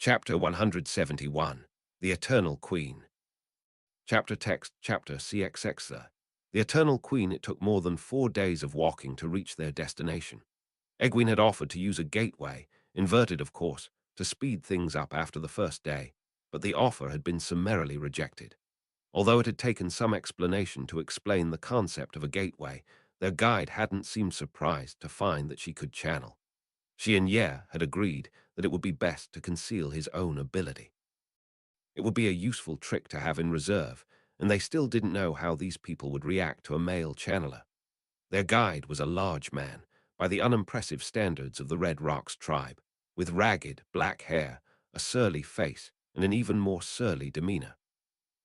Chapter 171, The Eternal Queen. Chapter text, Chapter CXX. The Eternal Queen. It took more than 4 days of walking to reach their destination. Egwene had offered to use a gateway, inverted of course, to speed things up after the first day, but the offer had been summarily rejected. Although it had taken some explanation to explain the concept of a gateway, their guide hadn't seemed surprised to find that she could channel. She and Ye had agreed that it would be best to conceal his own ability. It would be a useful trick to have in reserve, and they still didn't know how these people would react to a male channeler. Their guide was a large man, by the unimpressive standards of the Red Rocks tribe, with ragged, black hair, a surly face, and an even more surly demeanor.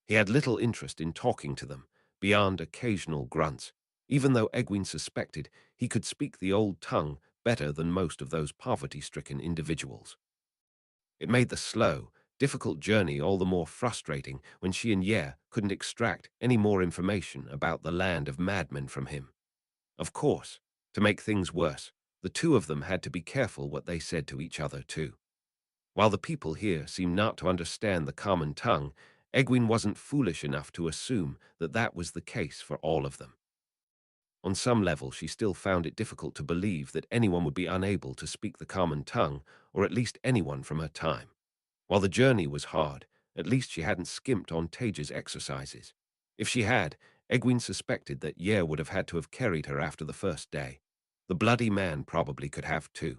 He had little interest in talking to them, beyond occasional grunts, even though Egwene suspected he could speak the old tongue better than most of those poverty-stricken individuals. It made the slow, difficult journey all the more frustrating when she and Ye couldn't extract any more information about the land of madmen from him. Of course, to make things worse, the two of them had to be careful what they said to each other too. While the people here seemed not to understand the common tongue, Egwene wasn't foolish enough to assume that that was the case for all of them. On some level, she still found it difficult to believe that anyone would be unable to speak the common tongue, or at least anyone from her time. While the journey was hard, at least she hadn't skimped on Taija's exercises. If she had, Egwene suspected that Ye would have had to have carried her after the first day. The bloody man probably could have too.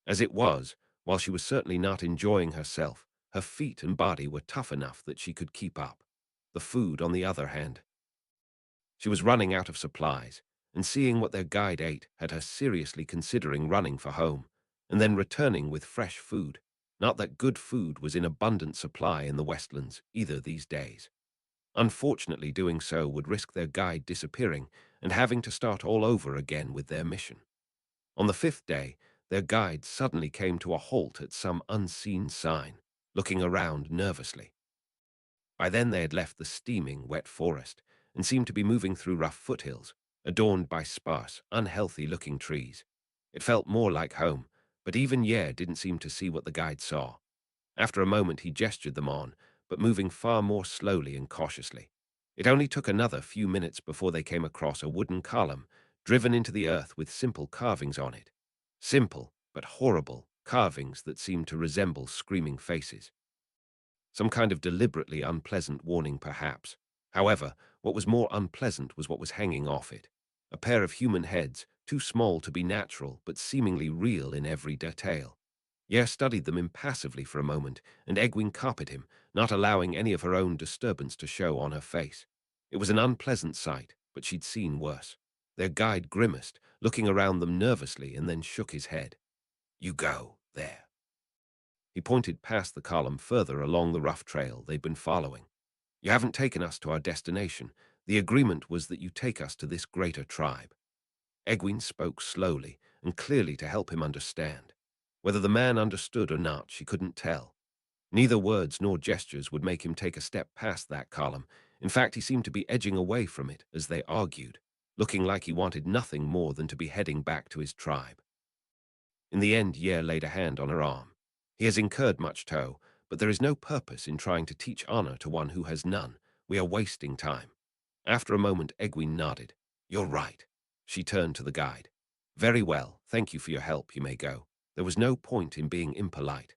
As it was, while she was certainly not enjoying herself, her feet and body were tough enough that she could keep up. The food, on the other hand. She was running out of supplies, and seeing what their guide ate had her seriously considering running for home, and then returning with fresh food. Not that good food was in abundant supply in the Westlands either these days. Unfortunately, doing so would risk their guide disappearing and having to start all over again with their mission. On the 5th day, their guide suddenly came to a halt at some unseen sign, looking around nervously. By then they had left the steaming, wet forest and seemed to be moving through rough foothills, adorned by sparse, unhealthy-looking trees. It felt more like home, but even Ye didn't seem to see what the guide saw. After a moment he gestured them on, but moving far more slowly and cautiously. It only took another few minutes before they came across a wooden column, driven into the earth with simple carvings on it. Simple, but horrible, carvings that seemed to resemble screaming faces. Some kind of deliberately unpleasant warning, perhaps. However, what was more unpleasant was what was hanging off it. A pair of human heads, too small to be natural, but seemingly real in every detail. Ye studied them impassively for a moment, and Egwene copied him, not allowing any of her own disturbance to show on her face. It was an unpleasant sight, but she'd seen worse. Their guide grimaced, looking around them nervously, and then shook his head. "You go, there." He pointed past the column further along the rough trail they'd been following. "You haven't taken us to our destination. The agreement was that you take us to this greater tribe." Egwene spoke slowly and clearly to help him understand. Whether the man understood or not, she couldn't tell. Neither words nor gestures would make him take a step past that column. In fact, he seemed to be edging away from it as they argued, looking like he wanted nothing more than to be heading back to his tribe. In the end, Ye laid a hand on her arm. "He has incurred much toll, but there is no purpose in trying to teach honor to one who has none. We are wasting time." After a moment, Egwene nodded. "You're right." She turned to the guide. "Very well, thank you for your help. You may go." There was no point in being impolite.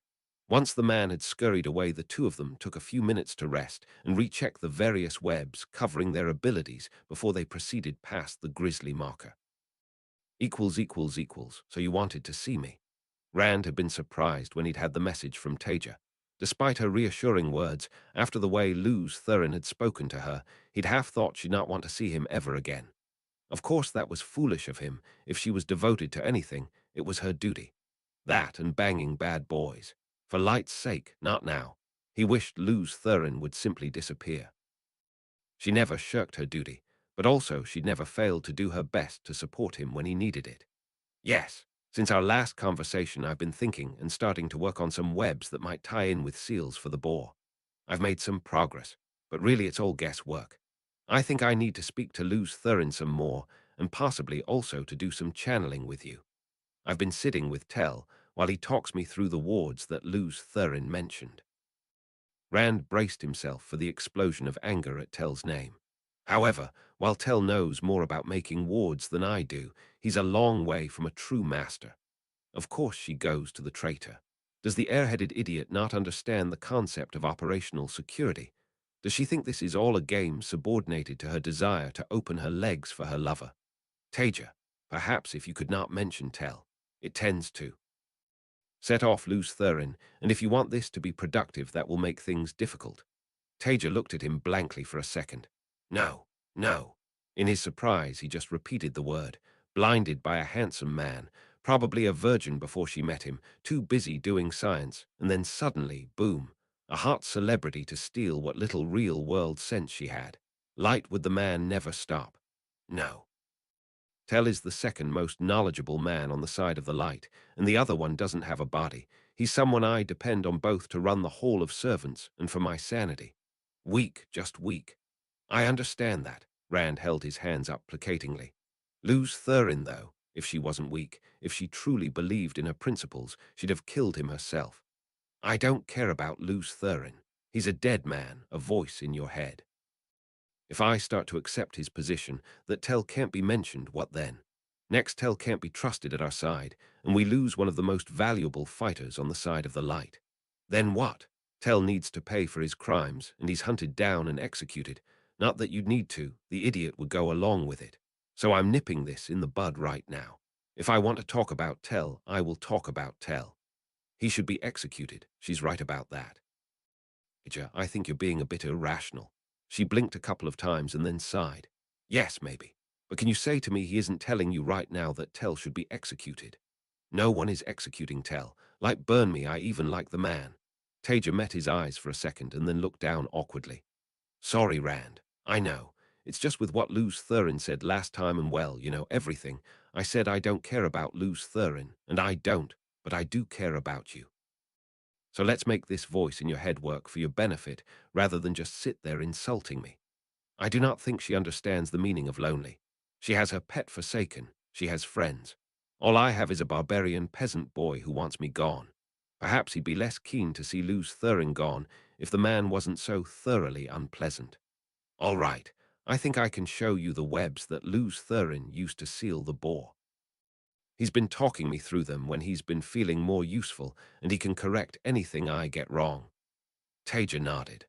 Once the man had scurried away, the two of them took a few minutes to rest and recheck the various webs covering their abilities before they proceeded past the grisly marker. So you wanted to see me?" Rand had been surprised when he'd had the message from Taija. Despite her reassuring words, after the way Luz Thurin had spoken to her, he'd half thought she'd not want to see him ever again. Of course that was foolish of him. If she was devoted to anything, it was her duty. That and banging bad boys. For Light's sake, not now. He wished Luz Thurin would simply disappear. She never shirked her duty, but also she'd never failed to do her best to support him when he needed it. "Yes, since our last conversation I've been thinking and starting to work on some webs that might tie in with seals for the boar. I've made some progress, but really it's all guesswork. I think I need to speak to Luz Thurin some more, and possibly also to do some channeling with you. I've been sitting with Tell, while he talks me through the wards that Luz Thurin mentioned. Rand braced himself for the explosion of anger at Tell's name. However, while Tell knows more about making wards than I do, he's a long way from a true master. Of course she goes to the traitor. Does the airheaded idiot not understand the concept of operational security? Does she think this is all a game subordinated to her desire to open her legs for her lover? Taija, perhaps if you could not mention Tell. It tends to. Set off Luz Thurin, and if you want this to be productive, that will make things difficult. Taija looked at him blankly for a second. No, no. In his surprise, he just repeated the word, blinded by a handsome man, probably a virgin before she met him, too busy doing science, and then suddenly, boom, a hot celebrity to steal what little real-world sense she had. Light would the man never stop? No. Tell is the second most knowledgeable man on the side of the light, and the other one doesn't have a body. He's someone I depend on both to run the hall of servants and for my sanity. Weak, just weak. I understand that. Rand held his hands up placatingly. Luz Thurin, though, if she wasn't weak, if she truly believed in her principles, she'd have killed him herself. I don't care about Luz Thurin. He's a dead man, a voice in your head. If I start to accept his position, that Tell can't be mentioned, what then? Next, Tell can't be trusted at our side, and we lose one of the most valuable fighters on the side of the light. Then what? Tell needs to pay for his crimes, and he's hunted down and executed. Not that you'd need to, the idiot would go along with it. So I'm nipping this in the bud right now. If I want to talk about Tell, I will talk about Tell. He should be executed, she's right about that. I think you're being a bit irrational. She blinked a couple of times and then sighed. Yes, maybe. But can you say to me he isn't telling you right now that Tell should be executed? No one is executing Tell. Like burn me, I even like the man. Taija met his eyes for a second and then looked down awkwardly. Sorry, Rand. I know. It's just with what Luz Thurin said last time and well, you know, everything. I said I don't care about Luz Thurin, and I don't, but I do care about you. So let's make this voice in your head work for your benefit rather than just sit there insulting me. I do not think she understands the meaning of lonely. She has her pet forsaken. She has friends. All I have is a barbarian peasant boy who wants me gone. Perhaps he'd be less keen to see Luz Thurin gone if the man wasn't so thoroughly unpleasant. All right, I think I can show you the webs that Luz Thurin used to seal the boar. He's been talking me through them when he's been feeling more useful, and he can correct anything I get wrong. Taija nodded.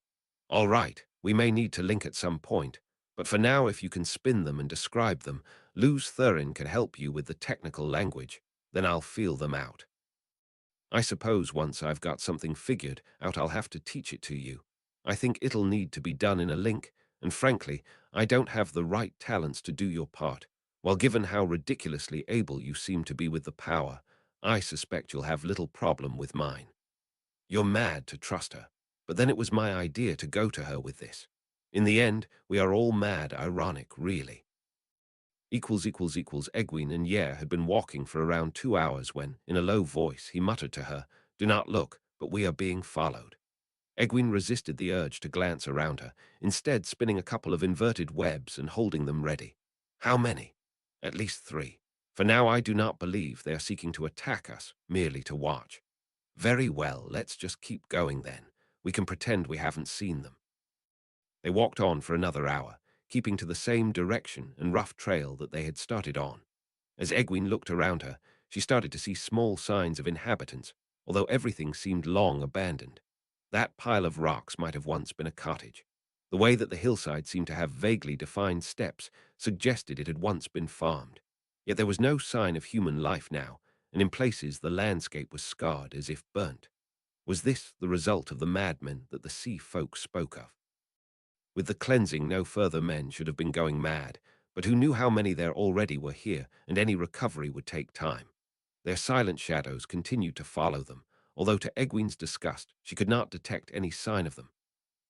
All right, we may need to link at some point, but for now, if you can spin them and describe them, Luz Thurin can help you with the technical language. Then I'll feel them out. I suppose once I've got something figured out, I'll have to teach it to you. I think it'll need to be done in a link, and frankly, I don't have the right talents to do your part. While given how ridiculously able you seem to be with the power, I suspect you'll have little problem with mine. You're mad to trust her, but then it was my idea to go to her with this. In the end, we are all mad, ironic, really. Egwene and Yer had been walking for around 2 hours when, in a low voice, he muttered to her, Do not look, but we are being followed. Egwene resisted the urge to glance around her, instead spinning a couple of inverted webs and holding them ready. How many? At least 3. For now I do not believe they are seeking to attack us, merely to watch. Very well, let's just keep going then. We can pretend we haven't seen them. They walked on for another hour, keeping to the same direction and rough trail that they had started on. As Egwene looked around her, she started to see small signs of inhabitants, although everything seemed long abandoned. That pile of rocks might have once been a cottage. The way that the hillside seemed to have vaguely defined steps suggested it had once been farmed. Yet there was no sign of human life now, and in places the landscape was scarred as if burnt. Was this the result of the madmen that the sea folk spoke of? With the cleansing, no further men should have been going mad, but who knew how many there already were here, and any recovery would take time. Their silent shadows continued to follow them, although to Egwene's disgust, she could not detect any sign of them.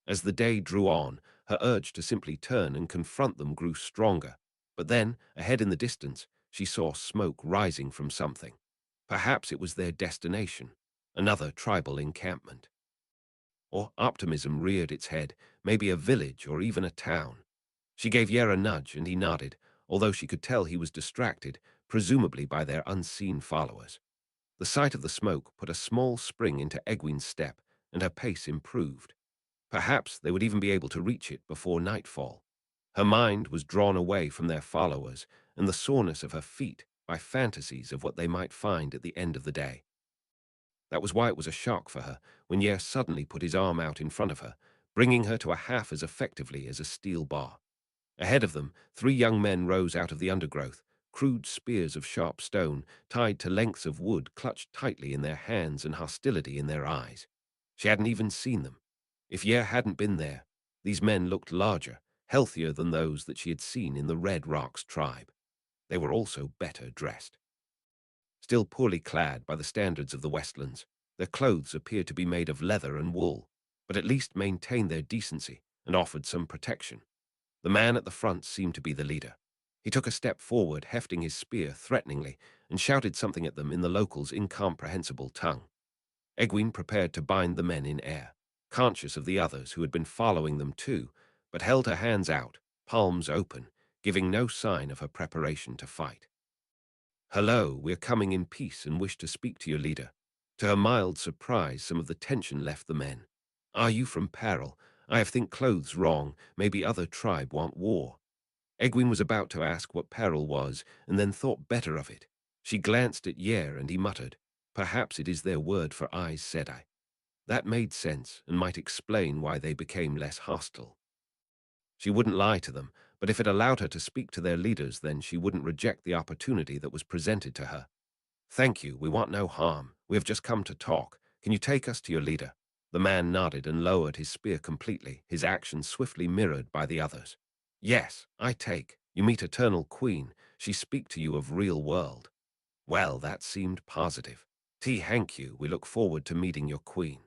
As the day drew on, her urge to simply turn and confront them grew stronger, but then, ahead in the distance, she saw smoke rising from something. Perhaps it was their destination, another tribal encampment. Or optimism reared its head, maybe a village or even a town. She gave Yer a nudge and he nodded, although she could tell he was distracted, presumably by their unseen followers. The sight of the smoke put a small spring into Egwene's step, and her pace improved. Perhaps they would even be able to reach it before nightfall. Her mind was drawn away from their followers and the soreness of her feet by fantasies of what they might find at the end of the day. That was why it was a shock for her when Yer suddenly put his arm out in front of her, bringing her to a half as effectively as a steel bar. Ahead of them, 3 young men rose out of the undergrowth, crude spears of sharp stone tied to lengths of wood clutched tightly in their hands and hostility in their eyes. She hadn't even seen them. If Yer hadn't been there, these men looked larger, healthier than those that she had seen in the Red Rocks tribe. They were also better dressed. Still poorly clad by the standards of the Westlands, their clothes appeared to be made of leather and wool, but at least maintained their decency and offered some protection. The man at the front seemed to be the leader. He took a step forward, hefting his spear threateningly, and shouted something at them in the locals' incomprehensible tongue. Egwene prepared to bind the men in air, conscious of the others who had been following them too, but held her hands out, palms open, giving no sign of her preparation to fight. "Hello, we're coming in peace and wish to speak to your leader." To her mild surprise, some of the tension left the men. "Are you from Peril? I have think clothes wrong. Maybe other tribe want war." Egwene was about to ask what Peril was, and then thought better of it. She glanced at Yer, and he muttered, "Perhaps it is their word for Aes Sedai." That made sense, and might explain why they became less hostile. She wouldn't lie to them, but if it allowed her to speak to their leaders, then she wouldn't reject the opportunity that was presented to her. "Thank you, we want no harm. We have just come to talk. Can you take us to your leader?" The man nodded and lowered his spear completely, his actions swiftly mirrored by the others. "Yes, I take. You meet Eternal Queen. She speak to you of real world." Well, that seemed positive. Thank you, we look forward to meeting your queen."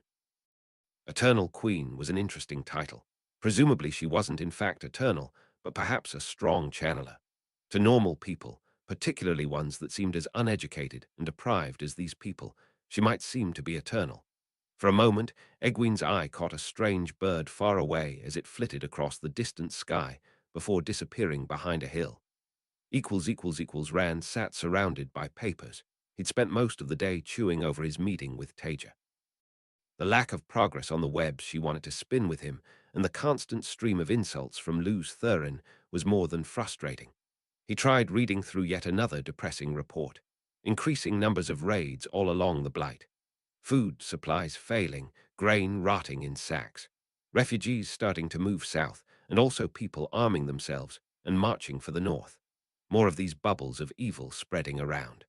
Eternal Queen was an interesting title. Presumably she wasn't in fact eternal, but perhaps a strong channeler. To normal people, particularly ones that seemed as uneducated and deprived as these people, she might seem to be eternal. For a moment, Egwene's eye caught a strange bird far away as it flitted across the distant sky before disappearing behind a hill. Rand sat surrounded by papers. He'd spent most of the day chewing over his meeting with Taija. The lack of progress on the web she wanted to spin with him and the constant stream of insults from Luz Thurin was more than frustrating. He tried reading through yet another depressing report. Increasing numbers of raids all along the Blight. Food supplies failing, grain rotting in sacks. Refugees starting to move south, and also people arming themselves and marching for the north. More of these bubbles of evil spreading around.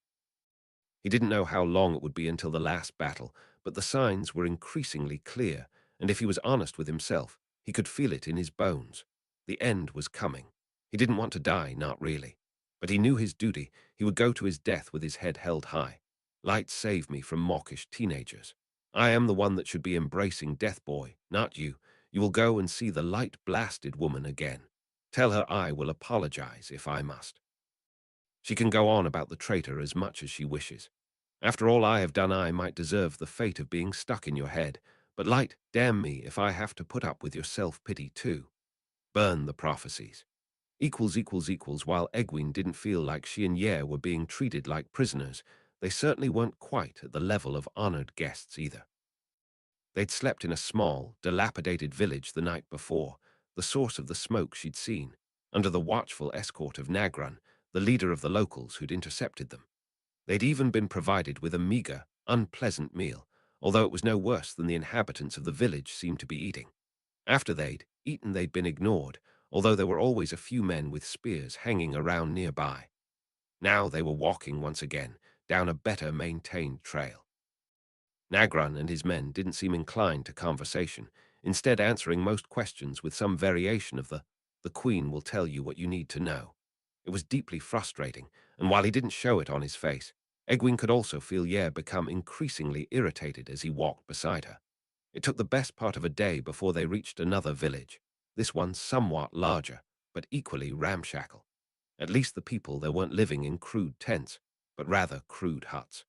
He didn't know how long it would be until the last battle, but the signs were increasingly clear, and if he was honest with himself, he could feel it in his bones. The end was coming. He didn't want to die, not really. But he knew his duty. He would go to his death with his head held high. "Light save me from mawkish teenagers. I am the one that should be embracing Death Boy, not you. You will go and see the light-blasted woman again. Tell her I will apologize if I must. She can go on about the traitor as much as she wishes. After all I have done, I might deserve the fate of being stuck in your head. But Light, damn me if I have to put up with your self-pity too. Burn the prophecies." While Egwene didn't feel like she and Yer were being treated like prisoners, they certainly weren't quite at the level of honored guests either. They'd slept in a small, dilapidated village the night before, the source of the smoke she'd seen, under the watchful escort of Nagran, the leader of the locals who'd intercepted them. They'd even been provided with a meager, unpleasant meal, although it was no worse than the inhabitants of the village seemed to be eating. After they'd eaten, they'd been ignored, although there were always a few men with spears hanging around nearby. Now they were walking once again, down a better maintained trail. Nagran and his men didn't seem inclined to conversation, instead answering most questions with some variation of the Queen will tell you what you need to know. It was deeply frustrating, and while he didn't show it on his face, Egwene could also feel Yer become increasingly irritated as he walked beside her. It took the best part of a day before they reached another village, this one somewhat larger, but equally ramshackle. At least the people there weren't living in crude tents, but rather crude huts.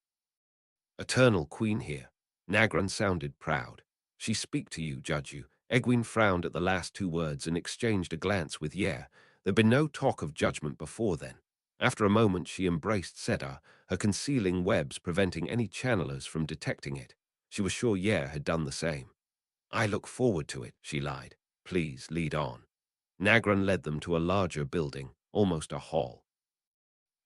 "Eternal Queen here." Nagran sounded proud. "She speak to you, judge you." Egwene frowned at the last two words and exchanged a glance with Yer. There'd been no talk of judgment before then. After a moment, she embraced Sedar, her concealing webs preventing any channelers from detecting it. She was sure Yer had done the same. I look forward to it, she lied. Please, lead on. Nagran led them to a larger building, almost a hall.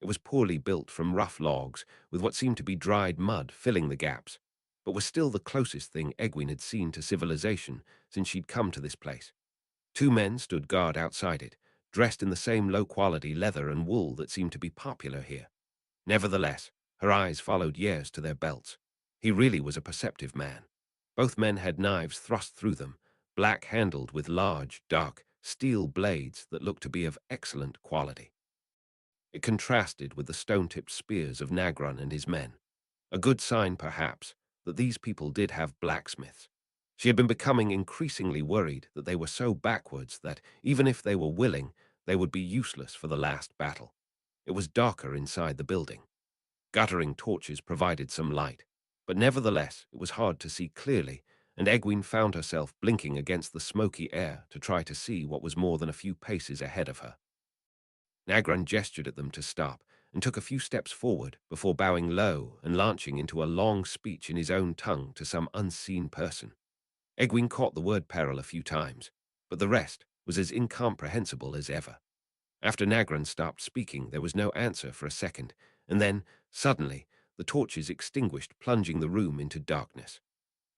It was poorly built from rough logs, with what seemed to be dried mud filling the gaps, but was still the closest thing Egwene had seen to civilization since she'd come to this place. Two men stood guard outside it, dressed in the same low-quality leather and wool that seemed to be popular here. Nevertheless, her eyes followed Yer's to their belts. He really was a perceptive man. Both men had knives thrust through them, black-handled with large, dark, steel blades that looked to be of excellent quality. It contrasted with the stone-tipped spears of Nagran and his men. A good sign, perhaps, that these people did have blacksmiths. She had been becoming increasingly worried that they were so backwards that, even if they were willing, they would be useless for the last battle. It was darker inside the building. Guttering torches provided some light, but nevertheless it was hard to see clearly, and Egwene found herself blinking against the smoky air to try to see what was more than a few paces ahead of her. Nagran gestured at them to stop, and took a few steps forward before bowing low and launching into a long speech in his own tongue to some unseen person. Egwene caught the word peril a few times, but the rest was as incomprehensible as ever. After Nagran stopped speaking, there was no answer for a second, and then, suddenly, the torches extinguished, plunging the room into darkness.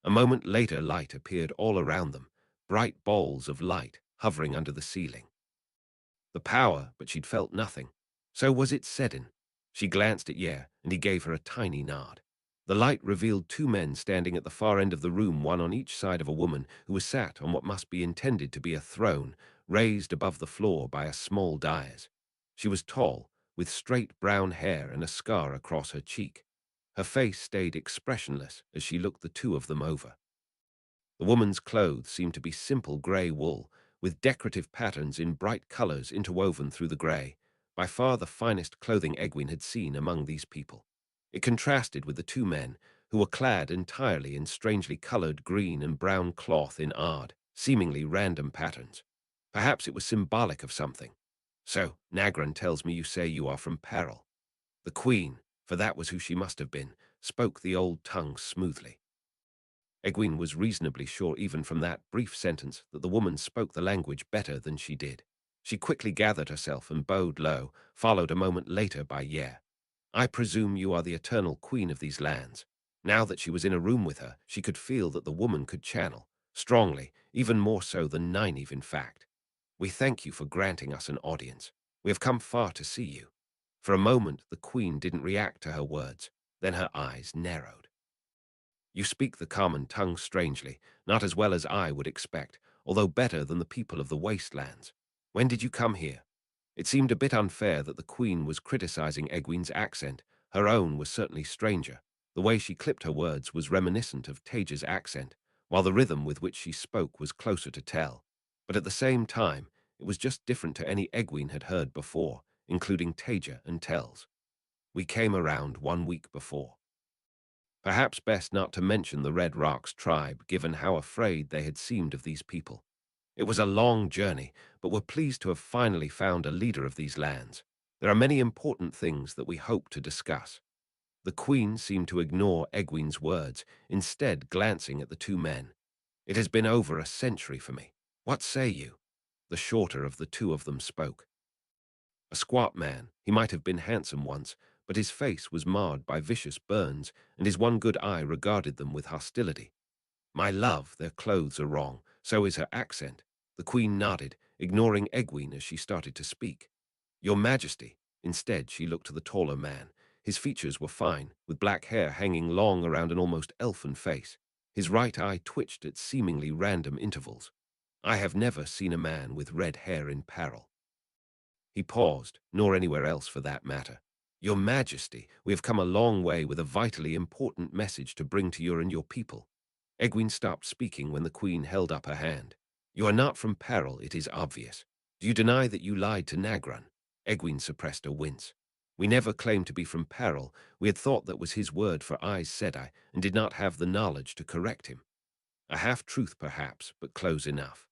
A moment later, light appeared all around them, bright balls of light hovering under the ceiling. The power, but she'd felt nothing. So was it Sedin? She glanced at Yer, and he gave her a tiny nod. The light revealed two men standing at the far end of the room, one on each side of a woman who was sat on what must be intended to be a throne, raised above the floor by a small dais. She was tall, with straight brown hair and a scar across her cheek. Her face stayed expressionless as she looked the two of them over. The woman's clothes seemed to be simple grey wool, with decorative patterns in bright colors interwoven through the grey, by far the finest clothing Egwene had seen among these people. It contrasted with the two men, who were clad entirely in strangely colored green and brown cloth in odd, seemingly random patterns. Perhaps it was symbolic of something. So, Nagran tells me you say you are from Peril. The Queen, for that was who she must have been, spoke the old tongue smoothly. Egwene was reasonably sure even from that brief sentence that the woman spoke the language better than she did. She quickly gathered herself and bowed low, followed a moment later by Yer. I presume you are the eternal queen of these lands. Now that she was in a room with her, she could feel that the woman could channel, strongly, even more so than Nynaeve in fact. We thank you for granting us an audience. We have come far to see you. For a moment, the queen didn't react to her words. Then her eyes narrowed. You speak the common tongue strangely, not as well as I would expect, although better than the people of the wastelands. When did you come here? It seemed a bit unfair that the queen was criticizing Egwene's accent. Her own was certainly stranger. The way she clipped her words was reminiscent of Taija's accent, while the rhythm with which she spoke was closer to Tell. But at the same time, it was just different to any Egwene had heard before, including Taija and Tell's. We came around 1 week before. Perhaps best not to mention the Red Rocks tribe, given how afraid they had seemed of these people. It was a long journey, but we're pleased to have finally found a leader of these lands. There are many important things that we hope to discuss. The Queen seemed to ignore Egwene's words, instead glancing at the two men. It has been over a century for me. What say you? The shorter of the two of them spoke. A squat man, he might have been handsome once, but his face was marred by vicious burns, and his one good eye regarded them with hostility. My love, their clothes are wrong, so is her accent. The Queen nodded, ignoring Egwene as she started to speak. Your Majesty. Instead, she looked to the taller man. His features were fine, with black hair hanging long around an almost elfin face. His right eye twitched at seemingly random intervals. I have never seen a man with red hair in peril. He paused, nor anywhere else for that matter. Your Majesty, we have come a long way with a vitally important message to bring to you and your people. Egwene stopped speaking when the Queen held up her hand. You are not from Peril, it is obvious. Do you deny that you lied to Nagran? Egwene suppressed a wince. We never claimed to be from Peril. We had thought that was his word for Aes Sedai, and did not have the knowledge to correct him. A half-truth perhaps, but close enough.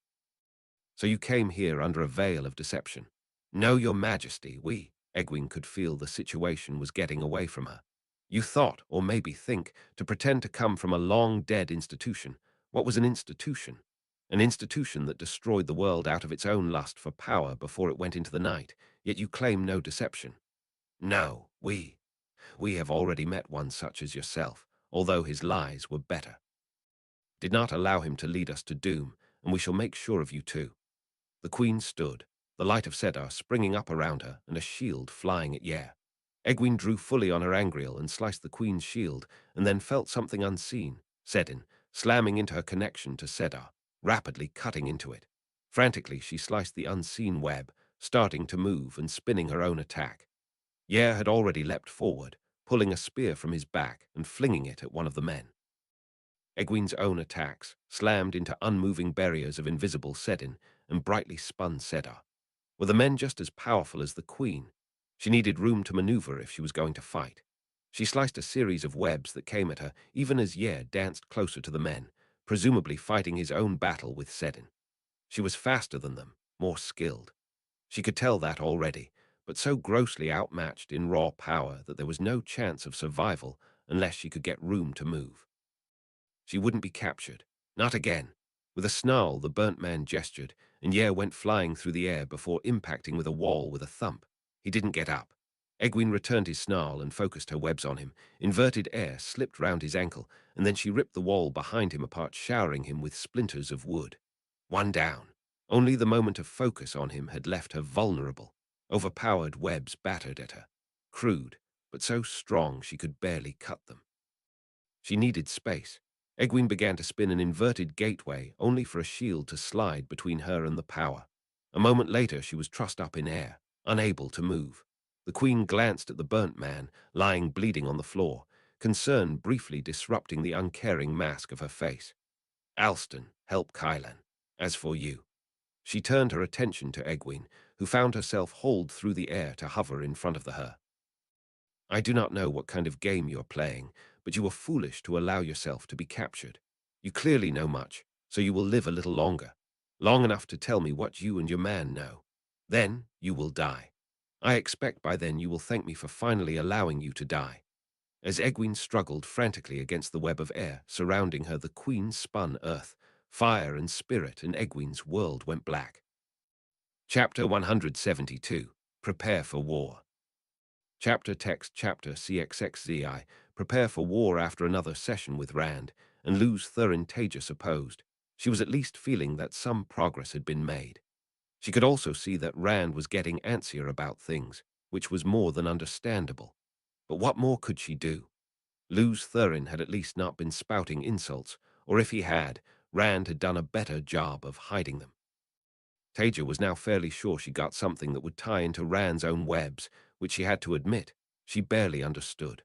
So you came here under a veil of deception. No, your Majesty, we, Egwene could feel the situation was getting away from her. You thought, or maybe think, to pretend to come from a long-dead institution. What was an institution? An institution that destroyed the world out of its own lust for power before it went into the night, yet you claim no deception. No, we have already met one such as yourself, although his lies were better. Did not allow him to lead us to doom, and we shall make sure of you too. The queen stood, the light of Sedar springing up around her and a shield flying at Yer. Egwene drew fully on her angriel and sliced the queen's shield, and then felt something unseen, Sedin, slamming into her connection to Sedar, rapidly cutting into it. Frantically, she sliced the unseen web, starting to move and spinning her own attack. Yer had already leapt forward, pulling a spear from his back and flinging it at one of the men. Egwene's own attacks slammed into unmoving barriers of invisible Sedin and brightly spun Sedar. Were the men just as powerful as the queen? She needed room to maneuver if she was going to fight. She sliced a series of webs that came at her even as Yer danced closer to the men, presumably fighting his own battle with Sedin. She was faster than them, more skilled. She could tell that already, but so grossly outmatched in raw power that there was no chance of survival unless she could get room to move. She wouldn't be captured. Not again. With a snarl, the burnt man gestured, and Yer went flying through the air before impacting with a wall with a thump. He didn't get up. Egwene returned his snarl and focused her webs on him. Inverted air slipped round his ankle, and then she ripped the wall behind him apart, showering him with splinters of wood. One down. Only the moment of focus on him had left her vulnerable. Overpowered webs battered at her. Crude, but so strong she could barely cut them. She needed space. Egwene began to spin an inverted gateway, only for a shield to slide between her and the power. A moment later, she was trussed up in air, unable to move. The queen glanced at the burnt man, lying bleeding on the floor, concern briefly disrupting the uncaring mask of her face. Alston, help Kylan. As for you. She turned her attention to Egwene, who found herself hauled through the air to hover in front of her. I do not know what kind of game you are playing, but you were foolish to allow yourself to be captured. You clearly know much, so you will live a little longer, long enough to tell me what you and your man know. Then you will die. I expect by then you will thank me for finally allowing you to die. As Egwene struggled frantically against the web of air surrounding her, the queen spun earth, fire and spirit, and Egwene's world went black. Chapter 172. Prepare for War. Chapter text Chapter CXXZI. Prepare for war after another session with Rand, and lose Thurin Taija supposed. She was at least feeling that some progress had been made. She could also see that Rand was getting antsier about things, which was more than understandable. But what more could she do? Luz Thurin had at least not been spouting insults, or if he had, Rand had done a better job of hiding them. Taija was now fairly sure she got something that would tie into Rand's own webs, which she had to admit she barely understood.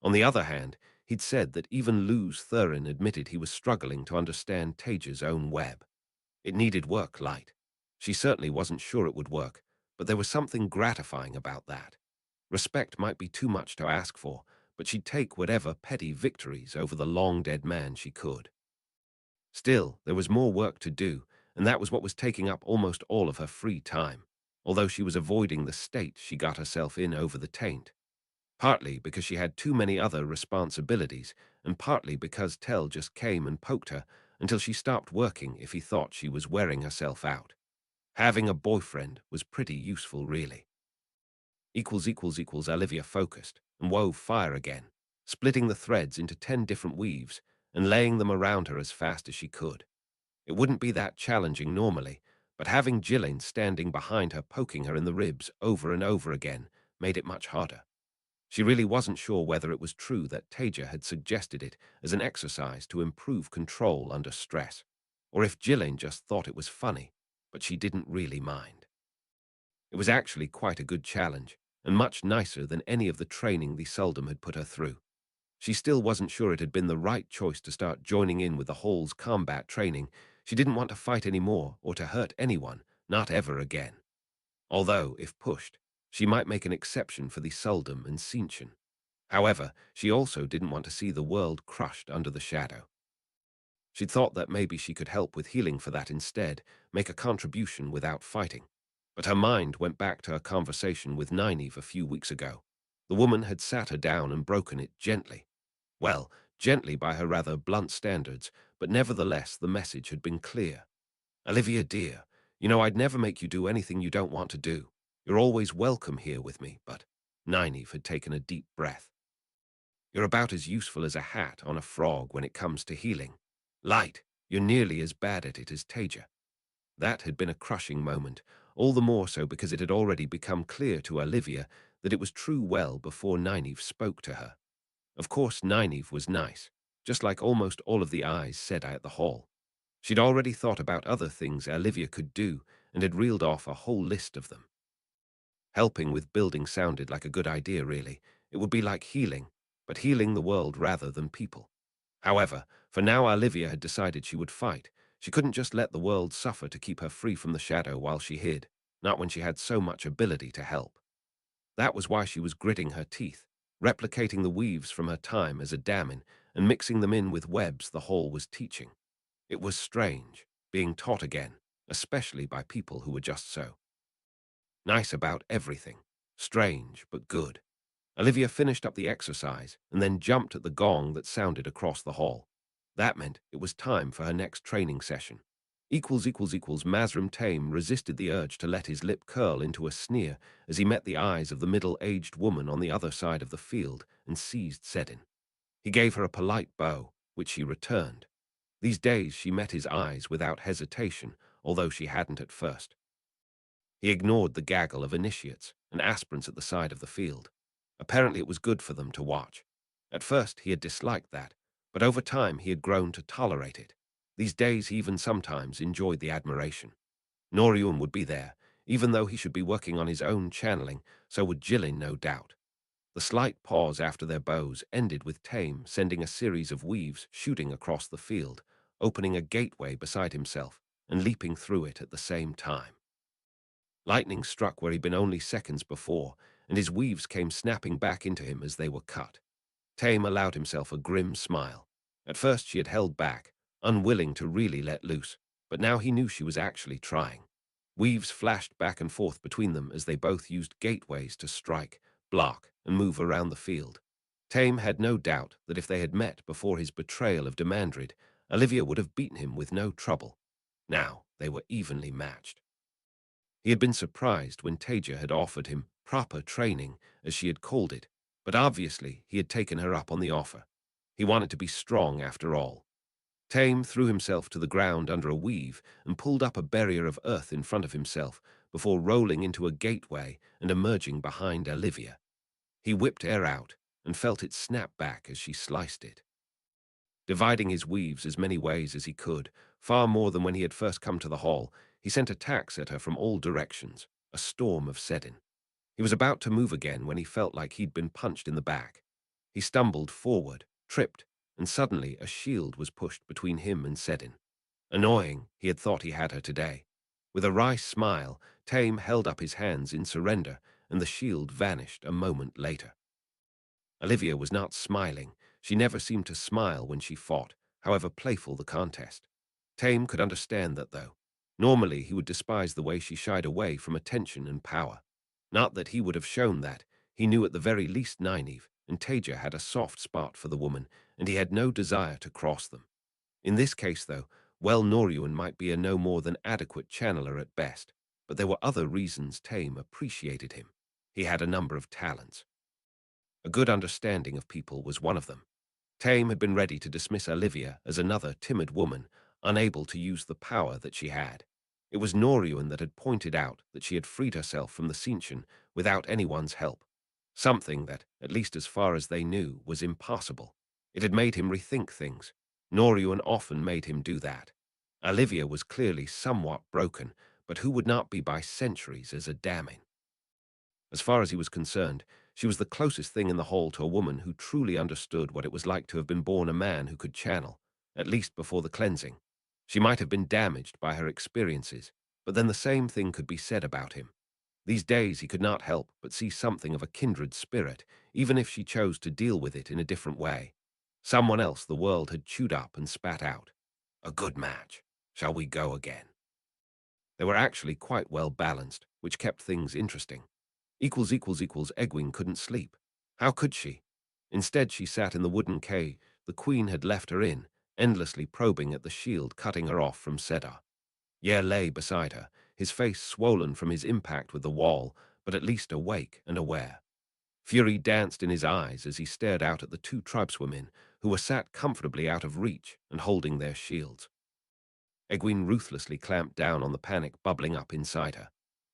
On the other hand, he'd said that even Luz Thurin admitted he was struggling to understand Taija's own web. It needed work, Light. She certainly wasn't sure it would work, but there was something gratifying about that. Respect might be too much to ask for, but she'd take whatever petty victories over the long-dead man she could. Still, there was more work to do, and that was what was taking up almost all of her free time, although she was avoiding the state she got herself in over the taint. Partly because she had too many other responsibilities, and partly because Tell just came and poked her until she stopped working if he thought she was wearing herself out. Having a boyfriend was pretty useful, really. Olivia focused and wove fire again, splitting the threads into 10 different weaves and laying them around her as fast as she could. It wouldn't be that challenging normally, but having Ghislaine standing behind her poking her in the ribs over and over again made it much harder. She really wasn't sure whether it was true that Taija had suggested it as an exercise to improve control under stress, or if Ghislaine just thought it was funny, but she didn't really mind. It was actually quite a good challenge, and much nicer than any of the training the Sul'dam had put her through. She still wasn't sure it had been the right choice to start joining in with the Hall's combat training. She didn't want to fight anymore or to hurt anyone, not ever again. Although, if pushed, she might make an exception for the Sul'dam and Sinchen. However, she also didn't want to see the world crushed under the shadow. She'd thought that maybe she could help with healing for that instead, make a contribution without fighting. But her mind went back to her conversation with Nynaeve a few weeks ago. The woman had sat her down and broken it gently. Well, gently by her rather blunt standards, but nevertheless the message had been clear. Olivia, dear, you know I'd never make you do anything you don't want to do. You're always welcome here with me, but Nynaeve had taken a deep breath. You're about as useful as a hat on a frog when it comes to healing. Light, you're nearly as bad at it as Taija. That had been a crushing moment, all the more so because it had already become clear to Olivia that it was true well before Nynaeve spoke to her. Of course, Nynaeve was nice, just like almost all of the Aes Sedai at the hall. She'd already thought about other things Olivia could do and had reeled off a whole list of them. Helping with building sounded like a good idea, really. It would be like healing, but healing the world rather than people. However, for now Olivia had decided she would fight. She couldn't just let the world suffer to keep her free from the shadow while she hid, not when she had so much ability to help. That was why she was gritting her teeth, replicating the weaves from her time as a daemon and mixing them in with webs the hall was teaching. It was strange, being taught again, especially by people who were just so nice about everything. Strange, but good. Olivia finished up the exercise and then jumped at the gong that sounded across the hall. That meant it was time for her next training session. Mazrim Tame resisted the urge to let his lip curl into a sneer as he met the eyes of the middle-aged woman on the other side of the field and seized Sedin. He gave her a polite bow, which she returned. These days she met his eyes without hesitation, although she hadn't at first. He ignored the gaggle of initiates and aspirants at the side of the field. Apparently it was good for them to watch. At first he had disliked that, but over time he had grown to tolerate it. These days he even sometimes enjoyed the admiration. Noriun would be there, even though he should be working on his own channeling, so would Jillin no doubt. The slight pause after their bows ended with Tame sending a series of weaves shooting across the field, opening a gateway beside himself and leaping through it at the same time. Lightning struck where he'd been only seconds before, and his weaves came snapping back into him as they were cut. Tame allowed himself a grim smile. At first she had held back, unwilling to really let loose, but now he knew she was actually trying. Weaves flashed back and forth between them as they both used gateways to strike, block, and move around the field. Tame had no doubt that if they had met before his betrayal of Demandrid, Olivia would have beaten him with no trouble. Now they were evenly matched. He had been surprised when Taija had offered him proper training, as she had called it, but obviously he had taken her up on the offer. He wanted to be strong after all. Tame threw himself to the ground under a weave and pulled up a barrier of earth in front of himself before rolling into a gateway and emerging behind Olivia. He whipped air out and felt it snap back as she sliced it. Dividing his weaves as many ways as he could, far more than when he had first come to the hall, he sent attacks at her from all directions, a storm of Sedin. He was about to move again when he felt like he'd been punched in the back. He stumbled forward, tripped, and suddenly a shield was pushed between him and Sedin. Annoying, he had thought he had her today. With a wry smile, Tame held up his hands in surrender, and the shield vanished a moment later. Olivia was not smiling. She never seemed to smile when she fought, however playful the contest. Tame could understand that, though. Normally, he would despise the way she shied away from attention and power. Not that he would have shown that. He knew at the very least Nynaeve and Taija had a soft spot for the woman, and he had no desire to cross them. In this case, though, well, Noriun might be a no more than adequate channeler at best, but there were other reasons Tame appreciated him. He had a number of talents. A good understanding of people was one of them. Tame had been ready to dismiss Olivia as another timid woman, unable to use the power that she had. It was Noriun that had pointed out that she had freed herself from the Cinchen without anyone's help, something that, at least as far as they knew, was impossible. It had made him rethink things. Noriun often made him do that. Olivia was clearly somewhat broken, but who would not be by centuries as a daemon? As far as he was concerned, she was the closest thing in the hall to a woman who truly understood what it was like to have been born a man who could channel, at least before the cleansing. She might have been damaged by her experiences, but then the same thing could be said about him. These days he could not help but see something of a kindred spirit, even if she chose to deal with it in a different way. Someone else the world had chewed up and spat out. A good match. Shall we go again? They were actually quite well balanced, which kept things interesting. Egwene couldn't sleep. How could she? Instead, she sat in the wooden cave the queen had left her in, endlessly probing at the shield cutting her off from Sedar. Yer lay beside her, his face swollen from his impact with the wall, but at least awake and aware. Fury danced in his eyes as he stared out at the two tribeswomen who were sat comfortably out of reach and holding their shields. Egwene ruthlessly clamped down on the panic bubbling up inside her.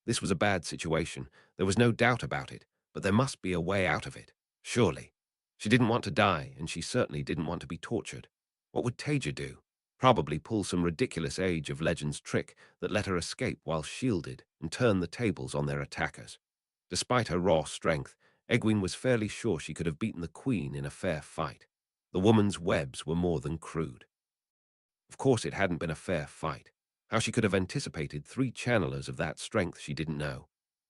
This was a bad situation, there was no doubt about it, but there must be a way out of it, surely. She didn't want to die, and she certainly didn't want to be tortured. What would Taija do? Probably pull some ridiculous Age of Legends trick that let her escape while shielded and turn the tables on their attackers. Despite her raw strength, Egwene was fairly sure she could have beaten the queen in a fair fight. The woman's webs were more than crude. Of course it hadn't been a fair fight. How she could have anticipated 3 channelers of that strength she didn't know.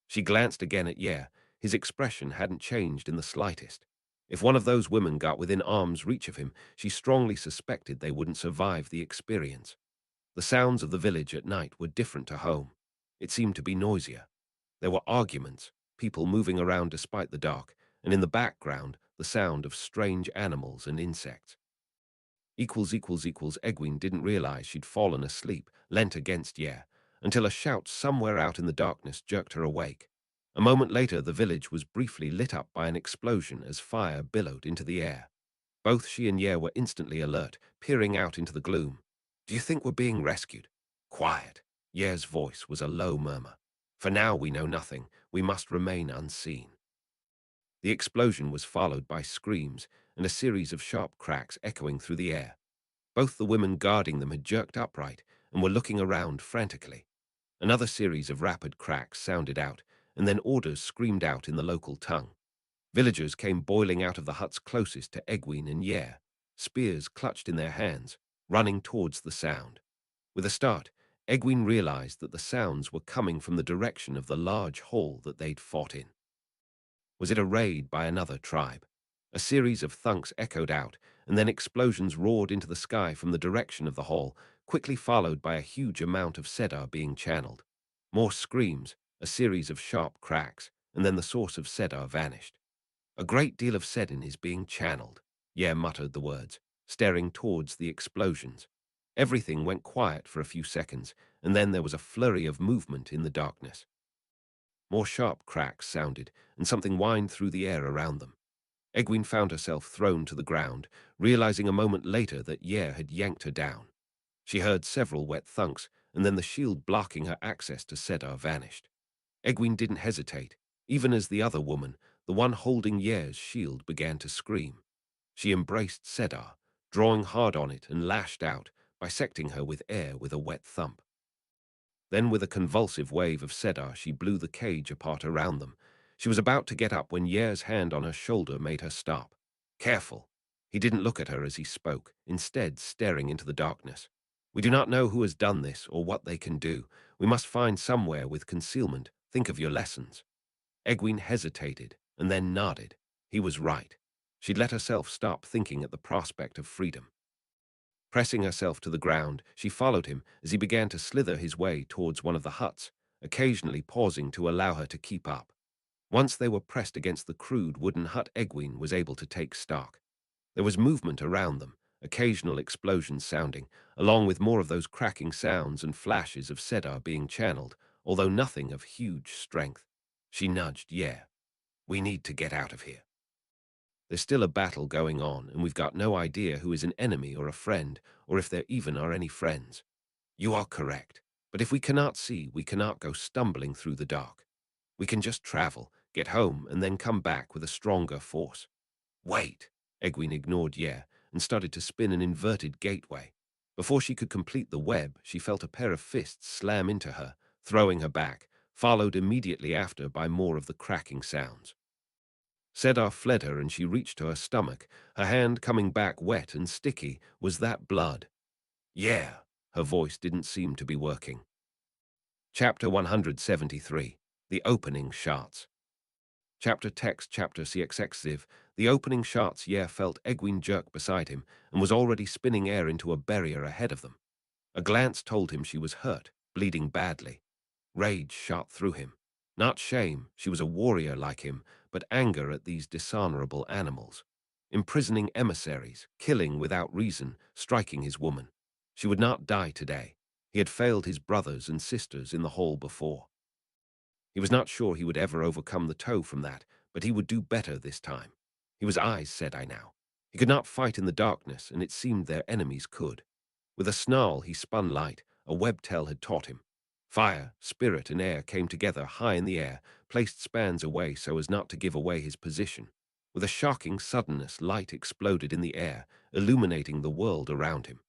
She glanced again at Yer. His expression hadn't changed in the slightest. If one of those women got within arm's reach of him, she strongly suspected they wouldn't survive the experience. The sounds of the village at night were different to home. It seemed to be noisier. There were arguments, people moving around despite the dark, and in the background, the sound of strange animals and insects. Egwene didn't realize she'd fallen asleep, leant against Yer, until a shout somewhere out in the darkness jerked her awake. A moment later, the village was briefly lit up by an explosion as fire billowed into the air. Both she and Yer were instantly alert, peering out into the gloom. "Do you think we're being rescued?" "Quiet." Yer's voice was a low murmur. "For now we know nothing. We must remain unseen." The explosion was followed by screams and a series of sharp cracks echoing through the air. Both the women guarding them had jerked upright and were looking around frantically. Another series of rapid cracks sounded out, and then orders screamed out in the local tongue. Villagers came boiling out of the huts closest to Egwene and Yer, spears clutched in their hands, running towards the sound. With a start, Egwene realized that the sounds were coming from the direction of the large hall that they'd fought in. Was it a raid by another tribe? A series of thunks echoed out, and then explosions roared into the sky from the direction of the hall, quickly followed by a huge amount of Sedar being channeled. More screams, a series of sharp cracks, and then the source of Sedar vanished. "A great deal of Sedin is being channeled," Yer muttered the words, staring towards the explosions. Everything went quiet for a few seconds, and then there was a flurry of movement in the darkness. More sharp cracks sounded, and something whined through the air around them. Egwene found herself thrown to the ground, realizing a moment later that Yer had yanked her down. She heard several wet thunks, and then the shield blocking her access to Sedar vanished. Egwene didn't hesitate. Even as the other woman, the one holding Yer's shield, began to scream. She embraced Sedar, drawing hard on it and lashed out, bisecting her with air with a wet thump. Then with a convulsive wave of Sedar, she blew the cage apart around them. She was about to get up when Yer's hand on her shoulder made her stop. "Careful." He didn't look at her as he spoke, instead staring into the darkness. "We do not know who has done this or what they can do. We must find somewhere with concealment. Think of your lessons." Egwene hesitated and then nodded. He was right. She'd let herself stop thinking at the prospect of freedom. Pressing herself to the ground, she followed him as he began to slither his way towards one of the huts, occasionally pausing to allow her to keep up. Once they were pressed against the crude wooden hut, Egwene was able to take stock. There was movement around them, occasional explosions sounding, along with more of those cracking sounds and flashes of Sedar being channeled, although nothing of huge strength. She nudged Yer. "We need to get out of here. There's still a battle going on, and we've got no idea who is an enemy or a friend, or if there even are any friends." "You are correct. But if we cannot see, we cannot go stumbling through the dark. We can just travel, get home, and then come back with a stronger force." "Wait." Egwene ignored Yer and started to spin an inverted gateway. Before she could complete the web, she felt a pair of fists slam into her, throwing her back, followed immediately after by more of the cracking sounds. Sedar fled her and she reached to her stomach, her hand coming back wet and sticky. Was that blood? "Yeah." Her voice didn't seem to be working. Chapter 173. The Opening Shots. Chapter CXXiv. The opening shots. Yer felt Egwene jerk beside him and was already spinning air into a barrier ahead of them. A glance told him she was hurt, bleeding badly. Rage shot through him. Not shame, she was a warrior like him, but anger at these dishonorable animals. Imprisoning emissaries, killing without reason, striking his woman. She would not die today. He had failed his brothers and sisters in the hall before. He was not sure he would ever overcome the toe from that, but he would do better this time. He was Aes Sedai now. He could not fight in the darkness, and it seemed their enemies could. With a snarl, he spun light. A web tell had taught him. Fire, spirit, and air came together high in the air, placed spans away so as not to give away his position. With a shocking suddenness, light exploded in the air, illuminating the world around him.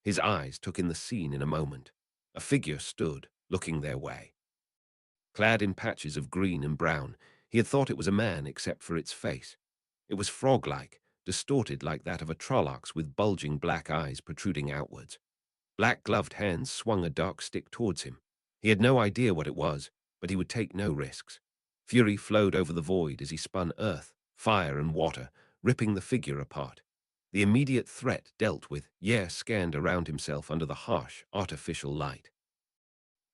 His eyes took in the scene in a moment. A figure stood, looking their way. Clad in patches of green and brown, he had thought it was a man except for its face. It was frog-like, distorted like that of a trollocs with bulging black eyes protruding outwards. Black-gloved hands swung a dark stick towards him. He had no idea what it was, but he would take no risks. Fury flowed over the void as he spun earth, fire, and water, ripping the figure apart. The immediate threat dealt with, Yer scanned around himself under the harsh, artificial light.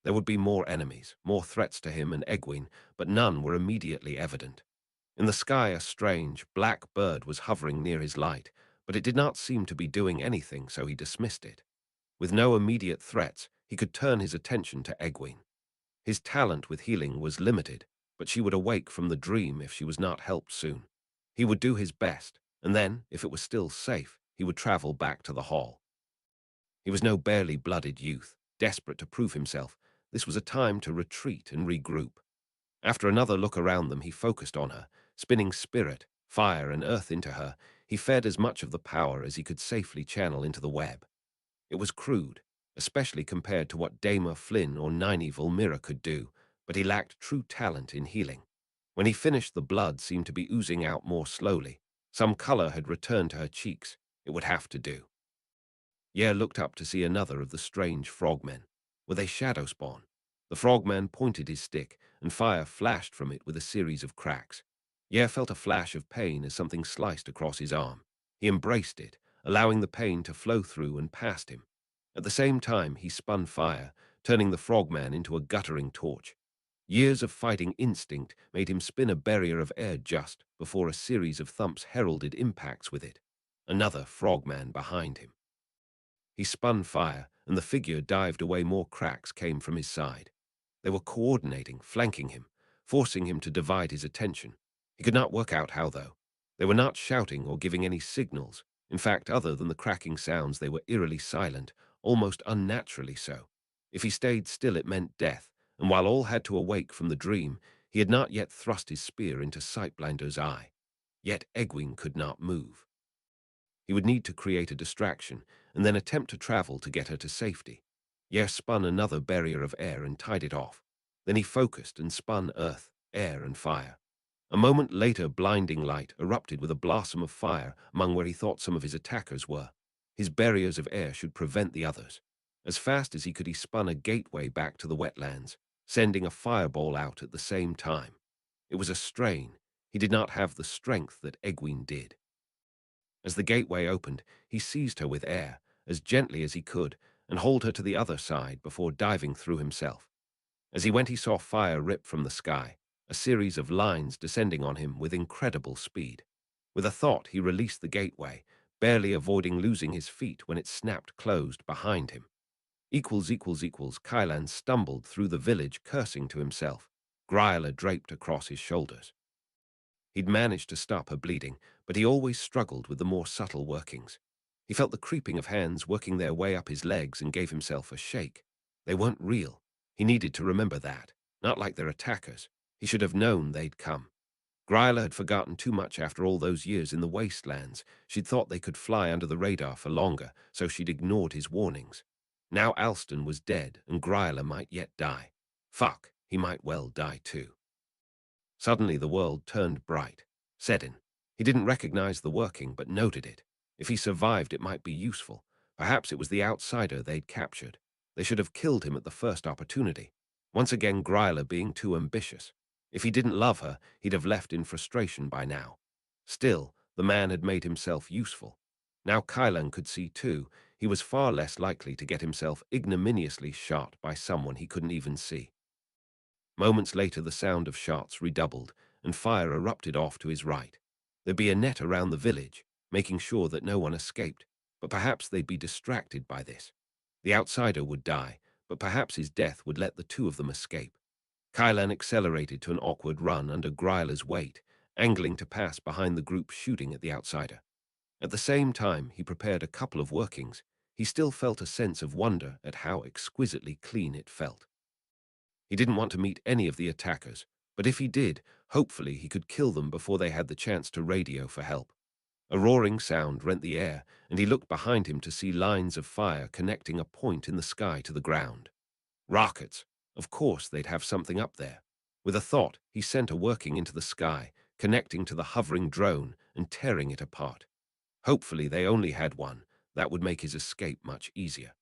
There would be more enemies, more threats to him and Egwene, but none were immediately evident. In the sky a strange, black bird was hovering near his light, but it did not seem to be doing anything, so he dismissed it. With no immediate threats, he could turn his attention to Egwene. His talent with healing was limited, but she would awake from the dream if she was not helped soon. He would do his best, and then, if it was still safe, he would travel back to the hall. He was no barely blooded youth, desperate to prove himself. This was a time to retreat and regroup. After another look around them, he focused on her, spinning spirit, fire, and earth into her. He fed as much of the power as he could safely channel into the web. It was crude, especially compared to what Dama Flynn or Nynaeve Mira could do, but he lacked true talent in healing. When he finished, the blood seemed to be oozing out more slowly. Some color had returned to her cheeks. It would have to do. Yer looked up to see another of the strange frogmen. Were they shadow spawn? The frogman pointed his stick, and fire flashed from it with a series of cracks. Yer felt a flash of pain as something sliced across his arm. He embraced it, allowing the pain to flow through and past him. At the same time, he spun fire, turning the frogman into a guttering torch. Years of fighting instinct made him spin a barrier of air just before a series of thumps heralded impacts with it. Another frogman behind him. He spun fire, and the figure dived away. More cracks came from his side. They were coordinating, flanking him, forcing him to divide his attention. He could not work out how, though. They were not shouting or giving any signals. In fact, other than the cracking sounds, they were eerily silent, almost unnaturally so. If he stayed still, it meant death, and while all had to awake from the dream, he had not yet thrust his spear into Sightblinder's eye. Yet Egwene could not move. He would need to create a distraction, and then attempt to travel to get her to safety. Yer spun another barrier of air and tied it off. Then he focused and spun earth, air, and fire. A moment later, blinding light erupted with a blossom of fire among where he thought some of his attackers were. His barriers of air should prevent the others. As fast as he could, he spun a gateway back to the wetlands, sending a fireball out at the same time. It was a strain. He did not have the strength that Egwene did. As the gateway opened, he seized her with air, as gently as he could, and hauled her to the other side before diving through himself. As he went, he saw fire rip from the sky, a series of lines descending on him with incredible speed. With a thought, he released the gateway, barely avoiding losing his feet when it snapped closed behind him. Kylan stumbled through the village, cursing to himself, Gryla draped across his shoulders. He'd managed to stop her bleeding, but he always struggled with the more subtle workings. He felt the creeping of hands working their way up his legs and gave himself a shake. They weren't real. He needed to remember that, not like their attackers. He should have known they'd come. Gryla had forgotten too much after all those years in the wastelands. She'd thought they could fly under the radar for longer, so she'd ignored his warnings. Now Alston was dead, and Gryla might yet die. Fuck, he might well die too. Suddenly the world turned bright. Sedin. He didn't recognize the working, but noted it. If he survived, it might be useful. Perhaps it was the outsider they'd captured. They should have killed him at the first opportunity. Once again, Gryla being too ambitious. If he didn't love her, he'd have left in frustration by now. Still, the man had made himself useful. Now Kylan could see too. He was far less likely to get himself ignominiously shot by someone he couldn't even see. Moments later, the sound of shots redoubled, and fire erupted off to his right. There'd be a net around the village, making sure that no one escaped, but perhaps they'd be distracted by this. The outsider would die, but perhaps his death would let the two of them escape. Kylan accelerated to an awkward run under Gryla's weight, angling to pass behind the group shooting at the outsider. At the same time, he prepared a couple of workings. He still felt a sense of wonder at how exquisitely clean it felt. He didn't want to meet any of the attackers, but if he did, hopefully he could kill them before they had the chance to radio for help. A roaring sound rent the air, and he looked behind him to see lines of fire connecting a point in the sky to the ground. Rockets! Of course they'd have something up there. With a thought, he sent a working into the sky, connecting to the hovering drone and tearing it apart. Hopefully they only had one. That would make his escape much easier.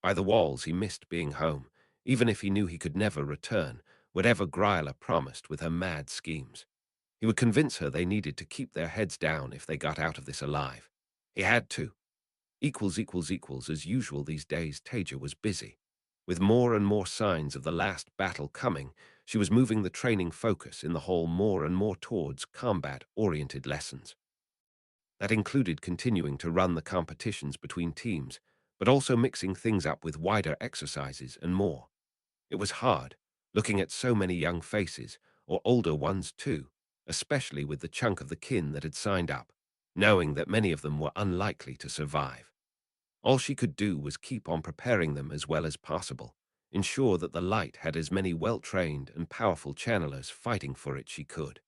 By the walls, he missed being home, even if he knew he could never return, whatever Gryla promised with her mad schemes. He would convince her they needed to keep their heads down if they got out of this alive. He had to. As usual these days, Taija was busy. With more and more signs of the last battle coming, she was moving the training focus in the hall more and more towards combat-oriented lessons. That included continuing to run the competitions between teams, but also mixing things up with wider exercises and more. It was hard, looking at so many young faces, or older ones too, especially with the chunk of the kin that had signed up, knowing that many of them were unlikely to survive. All she could do was keep on preparing them as well as possible, ensure that the light had as many well-trained and powerful channelers fighting for it she could.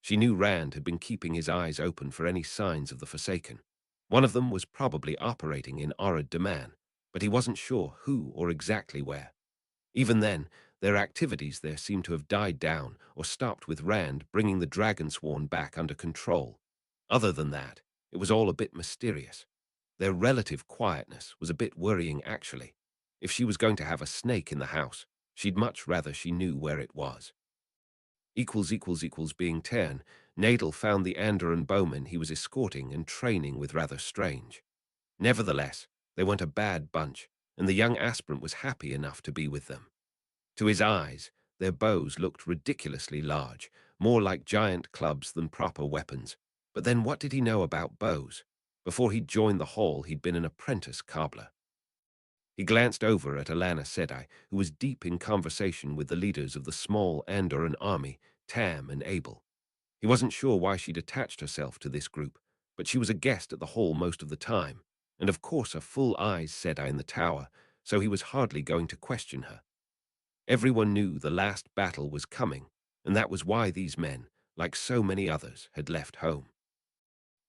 She knew Rand had been keeping his eyes open for any signs of the Forsaken. One of them was probably operating in Orad Daman, but he wasn't sure who or exactly where. Even then, their activities there seemed to have died down or stopped with Rand bringing the Dragonsworn back under control. Other than that, it was all a bit mysterious. Their relative quietness was a bit worrying, actually. If she was going to have a snake in the house, she'd much rather she knew where it was. Being 10, Nadel found the Andoran bowmen he was escorting and training with rather strange. Nevertheless, they weren't a bad bunch, and the young aspirant was happy enough to be with them. To his eyes, their bows looked ridiculously large, more like giant clubs than proper weapons. But then what did he know about bows? Before he'd joined the hall, he'd been an apprentice cobbler. He glanced over at Aes Sedai, who was deep in conversation with the leaders of the small Andoran army, Tam and Abel. He wasn't sure why she'd attached herself to this group, but she was a guest at the hall most of the time, and of course a full Aes Sedai in the tower, so he was hardly going to question her. Everyone knew the last battle was coming, and that was why these men, like so many others, had left home.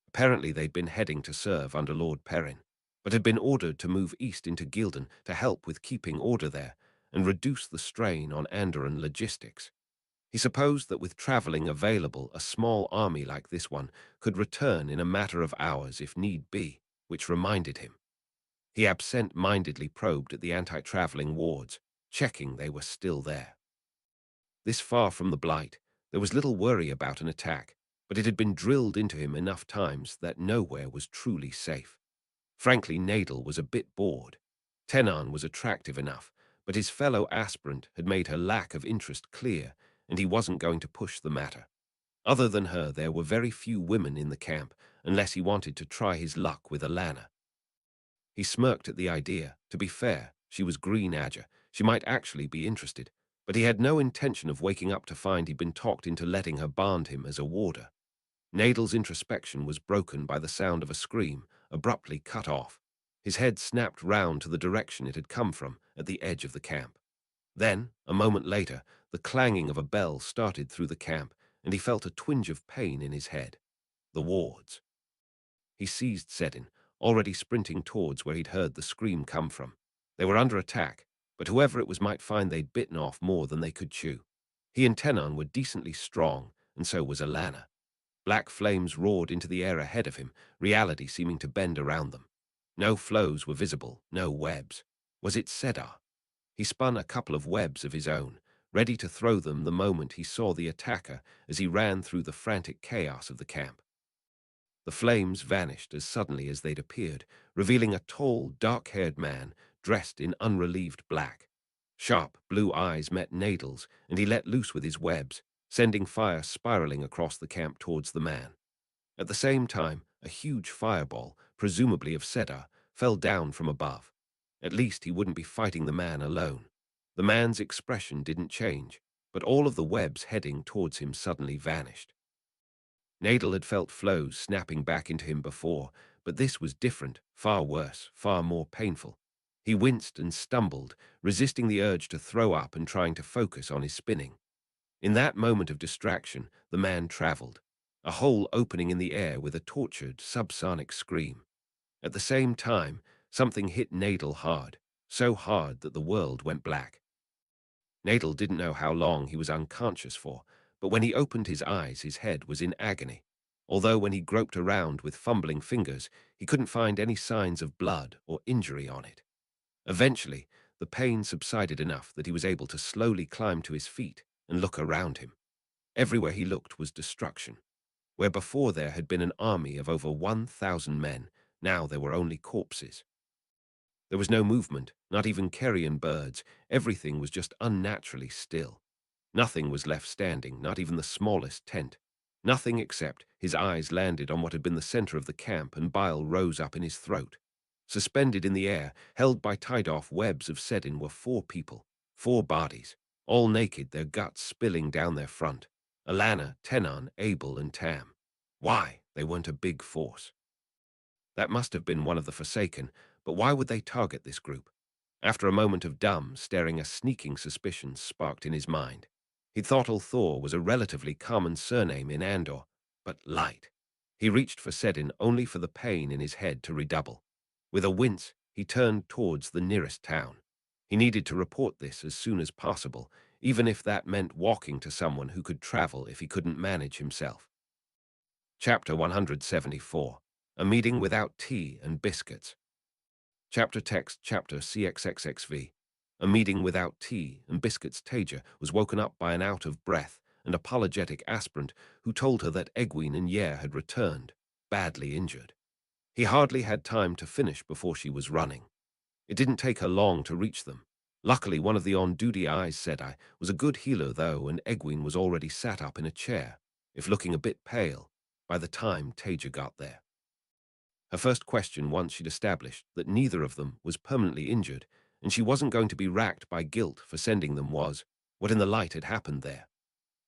Apparently they'd been heading to serve under Lord Perrin, but had been ordered to move east into Gildan to help with keeping order there and reduce the strain on Andoran logistics. He supposed that with traveling available, a small army like this one could return in a matter of hours if need be, which reminded him. He absent-mindedly probed at the anti-traveling wards, checking they were still there. This far from the Blight, there was little worry about an attack, but it had been drilled into him enough times that nowhere was truly safe. Frankly, Nadel was a bit bored. Tenan was attractive enough, but his fellow aspirant had made her lack of interest clear, and he wasn't going to push the matter. Other than her, there were very few women in the camp, unless he wanted to try his luck with Alana. He smirked at the idea. To be fair, she was green Adja. She might actually be interested, but he had no intention of waking up to find he'd been talked into letting her bond him as a warder. Nadel's introspection was broken by the sound of a scream, abruptly cut off. His head snapped round to the direction it had come from, at the edge of the camp. Then, a moment later, the clanging of a bell started through the camp, and he felt a twinge of pain in his head. The wards. He seized Sedin, already sprinting towards where he'd heard the scream come from. They were under attack, but whoever it was might find they'd bitten off more than they could chew. He and Tenan were decently strong, and so was Alana. Black flames roared into the air ahead of him, reality seeming to bend around them. No flows were visible, no webs. Was it Sedar? He spun a couple of webs of his own, ready to throw them the moment he saw the attacker as he ran through the frantic chaos of the camp. The flames vanished as suddenly as they'd appeared, revealing a tall, dark-haired man dressed in unrelieved black. Sharp blue eyes met Nadel's, and he let loose with his webs, sending fire spiraling across the camp towards the man. At the same time, a huge fireball, presumably of Sedai, fell down from above. At least he wouldn't be fighting the man alone. The man's expression didn't change, but all of the webs heading towards him suddenly vanished. Nadel had felt flows snapping back into him before, but this was different, far worse, far more painful. He winced and stumbled, resisting the urge to throw up and trying to focus on his spinning. In that moment of distraction, the man traveled, a hole opening in the air with a tortured, subsonic scream. At the same time, something hit Nadel hard, so hard that the world went black. Nadel didn't know how long he was unconscious for, but when he opened his eyes, his head was in agony. Although when he groped around with fumbling fingers, he couldn't find any signs of blood or injury on it. Eventually, the pain subsided enough that he was able to slowly climb to his feet and look around him. Everywhere he looked was destruction. Where before there had been an army of over 1,000 men, now there were only corpses. There was no movement, not even carrion birds. Everything was just unnaturally still. Nothing was left standing, not even the smallest tent. Nothing except his eyes landed on what had been the center of the camp, and bile rose up in his throat. Suspended in the air, held by tied-off webs of sedin, were 4 people, 4 bodies, all naked, their guts spilling down their front. Alana, Tenon, Abel, and Tam. Why? They weren't a big force. That must have been one of the Forsaken, but why would they target this group? After a moment of dumb staring, a sneaking suspicion sparked in his mind. He'd thought Thor was a relatively common surname in Andor, but Light. He reached for Sedin only for the pain in his head to redouble. With a wince, he turned towards the nearest town. He needed to report this as soon as possible, even if that meant walking to someone who could travel if he couldn't manage himself. Chapter 174. A Meeting Without Tea and Biscuits. Chapter text chapter CXXXV. A Meeting Without Tea and Biscuits. Taija was woken up by an out-of-breath and apologetic aspirant who told her that Egwene and Yer had returned, badly injured. He hardly had time to finish before she was running. It didn't take her long to reach them. Luckily, one of the on-duty Aes Sedai was a good healer, though, and Egwene was already sat up in a chair, if looking a bit pale, by the time Taija got there. Her first question, once she'd established that neither of them was permanently injured and she wasn't going to be racked by guilt for sending them, was what in the light had happened there.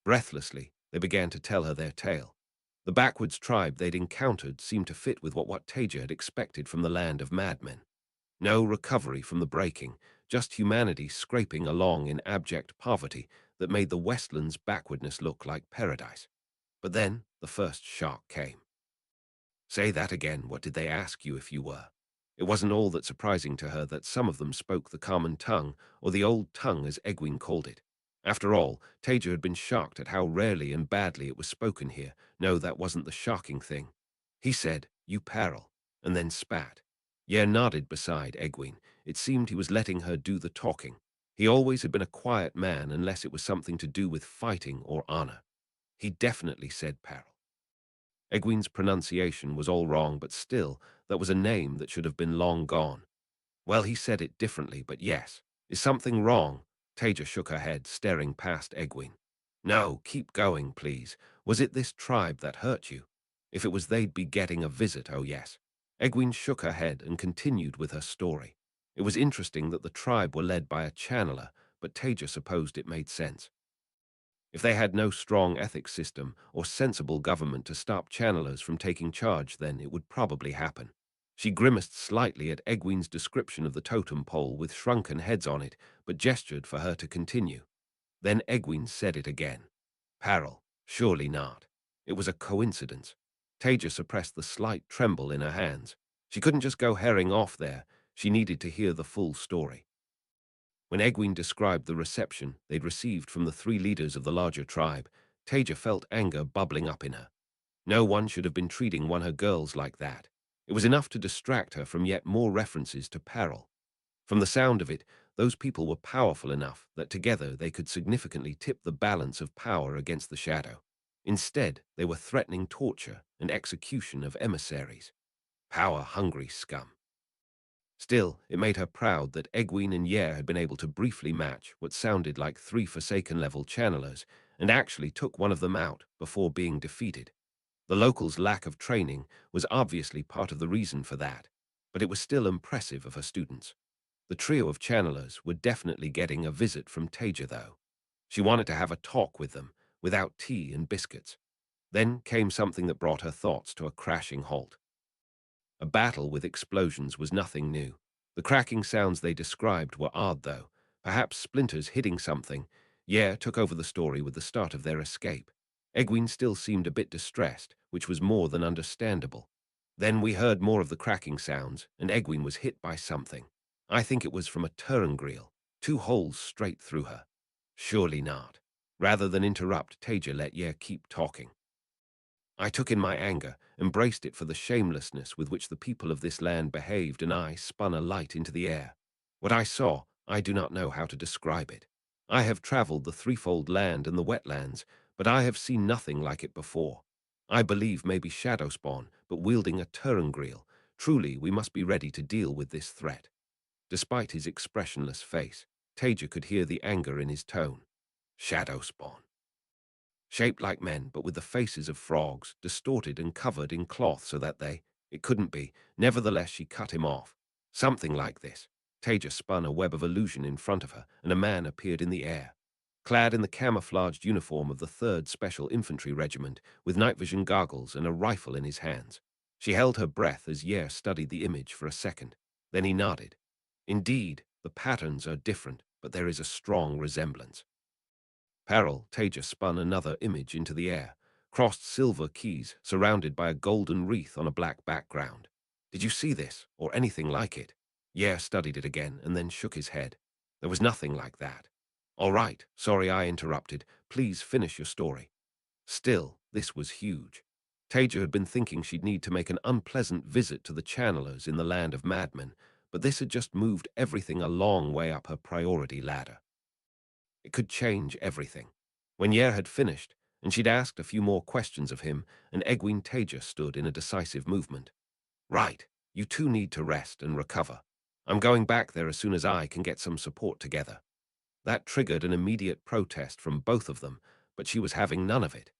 Breathlessly, they began to tell her their tale. The backwards tribe they'd encountered seemed to fit with what Taija had expected from the land of madmen. No recovery from the breaking, just humanity scraping along in abject poverty that made the Westland's backwardness look like paradise. But then the first shock came. Say that again. What did they ask you if you were? It wasn't all that surprising to her that some of them spoke the common tongue, or the old tongue as Egwene called it. After all, Taija had been shocked at how rarely and badly it was spoken here. No, that wasn't the shocking thing. He said, "You peril," and then spat. Yer nodded beside Egwene. It seemed he was letting her do the talking. He always had been a quiet man unless it was something to do with fighting or honor. He definitely said peril. Egwene's pronunciation was all wrong, but still, that was a name that should have been long gone. Well, he said it differently, but yes. Is something wrong? Taija shook her head, staring past Egwene. No, keep going, please. Was it this tribe that hurt you? If it was, they'd be getting a visit, oh yes. Egwene shook her head and continued with her story. It was interesting that the tribe were led by a channeler, but Taija supposed it made sense. If they had no strong ethics system or sensible government to stop channelers from taking charge, then it would probably happen. She grimaced slightly at Egwene's description of the totem pole with shrunken heads on it, but gestured for her to continue. Then Egwene said it again. Peril, surely not. It was a coincidence. Taija suppressed the slight tremble in her hands. She couldn't just go herring off there. She needed to hear the full story. When Egwene described the reception they'd received from the 3 leaders of the larger tribe, Taija felt anger bubbling up in her. No one should have been treating one of her girls like that. It was enough to distract her from yet more references to peril. From the sound of it, those people were powerful enough that together they could significantly tip the balance of power against the shadow. Instead, they were threatening torture and execution of emissaries. Power-hungry scum. Still, it made her proud that Egwene and Yer had been able to briefly match what sounded like three Forsaken-level channelers and actually took one of them out before being defeated. The locals' lack of training was obviously part of the reason for that, but it was still impressive of her students. The trio of channelers were definitely getting a visit from Taija, though. She wanted to have a talk with them, without tea and biscuits. Then came something that brought her thoughts to a crashing halt. A battle with explosions was nothing new. The cracking sounds they described were odd, though. Perhaps splinters hitting something. Yer took over the story with the start of their escape. Egwene still seemed a bit distressed, which was more than understandable. Then we heard more of the cracking sounds, and Egwene was hit by something. I think it was from a turngriel, 2 holes straight through her. Surely not. Rather than interrupt, Taija let Yer keep talking. I took in my anger, embraced it for the shamelessness with which the people of this land behaved, and I spun a light into the air. What I saw, I do not know how to describe it. I have traveled the threefold land and the wetlands, but I have seen nothing like it before. I believe maybe shadow spawn, but wielding a turngriel. Truly, we must be ready to deal with this threat. Despite his expressionless face, Taija could hear the anger in his tone. Shadow spawn. Shaped like men, but with the faces of frogs, distorted and covered in cloth so that it couldn't be. Nevertheless, she cut him off. Something like this. Taija spun a web of illusion in front of her, and a man appeared in the air. Clad in the camouflaged uniform of the 3rd Special Infantry Regiment, with night vision goggles and a rifle in his hands. She held her breath as Yer studied the image for a second. Then he nodded. Indeed, the patterns are different, but there is a strong resemblance. Peril, Taija spun another image into the air, crossed silver keys surrounded by a golden wreath on a black background. Did you see this, or anything like it? Yer studied it again and then shook his head. There was nothing like that. All right, sorry I interrupted. Please finish your story. Still, this was huge. Taija had been thinking she'd need to make an unpleasant visit to the channelers in the land of madmen, but this had just moved everything a long way up her priority ladder. It could change everything. When Yer had finished, and she'd asked a few more questions of him, and Egwene Taija stood in a decisive movement. Right, you two need to rest and recover. I'm going back there as soon as I can get some support together. That triggered an immediate protest from both of them, but she was having none of it.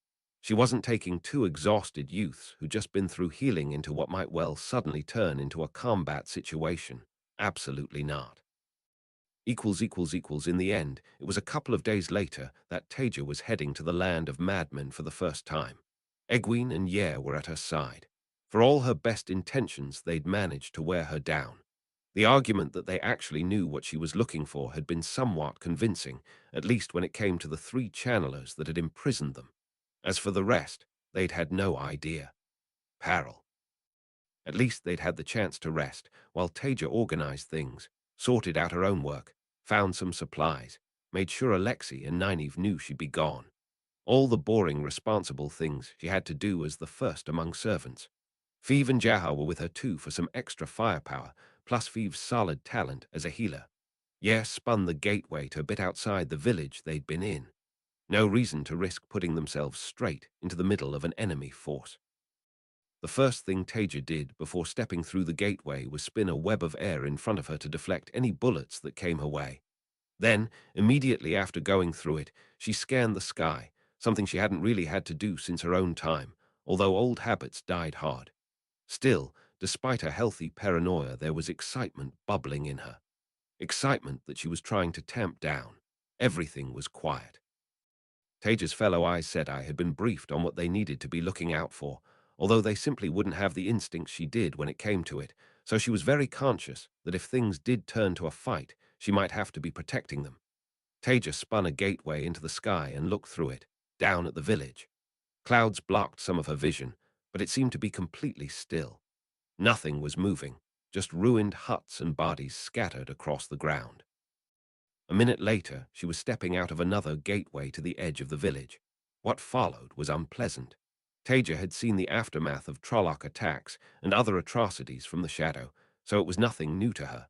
She wasn't taking 2 exhausted youths who'd just been through healing into what might well suddenly turn into a combat situation. Absolutely not. In the end, it was a couple of days later that Taija was heading to the land of madmen for the first time. Egwene and Yer were at her side. For all her best intentions, they'd managed to wear her down. The argument that they actually knew what she was looking for had been somewhat convincing, at least when it came to the 3 channelers that had imprisoned them. As for the rest, they'd had no idea. Peril. At least they'd had the chance to rest, while Taija organized things, sorted out her own work, found some supplies, made sure Alexei and Nynaeve knew she'd be gone. All the boring, responsible things she had to do as the first among servants. Feeve and Jaha were with her too for some extra firepower, plus Feeve's solid talent as a healer. Yer spun the gateway to a bit outside the village they'd been in. No reason to risk putting themselves straight into the middle of an enemy force. The first thing Taija did before stepping through the gateway was spin a web of air in front of her to deflect any bullets that came her way. Then, immediately after going through it, she scanned the sky, something she hadn't really had to do since her own time, although old habits died hard. Still, despite her healthy paranoia, there was excitement bubbling in her. Excitement that she was trying to tamp down. Everything was quiet. Taija's fellow Aes Sedai had been briefed on what they needed to be looking out for, although they simply wouldn't have the instincts she did when it came to it, so she was very conscious that if things did turn to a fight, she might have to be protecting them. Taija spun a gateway into the sky and looked through it, down at the village. Clouds blocked some of her vision, but it seemed to be completely still. Nothing was moving, just ruined huts and bodies scattered across the ground. A minute later, she was stepping out of another gateway to the edge of the village. What followed was unpleasant. Taija had seen the aftermath of Trolloc attacks and other atrocities from the shadow, so it was nothing new to her.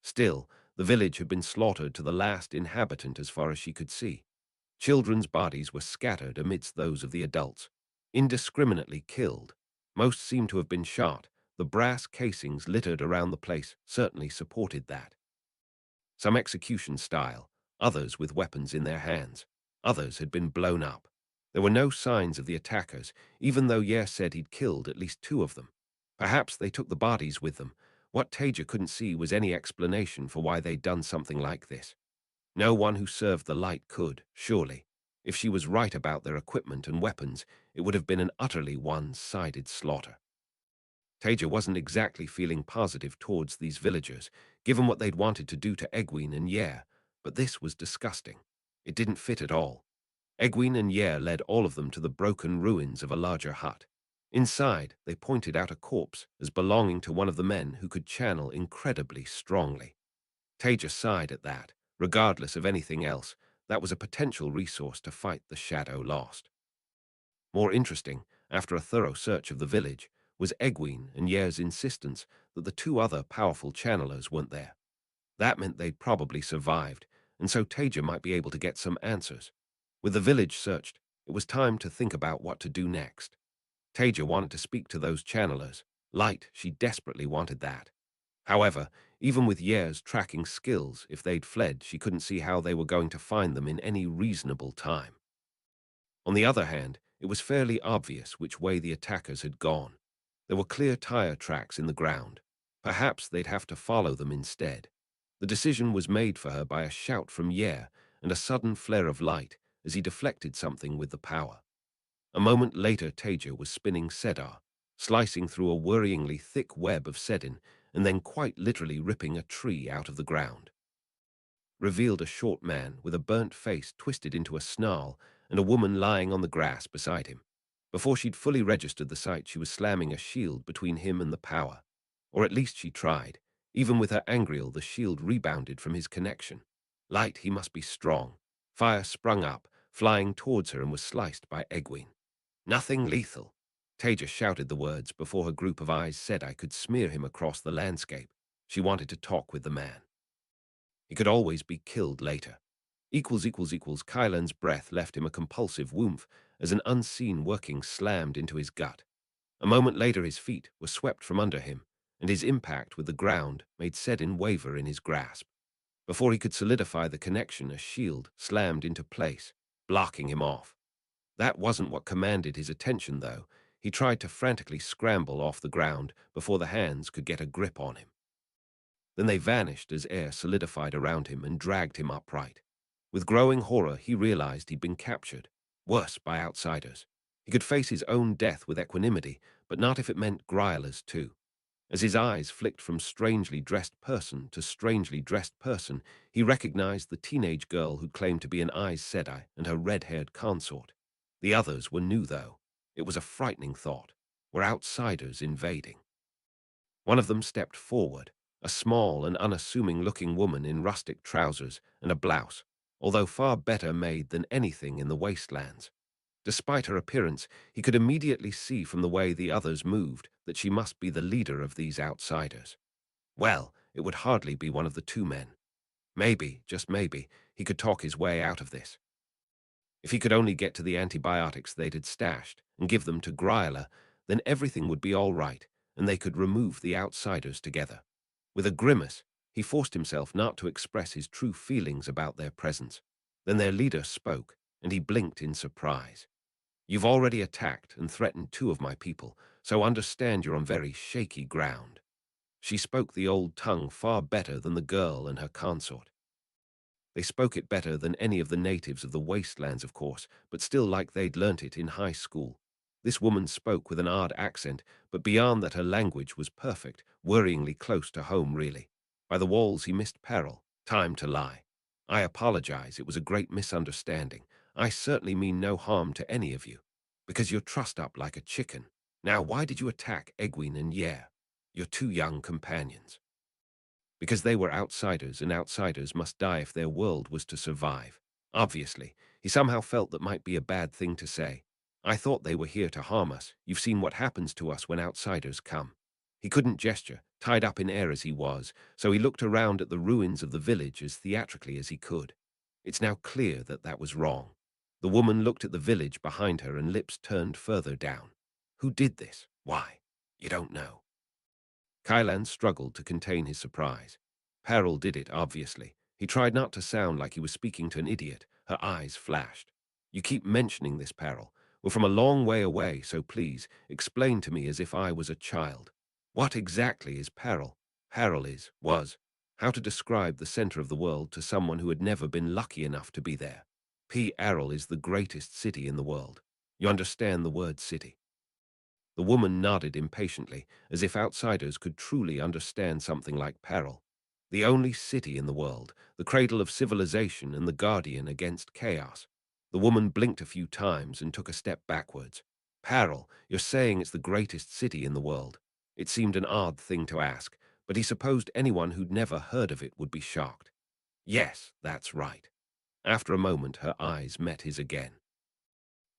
Still, the village had been slaughtered to the last inhabitant as far as she could see. Children's bodies were scattered amidst those of the adults, indiscriminately killed. Most seemed to have been shot, The brass casings littered around the place certainly supported that. Some execution style, others with weapons in their hands. Others had been blown up. There were no signs of the attackers, even though Yer said he'd killed at least 2 of them. Perhaps they took the bodies with them. What Taija couldn't see was any explanation for why they'd done something like this. No one who served the light could, surely. If she was right about their equipment and weapons, it would have been an utterly one-sided slaughter. Taija wasn't exactly feeling positive towards these villagers, given what they'd wanted to do to Egwene and Yer, but this was disgusting. It didn't fit at all. Egwene and Yer led all of them to the broken ruins of a larger hut. Inside, they pointed out a corpse as belonging to one of the men who could channel incredibly strongly. Taija sighed at that. Regardless of anything else, that was a potential resource to fight the shadow lost. More interesting, after a thorough search of the village, was Egwene and Yer's insistence that the 2 other powerful channelers weren't there. That meant they'd probably survived, and so Taija might be able to get some answers. With the village searched, it was time to think about what to do next. Taija wanted to speak to those channelers. Light, she desperately wanted that. However, even with Yer's tracking skills, if they'd fled, she couldn't see how they were going to find them in any reasonable time. On the other hand, it was fairly obvious which way the attackers had gone. There were clear tire tracks in the ground. Perhaps they'd have to follow them instead. The decision was made for her by a shout from Yer and a sudden flare of light as he deflected something with the power. A moment later, Taija was spinning Sedar, slicing through a worryingly thick web of sedin and then quite literally ripping a tree out of the ground. Revealed a short man with a burnt face twisted into a snarl and a woman lying on the grass beside him. Before she'd fully registered the sight, she was slamming a shield between him and the power. Or at least she tried. Even with her angriel, the shield rebounded from his connection. Light, he must be strong. Fire sprung up, flying towards her, and was sliced by Egwene. Nothing lethal. Taija shouted the words before her group of Aes Sedai could smear him across the landscape. She wanted to talk with the man. He could always be killed later. Kylan's breath left him a compulsive whoomph as an unseen working slammed into his gut. A moment later his feet were swept from under him, and his impact with the ground made Sedin waver in his grasp. Before he could solidify the connection, a shield slammed into place, blocking him off. That wasn't what commanded his attention, though. He tried to frantically scramble off the ground before the hands could get a grip on him. Then they vanished as air solidified around him and dragged him upright. With growing horror, he realized he'd been captured, worse, by outsiders. He could face his own death with equanimity, but not if it meant Gryla's too. As his eyes flicked from strangely dressed person to strangely dressed person, he recognized the teenage girl who claimed to be an Aes Sedai and her red-haired consort. The others were new, though. It was a frightening thought. Were outsiders invading? One of them stepped forward, a small and unassuming-looking woman in rustic trousers and a blouse, although far better made than anything in the wastelands. Despite her appearance, he could immediately see from the way the others moved that she must be the leader of these outsiders. Well, it would hardly be one of the 2 men. Maybe, just maybe, he could talk his way out of this. If he could only get to the antibiotics they'd had stashed and give them to Gryla, then everything would be all right, and they could remove the outsiders together. With a grimace, he forced himself not to express his true feelings about their presence. Then their leader spoke, and he blinked in surprise. "You've already attacked and threatened 2 of my people, so understand you're on very shaky ground." She spoke the old tongue far better than the girl and her consort. They spoke it better than any of the natives of the wastelands, of course, but still like they'd learnt it in high school. This woman spoke with an odd accent, but beyond that her language was perfect, worryingly close to home, really. By the walls he missed peril. Time to lie. "I apologize, it was a great misunderstanding. I certainly mean no harm to any of you. Because you're trussed up like a chicken. Now why did you attack Egwene and Yer, your 2 young companions?" Because they were outsiders, and outsiders must die if their world was to survive. Obviously, he somehow felt that might be a bad thing to say. "I thought they were here to harm us. You've seen what happens to us when outsiders come." He couldn't gesture, tied up in air as he was, so he looked around at the ruins of the village as theatrically as he could. It's now clear that that was wrong. The woman looked at the village behind her and lips turned further down. Who did this? Why? You don't know. Kylan struggled to contain his surprise. Peril did it, obviously. He tried not to sound like he was speaking to an idiot. Her eyes flashed. You keep mentioning this, Peril. We're from a long way away, so please, explain to me as if I was a child. What exactly is Peril? Peril was, how to describe the center of the world to someone who had never been lucky enough to be there. Eril is the greatest city in the world. You understand the word city? The woman nodded impatiently, as if outsiders could truly understand something like Peril. The only city in the world, the cradle of civilization and the guardian against chaos. The woman blinked a few times and took a step backwards. Peril, you're saying it's the greatest city in the world. It seemed an odd thing to ask, but he supposed anyone who'd never heard of it would be shocked. Yes, that's right. After a moment, her eyes met his again.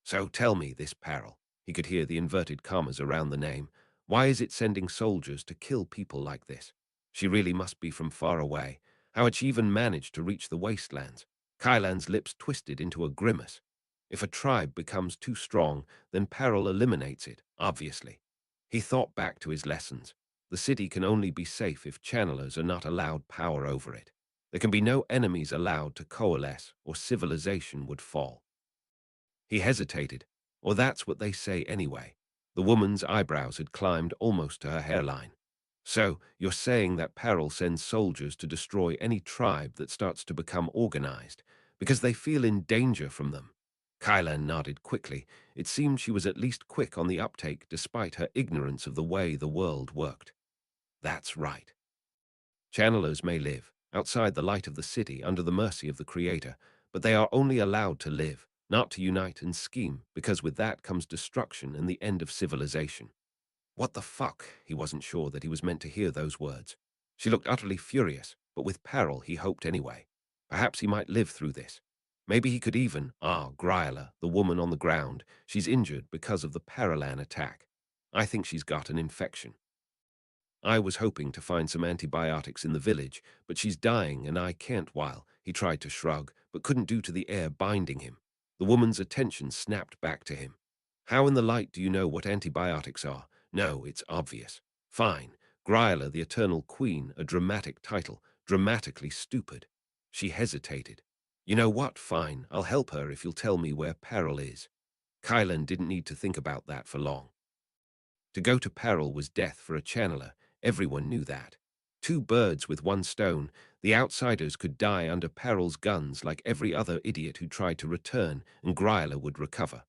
So tell me this, Peril. He could hear the inverted commas around the name. Why is it sending soldiers to kill people like this? She really must be from far away. How had she even managed to reach the wastelands? Kylan's lips twisted into a grimace. If a tribe becomes too strong, then Peril eliminates it, obviously. He thought back to his lessons. The city can only be safe if channelers are not allowed power over it. There can be no enemies allowed to coalesce, or civilization would fall. He hesitated, or that's what they say anyway. The woman's eyebrows had climbed almost to her hairline. So, you're saying that Peril sends soldiers to destroy any tribe that starts to become organized, because they feel in danger from them? Kylan nodded quickly. It seemed she was at least quick on the uptake despite her ignorance of the way the world worked. That's right. Channelers may live, outside the light of the city under the mercy of the Creator, but they are only allowed to live, not to unite and scheme, because with that comes destruction and the end of civilization. What the fuck? He wasn't sure that he was meant to hear those words. She looked utterly furious, but with Peril he hoped anyway. Perhaps he might live through this. Maybe he could even, Gryla, the woman on the ground, she's injured because of the Paralan attack. I think she's got an infection. I was hoping to find some antibiotics in the village, but she's dying and I can't while. He tried to shrug, but couldn't due to the air binding him. The woman's attention snapped back to him. How in the light do you know what antibiotics are? No, it's obvious. Fine. Gryla, the Eternal Queen, a dramatic title, dramatically stupid. She hesitated. You know what? Fine, I'll help her if you'll tell me where Peril is. Kylan didn't need to think about that for long. To go to Peril was death for a channeler. Everyone knew that. Two birds with one stone, the outsiders could die under Peril's guns like every other idiot who tried to return, and Gryla would recover.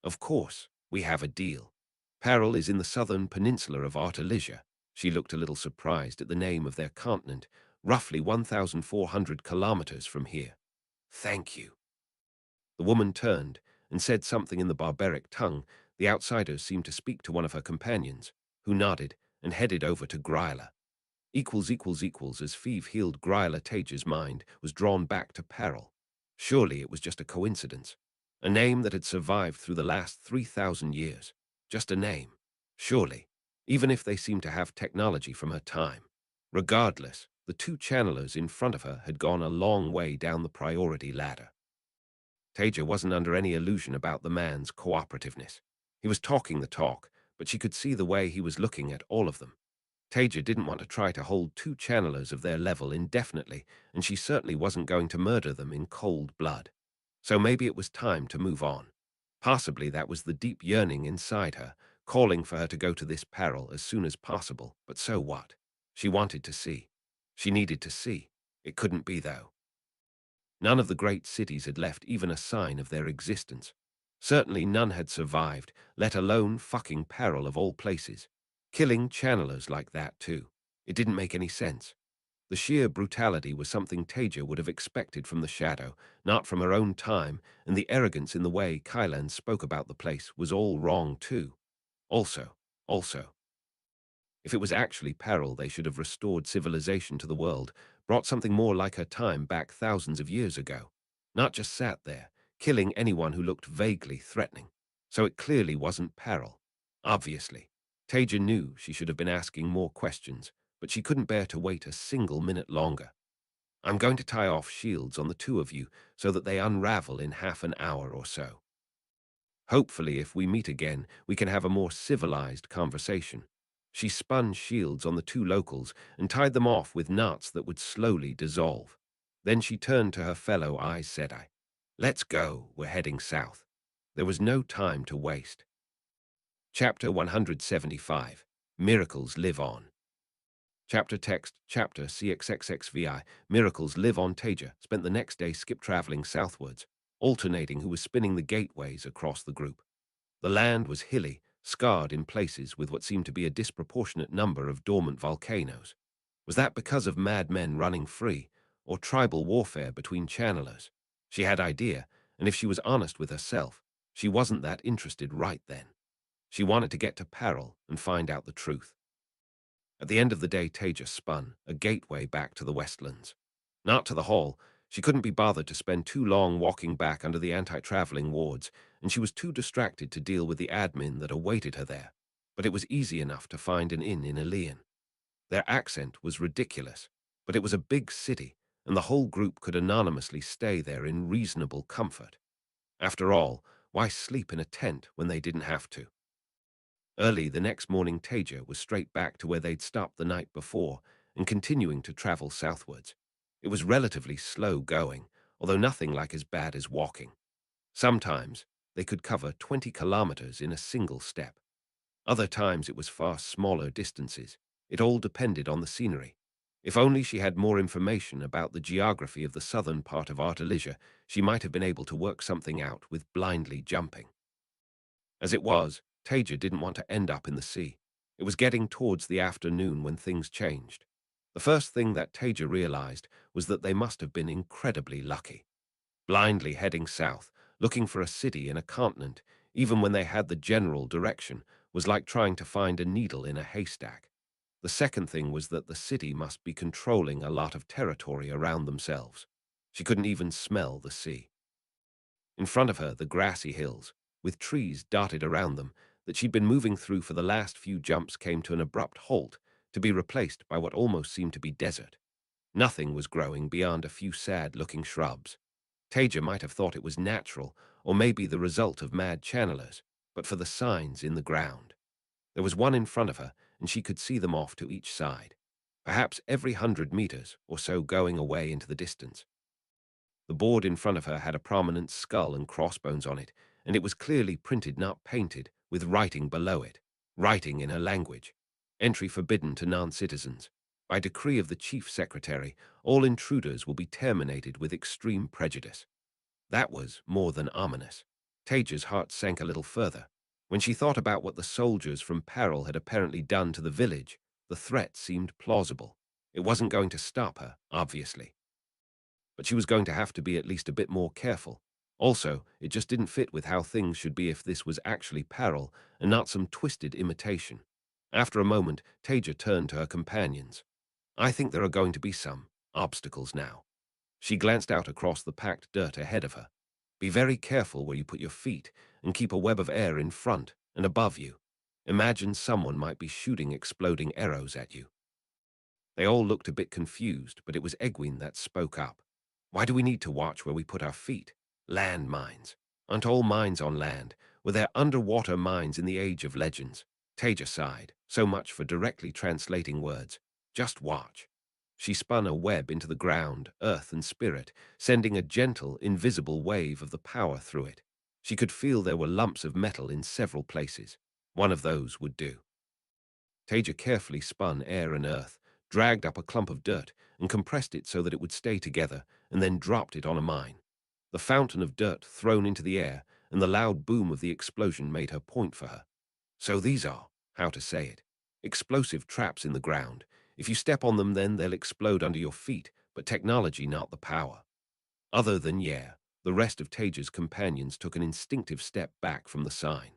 Of course, we have a deal. Peril is in the southern peninsula of Artelisia. She looked a little surprised at the name of their continent, roughly 1,400 kilometers from here. Thank you. The woman turned and said something in the barbaric tongue. The outsiders seemed to speak to one of her companions, who nodded and headed over to Gryla. As Feeve healed Gryla, Taija's mind was drawn back to Peril. Surely it was just a coincidence. A name that had survived through the last 3,000 years. Just a name. Surely, even if they seemed to have technology from her time. Regardless, the two channelers in front of her had gone a long way down the priority ladder. Taija wasn't under any illusion about the man's cooperativeness. He was talking the talk, but she could see the way he was looking at all of them. Taija didn't want to try to hold two channelers of their level indefinitely, and she certainly wasn't going to murder them in cold blood. So maybe it was time to move on. Possibly that was the deep yearning inside her, calling for her to go to this Peril as soon as possible, but so what? She wanted to see. She needed to see. It couldn't be, though. None of the great cities had left even a sign of their existence. Certainly none had survived, let alone fucking Peril of all places. Killing channelers like that, too. It didn't make any sense. The sheer brutality was something Taija would have expected from the Shadow, not from her own time, and the arrogance in the way Kylan spoke about the place was all wrong, too. Also, if it was actually Peril, they should have restored civilization to the world, brought something more like her time back thousands of years ago. Not just sat there, killing anyone who looked vaguely threatening. So it clearly wasn't Peril. Obviously. Taija knew she should have been asking more questions, but she couldn't bear to wait a single minute longer. I'm going to tie off shields on the two of you so that they unravel in half an hour or so. Hopefully, if we meet again, we can have a more civilized conversation. She spun shields on the two locals and tied them off with knots that would slowly dissolve. Then she turned to her fellow Aes Sedai. Let's go, we're heading south. There was no time to waste. Chapter 175. Miracles Live On. Chapter text, chapter CXXXVI. Miracles Live On. Taija spent the next day skip-traveling southwards, alternating who was spinning the gateways across the group. The land was hilly, scarred in places with what seemed to be a disproportionate number of dormant volcanoes. Was that because of madmen running free, or tribal warfare between channelers? She had idea, and if she was honest with herself, she wasn't that interested right then. She wanted to get to Peril and find out the truth. At the end of the day, Taija spun a gateway back to the Westlands. Not to the hall. She couldn't be bothered to spend too long walking back under the anti-traveling wards, and she was too distracted to deal with the admin that awaited her there. But it was easy enough to find an inn in Ilion. Their accent was ridiculous, but it was a big city, and the whole group could anonymously stay there in reasonable comfort. After all, why sleep in a tent when they didn't have to? Early the next morning, Taija was straight back to where they'd stopped the night before and continuing to travel southwards. It was relatively slow going, although nothing like as bad as walking. Sometimes they could cover 20 kilometers in a single step. Other times it was far smaller distances. It all depended on the scenery. If only she had more information about the geography of the southern part of Artelisia, she might have been able to work something out with blindly jumping. As it was, Taija didn't want to end up in the sea. It was getting towards the afternoon when things changed. The first thing that Taija realized was that they must have been incredibly lucky. Blindly heading south, looking for a city in a continent, even when they had the general direction, was like trying to find a needle in a haystack. The second thing was that the city must be controlling a lot of territory around themselves. She couldn't even smell the sea. In front of her, the grassy hills, with trees dotted around them, that she'd been moving through for the last few jumps came to an abrupt halt, to be replaced by what almost seemed to be desert. Nothing was growing beyond a few sad-looking shrubs. Taija might have thought it was natural, or maybe the result of mad channelers, but for the signs in the ground. There was one in front of her, and she could see them off to each side, perhaps every 100 meters or so going away into the distance. The board in front of her had a prominent skull and crossbones on it, and it was clearly printed, not painted, with writing below it. Writing in her language. Entry forbidden to non-citizens. By decree of the Chief Secretary, all intruders will be terminated with extreme prejudice. That was more than ominous. Taija's heart sank a little further. When she thought about what the soldiers from Peril had apparently done to the village, the threat seemed plausible. It wasn't going to stop her, obviously. But she was going to have to be at least a bit more careful. Also, it just didn't fit with how things should be if this was actually Peril and not some twisted imitation. After a moment, Taija turned to her companions. I think there are going to be some obstacles now. She glanced out across the packed dirt ahead of her. Be very careful where you put your feet and keep a web of air in front and above you. Imagine someone might be shooting exploding arrows at you. They all looked a bit confused, but it was Egwene that spoke up. Why do we need to watch where we put our feet? Land mines. Aren't all mines on land? Were there underwater mines in the Age of Legends? Taija sighed. So much for directly translating words. Just watch. She spun a web into the ground, earth and spirit, sending a gentle, invisible wave of the power through it. She could feel there were lumps of metal in several places. One of those would do. Taija carefully spun air and earth, dragged up a clump of dirt, and compressed it so that it would stay together, and then dropped it on a mine. The fountain of dirt thrown into the air, and the loud boom of the explosion made her point for her. So these are, how to say it, explosive traps in the ground. If you step on them, then they'll explode under your feet, but technology, not the power. Other than the rest of Taija's companions took an instinctive step back from the sign.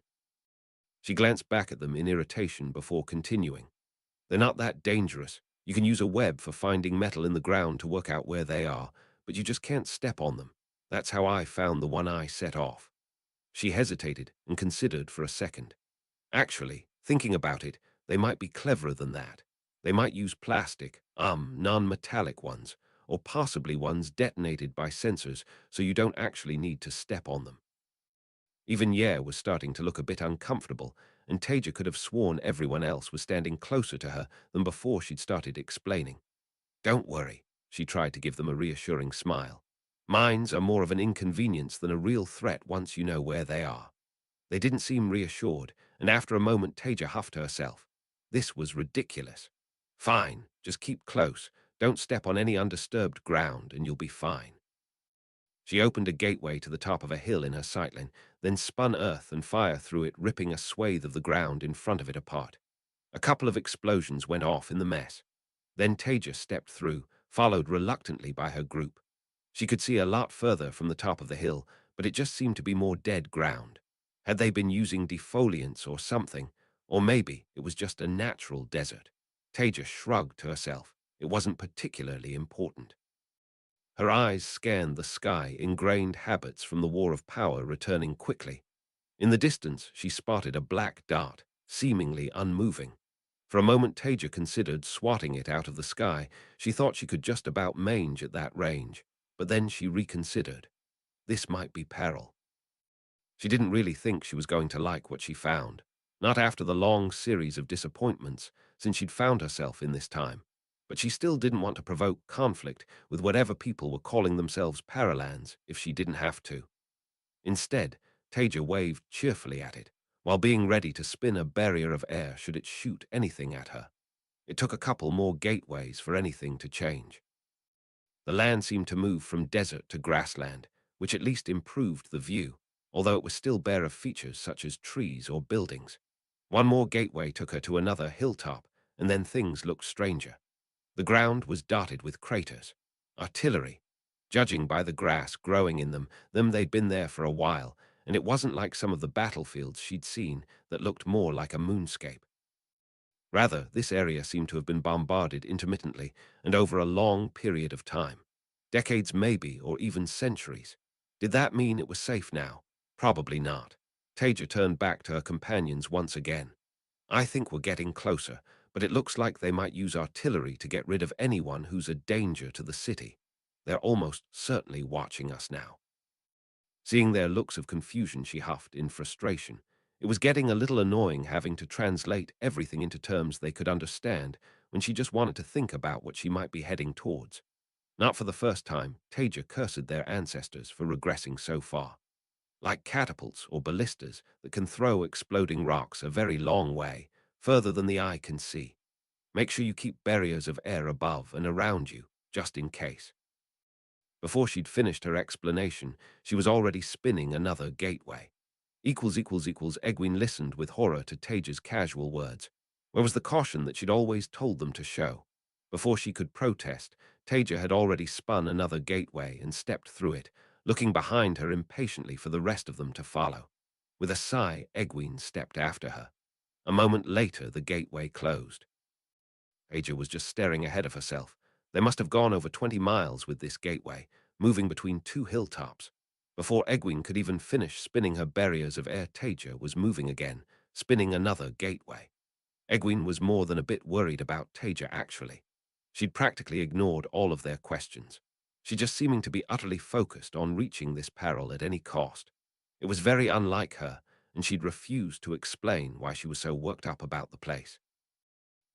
She glanced back at them in irritation before continuing. They're not that dangerous. You can use a web for finding metal in the ground to work out where they are, but you just can't step on them. That's how I found the one I set off. She hesitated and considered for a second. Actually, thinking about it, they might be cleverer than that. They might use plastic, non-metallic ones, or possibly ones detonated by sensors so you don't actually need to step on them. Even Yair was starting to look a bit uncomfortable, and Taija could have sworn everyone else was standing closer to her than before she'd started explaining. "Don't worry," she tried to give them a reassuring smile. "Mines are more of an inconvenience than a real threat once you know where they are." They didn't seem reassured, and after a moment Taija huffed to herself. This was ridiculous. "Fine, just keep close. Don't step on any undisturbed ground, and you'll be fine." She opened a gateway to the top of a hill in her sightline, then spun earth and fire through it, ripping a swathe of the ground in front of it apart. A couple of explosions went off in the mess. Then Taija stepped through, followed reluctantly by her group. She could see a lot further from the top of the hill, but it just seemed to be more dead ground. Had they been using defoliants or something? Or maybe it was just a natural desert. Taija shrugged to herself. It wasn't particularly important. Her eyes scanned the sky, ingrained habits from the War of Power returning quickly. In the distance, she spotted a black dot, seemingly unmoving. For a moment, Taija considered swatting it out of the sky. She thought she could just about mange at that range, but then she reconsidered. This might be peril. She didn't really think she was going to like what she found, not after the long series of disappointments since she'd found herself in this time. But she still didn't want to provoke conflict with whatever people were calling themselves Paralans if she didn't have to. Instead, Taija waved cheerfully at it, while being ready to spin a barrier of air should it shoot anything at her. It took a couple more gateways for anything to change. The land seemed to move from desert to grassland, which at least improved the view, although it was still bare of features such as trees or buildings. One more gateway took her to another hilltop, and then things looked stranger. The ground was dotted with craters. Artillery. Judging by the grass growing in them they'd been there for a while, and it wasn't like some of the battlefields she'd seen that looked more like a moonscape. Rather, this area seemed to have been bombarded intermittently and over a long period of time. Decades maybe, or even centuries. Did that mean it was safe now? Probably not. Taija turned back to her companions once again. "I think we're getting closer, but it looks like they might use artillery to get rid of anyone who's a danger to the city. They're almost certainly watching us now." Seeing their looks of confusion, she huffed in frustration. It was getting a little annoying having to translate everything into terms they could understand when she just wanted to think about what she might be heading towards. Not for the first time, Taija cursed their ancestors for regressing so far. Like catapults or ballistas that can throw exploding rocks a very long way, further than the eye can see. Make sure you keep barriers of air above and around you, just in case. Before she'd finished her explanation, she was already spinning another gateway. Egwene listened with horror to Taija's casual words. Where was the caution that she'd always told them to show? Before she could protest, Taija had already spun another gateway and stepped through it, looking behind her impatiently for the rest of them to follow. With a sigh, Egwene stepped after her. A moment later, the gateway closed. Taija was just staring ahead of herself. They must have gone over 20 miles with this gateway, moving between two hilltops. Before Egwene could even finish spinning her barriers of air, Taija was moving again, spinning another gateway. Egwene was more than a bit worried about Taija, actually. She'd practically ignored all of their questions. She just seeming to be utterly focused on reaching this peril at any cost. It was very unlike her, and she'd refused to explain why she was so worked up about the place.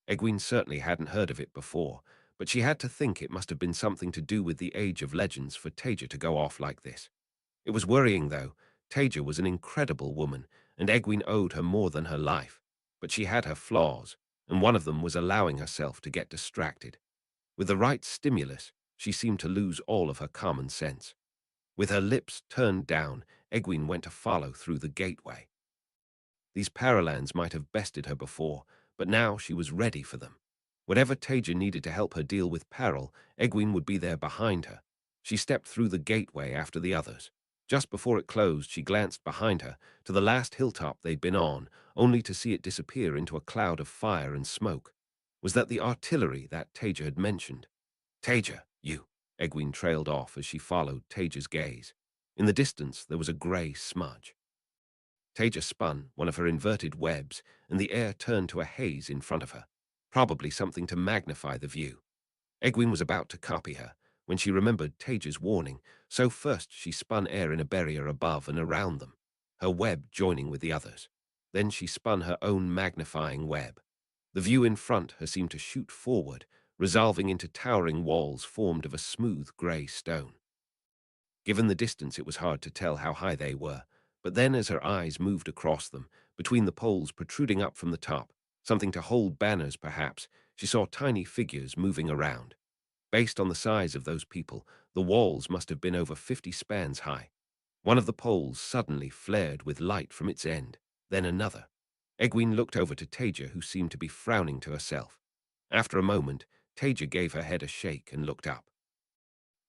Egwene certainly hadn't heard of it before, but she had to think it must have been something to do with the Age of Legends for Taija to go off like this. It was worrying, though. Taija was an incredible woman, and Egwene owed her more than her life. But she had her flaws, and one of them was allowing herself to get distracted. With the right stimulus, she seemed to lose all of her common sense. With her lips turned down, Egwene went to follow through the gateway. These Paralans might have bested her before, but now she was ready for them. Whatever Taija needed to help her deal with peril, Egwene would be there behind her. She stepped through the gateway after the others. Just before it closed, she glanced behind her, to the last hilltop they'd been on, only to see it disappear into a cloud of fire and smoke. Was that the artillery that Taija had mentioned? "Taija, you!" Egwene trailed off as she followed Taija's gaze. In the distance, there was a grey smudge. Taija spun one of her inverted webs, and the air turned to a haze in front of her, probably something to magnify the view. Egwene was about to copy her, when she remembered Taija's warning, so first she spun air in a barrier above and around them, her web joining with the others. Then she spun her own magnifying web. The view in front her seemed to shoot forward, resolving into towering walls formed of a smooth grey stone. Given the distance, it was hard to tell how high they were, but then as her eyes moved across them, between the poles protruding up from the top, something to hold banners perhaps, she saw tiny figures moving around. Based on the size of those people, the walls must have been over 50 spans high. One of the poles suddenly flared with light from its end, then another. Egwene looked over to Taija, who seemed to be frowning to herself. After a moment, Taija gave her head a shake and looked up.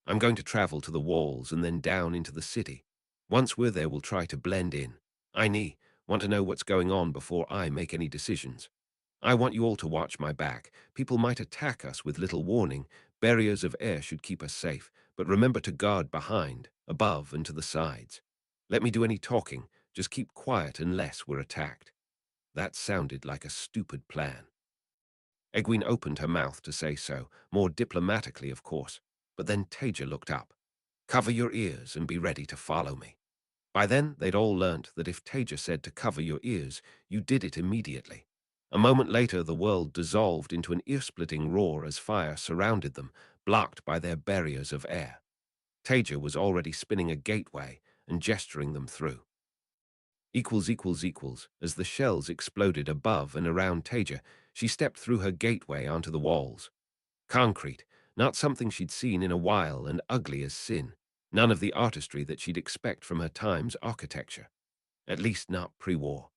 I'm going to travel to the walls and then down into the city. Once we're there, we'll try to blend in. Want to know what's going on before I make any decisions. I want you all to watch my back. People might attack us with little warning. Barriers of air should keep us safe, but remember to guard behind, above, and to the sides. Let me do any talking. Just keep quiet unless we're attacked. That sounded like a stupid plan. Egwene opened her mouth to say so, more diplomatically, of course, but then Taija looked up. Cover your ears and be ready to follow me. By then, they'd all learnt that if Taija said to cover your ears, you did it immediately. A moment later, the world dissolved into an ear-splitting roar as fire surrounded them, blocked by their barriers of air. Taija was already spinning a gateway and gesturing them through. As the shells exploded above and around Taija, she stepped through her gateway onto the walls. Concrete, not something she'd seen in a while, and ugly as sin. None of the artistry that she'd expect from her time's architecture. At least not pre-war.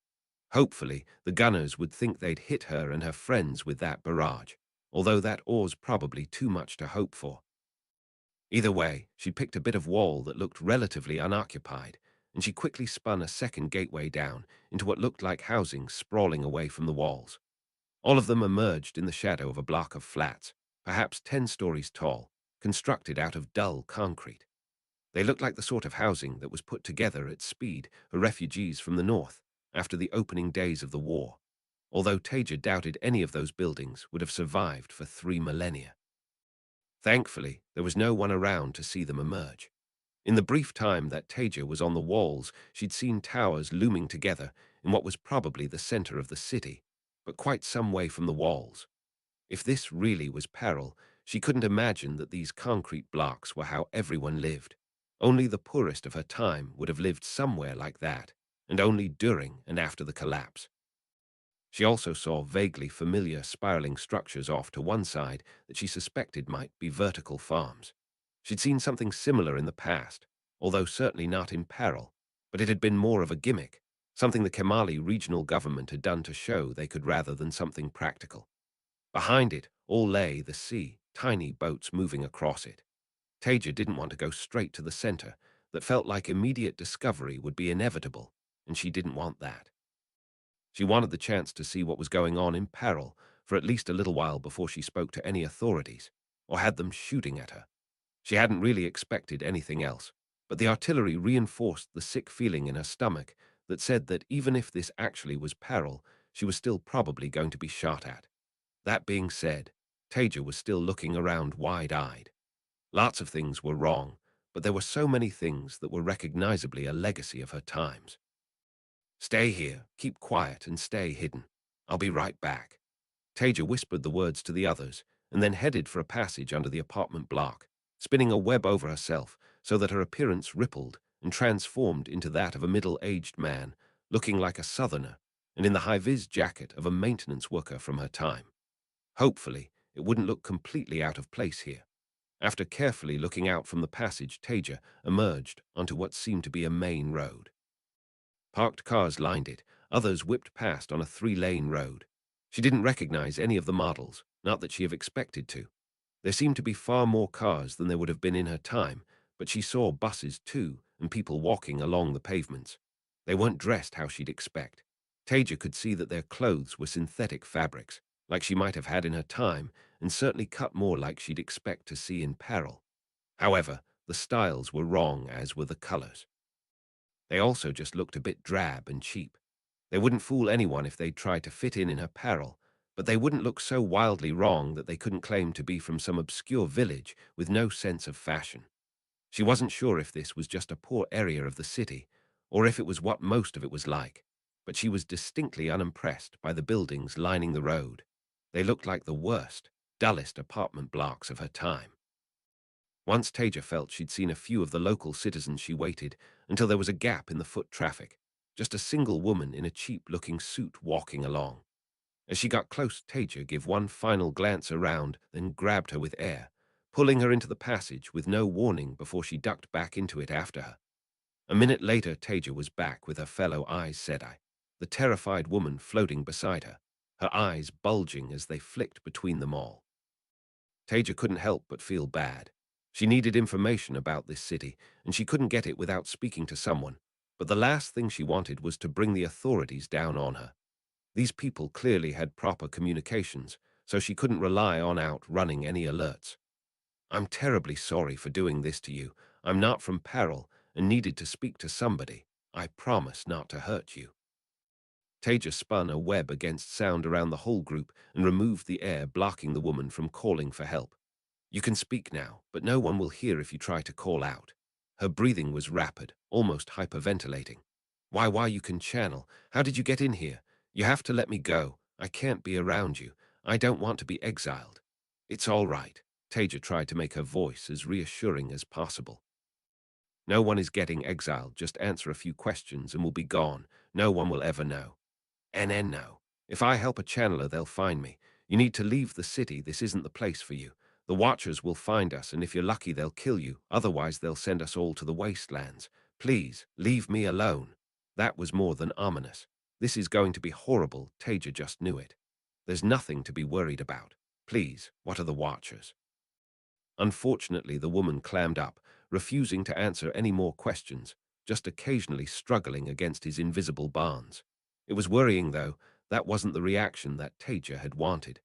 Hopefully, the gunners would think they'd hit her and her friends with that barrage, although that ore's probably too much to hope for. Either way, she'd picked a bit of wall that looked relatively unoccupied, and she quickly spun a second gateway down into what looked like housing sprawling away from the walls. All of them emerged in the shadow of a block of flats, perhaps 10 stories tall, constructed out of dull concrete. They looked like the sort of housing that was put together at speed for refugees from the north after the opening days of the war, although Taija doubted any of those buildings would have survived for 3 millennia. Thankfully, there was no one around to see them emerge. In the brief time that Taija was on the walls, she'd seen towers looming together in what was probably the center of the city, but quite some way from the walls. If this really was peril, she couldn't imagine that these concrete blocks were how everyone lived. Only the poorest of her time would have lived somewhere like that, and only during and after the collapse. She also saw vaguely familiar spiraling structures off to one side that she suspected might be vertical farms. She'd seen something similar in the past, although certainly not in peril, but it had been more of a gimmick, something the Kemali regional government had done to show they could rather than something practical. Behind it all lay the sea, tiny boats moving across it. Taija didn't want to go straight to the center. That felt like immediate discovery would be inevitable, and she didn't want that. She wanted the chance to see what was going on in peril for at least a little while before she spoke to any authorities, or had them shooting at her. She hadn't really expected anything else, but the artillery reinforced the sick feeling in her stomach that said that even if this actually was peril, she was still probably going to be shot at. That being said, Taija was still looking around wide-eyed. Lots of things were wrong, but there were so many things that were recognizably a legacy of her times. Stay here, keep quiet, and stay hidden. I'll be right back. Taija whispered the words to the others, and then headed for a passage under the apartment block, spinning a web over herself so that her appearance rippled and transformed into that of a middle-aged man, looking like a southerner, and in the high-vis jacket of a maintenance worker from her time. Hopefully, it wouldn't look completely out of place here. After carefully looking out from the passage, Taija emerged onto what seemed to be a main road. Parked cars lined it, others whipped past on a 3-lane road. She didn't recognize any of the models, not that she had expected to. There seemed to be far more cars than there would have been in her time, but she saw buses too, and people walking along the pavements. They weren't dressed how she'd expect. Taija could see that their clothes were synthetic fabrics, like she might have had in her time, and certainly cut more like she'd expect to see in peril. However, the styles were wrong, as were the colors. They also just looked a bit drab and cheap. They wouldn't fool anyone if they'd tried to fit in her peril, but they wouldn't look so wildly wrong that they couldn't claim to be from some obscure village with no sense of fashion. She wasn't sure if this was just a poor area of the city, or if it was what most of it was like. but she was distinctly unimpressed by the buildings lining the road. They looked like the worst, dullest apartment blocks of her time. Once Taija felt she'd seen a few of the local citizens, she waited until there was a gap in the foot traffic, just a single woman in a cheap-looking suit walking along. As she got close, Taija gave one final glance around, then grabbed her with air, pulling her into the passage with no warning before she ducked back into it after her. A minute later, Taija was back with her fellow Aes Sedai, the terrified woman floating beside her, her eyes bulging as they flicked between them all. Taija couldn't help but feel bad. She needed information about this city, and she couldn't get it without speaking to someone, but the last thing she wanted was to bring the authorities down on her. These people clearly had proper communications, so she couldn't rely on outrunning any alerts. "I'm terribly sorry for doing this to you. I'm not from Peril and needed to speak to somebody. I promise not to hurt you." Taija spun a web against sound around the whole group and removed the air blocking the woman from calling for help. "You can speak now, but no one will hear if you try to call out." Her breathing was rapid, almost hyperventilating. Why, you can channel. How did you get in here? You have to let me go. I can't be around you. I don't want to be exiled." "It's all right." Taija tried to make her voice as reassuring as possible. "No one is getting exiled. Just answer a few questions and we'll be gone. No one will ever know." No. If I help a channeler, they'll find me. You need to leave the city. This isn't the place for you. The Watchers will find us, and if you're lucky, they'll kill you. Otherwise, they'll send us all to the wastelands. Please, leave me alone." That was more than ominous. This is going to be horrible. Taija just knew it. "There's nothing to be worried about. Please, what are the Watchers?" Unfortunately, the woman clammed up, refusing to answer any more questions, just occasionally struggling against his invisible bonds. It was worrying, though. That wasn't the reaction that Taija had wanted.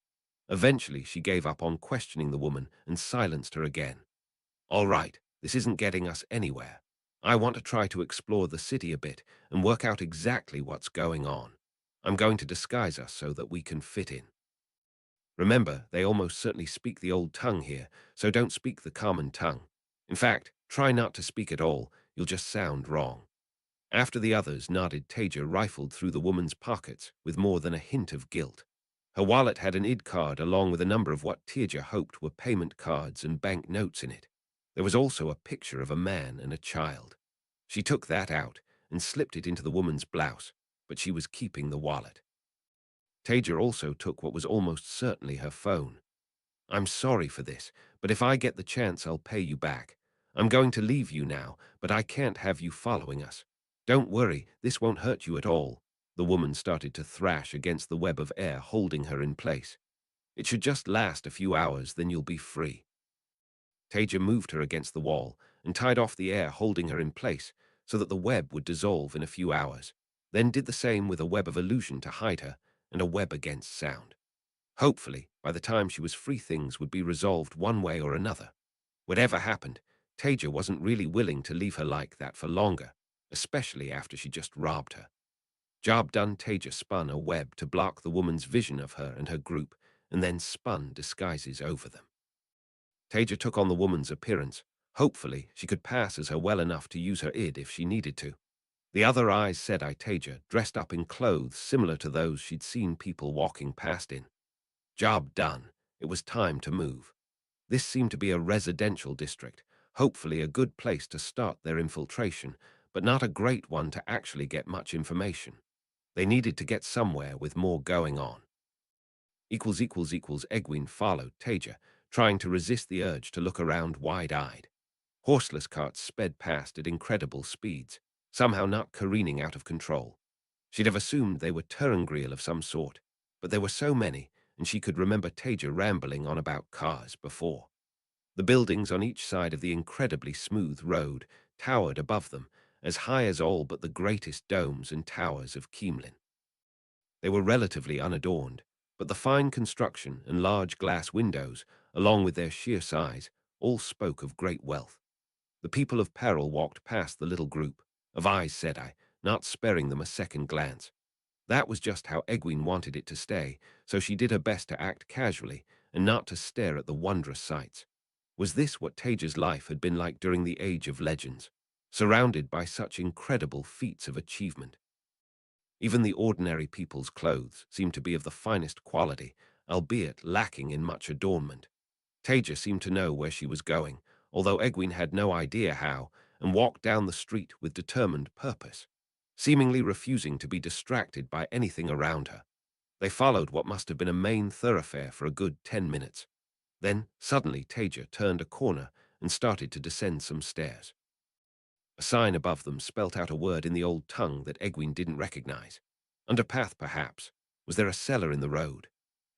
Eventually, she gave up on questioning the woman and silenced her again. "All right, this isn't getting us anywhere. I want to try to explore the city a bit and work out exactly what's going on. I'm going to disguise us so that we can fit in. Remember, they almost certainly speak the old tongue here, so don't speak the common tongue. In fact, try not to speak at all. You'll just sound wrong." After the others nodded, Taija rifled through the woman's pockets with more than a hint of guilt. Her wallet had an ID card along with a number of what Taija hoped were payment cards and bank notes in it. There was also a picture of a man and a child. She took that out and slipped it into the woman's blouse, but she was keeping the wallet. Taija also took what was almost certainly her phone. "I'm sorry for this, but if I get the chance, I'll pay you back. I'm going to leave you now, but I can't have you following us. Don't worry, this won't hurt you at all." The woman started to thrash against the web of air holding her in place. "It should just last a few hours, then you'll be free." Taija moved her against the wall and tied off the air holding her in place so that the web would dissolve in a few hours, then did the same with a web of illusion to hide her and a web against sound. Hopefully, by the time she was free, things would be resolved one way or another. Whatever happened, Taija wasn't really willing to leave her like that for longer, especially after she just robbed her. Job done, Taija spun a web to block the woman's vision of her and her group, and then spun disguises over them. Taija took on the woman's appearance. Hopefully, she could pass as her well enough to use her id if she needed to. The other Aes Sedai, Taija, dressed up in clothes similar to those she'd seen people walking past in. Job done. It was time to move. This seemed to be a residential district, hopefully a good place to start their infiltration, but not a great one to actually get much information. They needed to get somewhere with more going on. Egwene followed Taija, trying to resist the urge to look around wide-eyed. Horseless carts sped past at incredible speeds, somehow not careening out of control. She'd have assumed they were Turangreal of some sort, but there were so many, and she could remember Taija rambling on about cars before. The buildings on each side of the incredibly smooth road towered above them, as high as all but the greatest domes and towers of Keemlin. They were relatively unadorned, but the fine construction and large glass windows, along with their sheer size, all spoke of great wealth. The people of Peril walked past the little group of Aes Sedai, not sparing them a second glance. That was just how Egwene wanted it to stay, so she did her best to act casually and not to stare at the wondrous sights. Was this what Taija's life had been like during the Age of Legends, surrounded by such incredible feats of achievement? Even the ordinary people's clothes seemed to be of the finest quality, albeit lacking in much adornment. Taija seemed to know where she was going, although Egwene had no idea how, and walked down the street with determined purpose, seemingly refusing to be distracted by anything around her. They followed what must have been a main thoroughfare for a good 10 minutes. Then, suddenly, Taija turned a corner and started to descend some stairs. A sign above them spelt out a word in the old tongue that Egwene didn't recognize. Underpath, perhaps. Was there a cellar in the road?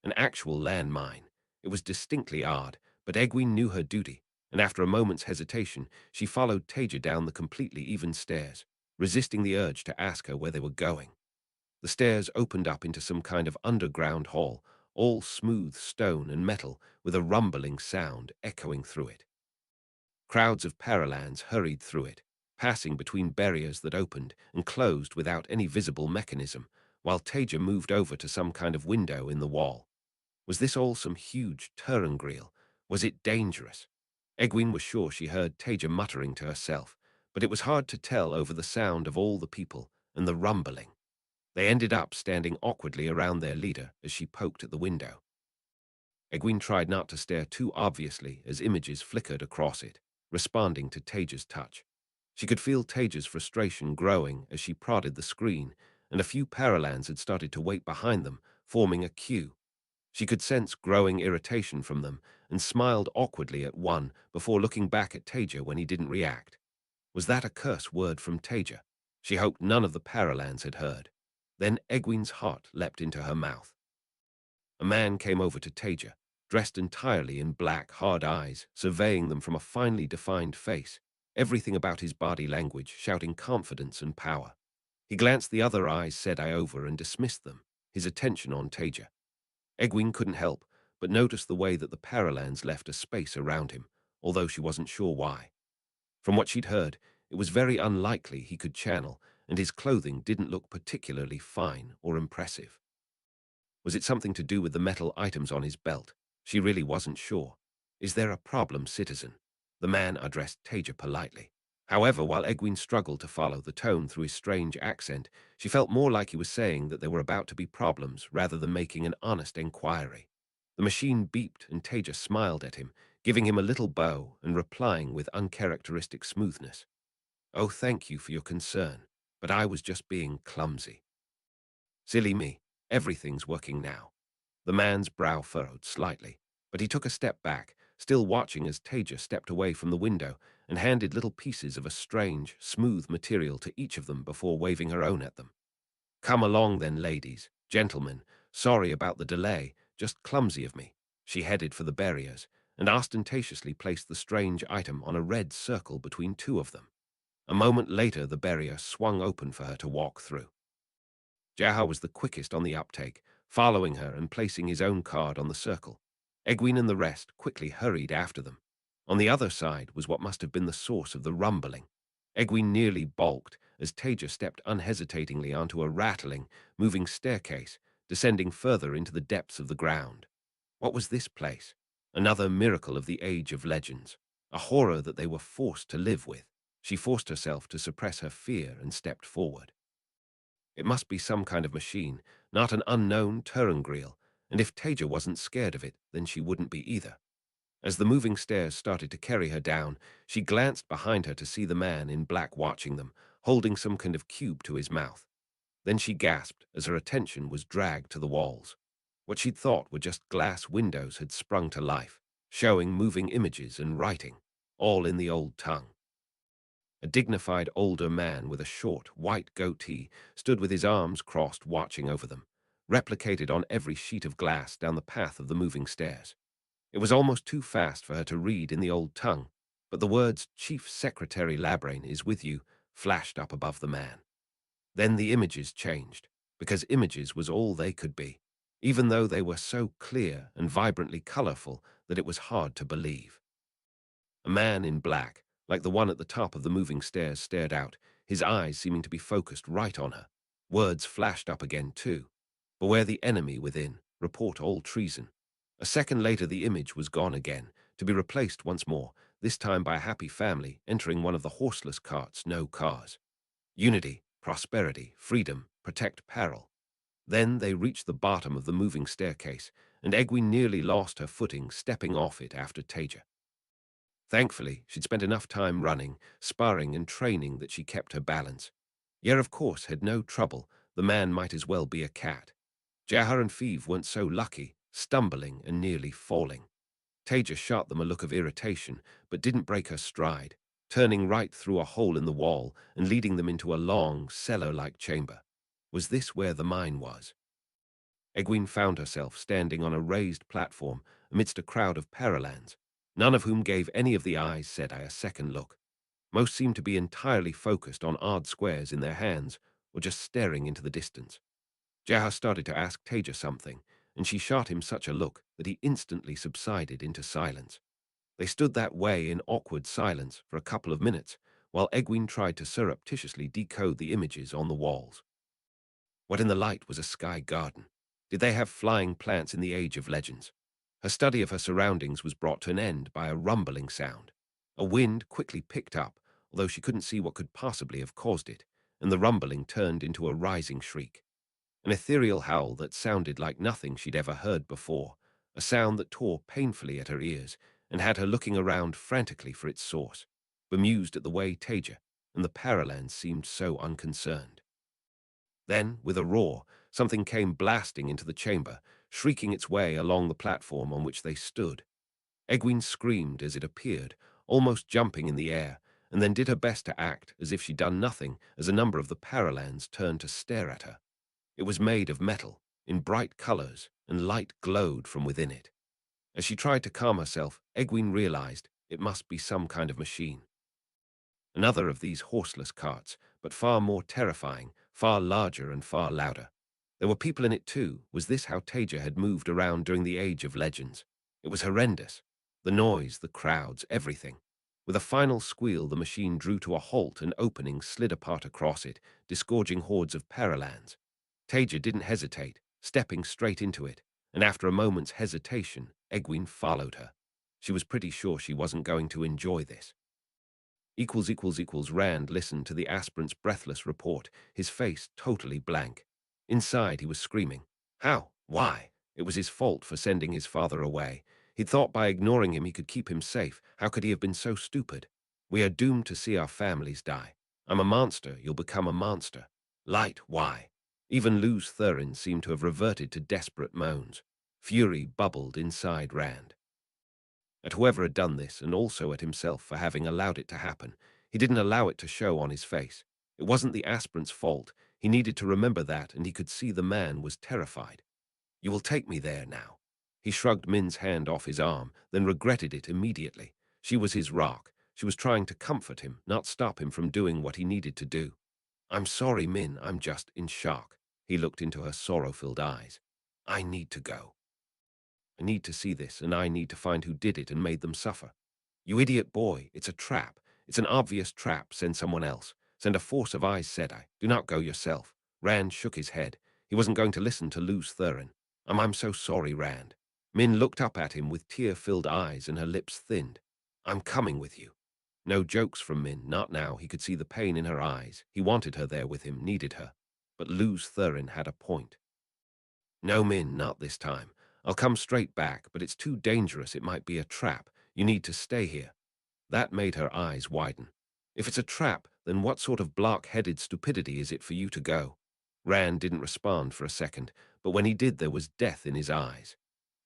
An actual landmine. It was distinctly odd, but Egwene knew her duty, and after a moment's hesitation, she followed Taija down the completely even stairs, resisting the urge to ask her where they were going. The stairs opened up into some kind of underground hall, all smooth stone and metal, with a rumbling sound echoing through it. Crowds of Paralans hurried through it, passing between barriers that opened and closed without any visible mechanism, while Taija moved over to some kind of window in the wall. Was this all some huge Turangreal? Was it dangerous? Egwene was sure she heard Taija muttering to herself, but it was hard to tell over the sound of all the people and the rumbling. They ended up standing awkwardly around their leader as she poked at the window. Egwene tried not to stare too obviously as images flickered across it, responding to Taija's touch. She could feel Taija's frustration growing as she prodded the screen, and a few Paralans had started to wait behind them, forming a queue. She could sense growing irritation from them and smiled awkwardly at one before looking back at Taija when he didn't react. Was that a curse word from Taija? She hoped none of the Paralans had heard. Then Egwene's heart leapt into her mouth. A man came over to Taija, dressed entirely in black, hard eyes, surveying them from a finely defined face, everything about his body language shouting confidence and power. He glanced the other Aes Sedai over and dismissed them, his attention on Taija. Egwene couldn't help but notice the way that the Paralans left a space around him, although she wasn't sure why. From what she'd heard, it was very unlikely he could channel, and his clothing didn't look particularly fine or impressive. Was it something to do with the metal items on his belt? She really wasn't sure. Is there a problem, citizen? The man addressed Taija politely. However, while Egwene struggled to follow the tone through his strange accent, she felt more like he was saying that there were about to be problems rather than making an honest enquiry. The machine beeped and Taija smiled at him, giving him a little bow and replying with uncharacteristic smoothness. "Oh, thank you for your concern, but I was just being clumsy." "Silly me. Everything's working now." The man's brow furrowed slightly, but he took a step back, still watching as Taija stepped away from the window and handed little pieces of a strange, smooth material to each of them before waving her own at them. "Come along then, ladies, gentlemen. Sorry about the delay, just clumsy of me." She headed for the barriers and ostentatiously placed the strange item on a red circle between two of them. A moment later, the barrier swung open for her to walk through. Jaha was the quickest on the uptake, following her and placing his own card on the circle. Egwene and the rest quickly hurried after them. On the other side was what must have been the source of the rumbling. Egwene nearly balked as Taija stepped unhesitatingly onto a rattling, moving staircase, descending further into the depths of the ground. What was this place? Another miracle of the age of legends, a horror that they were forced to live with. She forced herself to suppress her fear and stepped forward. It must be some kind of machine, not an unknown Turangreal, and if Taija wasn't scared of it, then she wouldn't be either. As the moving stairs started to carry her down, she glanced behind her to see the man in black watching them, holding some kind of cube to his mouth. Then she gasped as her attention was dragged to the walls. What she'd thought were just glass windows had sprung to life, showing moving images and writing, all in the old tongue. A dignified older man with a short, white goatee stood with his arms crossed watching over them, replicated on every sheet of glass down the path of the moving stairs. It was almost too fast for her to read in the old tongue, but the words "Chief Secretary Labraine is with you" flashed up above the man. Then the images changed, because images was all they could be, even though they were so clear and vibrantly colorful that it was hard to believe. A man in black, like the one at the top of the moving stairs, stared out, his eyes seeming to be focused right on her. Words flashed up again, too. "Beware the enemy within. Report all treason." A second later, the image was gone again, to be replaced once more, this time by a happy family entering one of the horseless carts, no cars. Unity, prosperity, freedom, protect peril. Then they reached the bottom of the moving staircase, and Egwene nearly lost her footing stepping off it after Taija. Thankfully, she'd spent enough time running, sparring and training that she kept her balance. Yer, of course, had no trouble. The man might as well be a cat. Jahar and Feeve weren't so lucky, stumbling and nearly falling. Taija shot them a look of irritation, but didn't break her stride, turning right through a hole in the wall and leading them into a long, cellar-like chamber. Was this where the mine was? Egwene found herself standing on a raised platform amidst a crowd of Paralans, none of whom gave any of the Aes Sedai a second look. Most seemed to be entirely focused on odd squares in their hands or just staring into the distance. Jahar started to ask Taija something, and she shot him such a look that he instantly subsided into silence. They stood that way in awkward silence for a couple of minutes, while Egwene tried to surreptitiously decode the images on the walls. What in the light was a sky garden? Did they have flying plants in the Age of Legends? Her study of her surroundings was brought to an end by a rumbling sound. A wind quickly picked up, although she couldn't see what could possibly have caused it, and the rumbling turned into a rising shriek. An ethereal howl that sounded like nothing she'd ever heard before, a sound that tore painfully at her ears and had her looking around frantically for its source, bemused at the way Taija and the Paralans seemed so unconcerned. Then, with a roar, something came blasting into the chamber, shrieking its way along the platform on which they stood. Egwene screamed as it appeared, almost jumping in the air, and then did her best to act as if she'd done nothing as a number of the Paralans turned to stare at her. It was made of metal, in bright colors, and light glowed from within it. As she tried to calm herself, Egwene realized it must be some kind of machine. Another of these horseless carts, but far more terrifying, far larger and far louder. There were people in it too. Was this how Taija had moved around during the Age of Legends? It was horrendous. The noise, the crowds, everything. With a final squeal, the machine drew to a halt and openings slid apart across it, disgorging hordes of Paralans. Taija didn't hesitate, stepping straight into it, and after a moment's hesitation, Egwene followed her. She was pretty sure she wasn't going to enjoy this. Rand listened to the aspirant's breathless report, his face totally blank. Inside, he was screaming. How? Why? It was his fault for sending his father away. He'd thought by ignoring him he could keep him safe. How could he have been so stupid? We are doomed to see our families die. I'm a monster, you'll become a monster. Light, why? Even Luz Thurin seemed to have reverted to desperate moans. Fury bubbled inside Rand. At whoever had done this, and also at himself for having allowed it to happen. He didn't allow it to show on his face. It wasn't the aspirant's fault. He needed to remember that, and he could see the man was terrified. You will take me there now. He shrugged Min's hand off his arm, then regretted it immediately. She was his rock. She was trying to comfort him, not stop him from doing what he needed to do. I'm sorry, Min, I'm just in shock. He looked into her sorrow-filled eyes. I need to go. I need to see this, and I need to find who did it and made them suffer. You idiot boy, it's a trap. It's an obvious trap. Send someone else. Send a force of Aes Sedai. Do not go yourself. Rand shook his head. He wasn't going to listen to Luz Thurin. I'm so sorry, Rand. Min looked up at him with tear-filled eyes and her lips thinned. I'm coming with you. No jokes from Min, not now. He could see the pain in her eyes. He wanted her there with him, needed her. But Luz Thurin had a point. No, Min, not this time. I'll come straight back, but it's too dangerous. It might be a trap. You need to stay here. That made her eyes widen. If it's a trap, then what sort of block-headed stupidity is it for you to go? Rand didn't respond for a second, but when he did there was death in his eyes.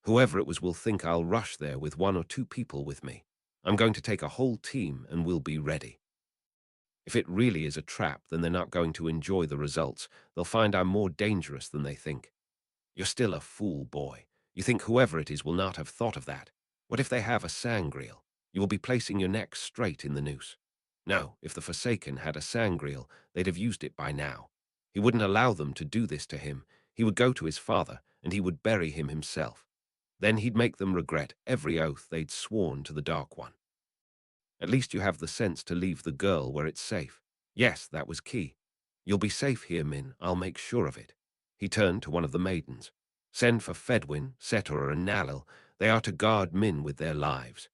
Whoever it was will think I'll rush there with 1 or 2 people with me. I'm going to take a whole team and we'll be ready. If it really is a trap, then they're not going to enjoy the results. They'll find I'm more dangerous than they think. You're still a fool, boy. You think whoever it is will not have thought of that. What if they have a sangreal? You will be placing your neck straight in the noose. No, if the Forsaken had a sangreal, they'd have used it by now. He wouldn't allow them to do this to him. He would go to his father, and he would bury him himself. Then he'd make them regret every oath they'd sworn to the Dark One. At least you have the sense to leave the girl where it's safe. Yes, that was key. You'll be safe here, Min. I'll make sure of it. He turned to one of the maidens. Send for Fedwin, Setora, and Nalil. They are to guard Min with their lives.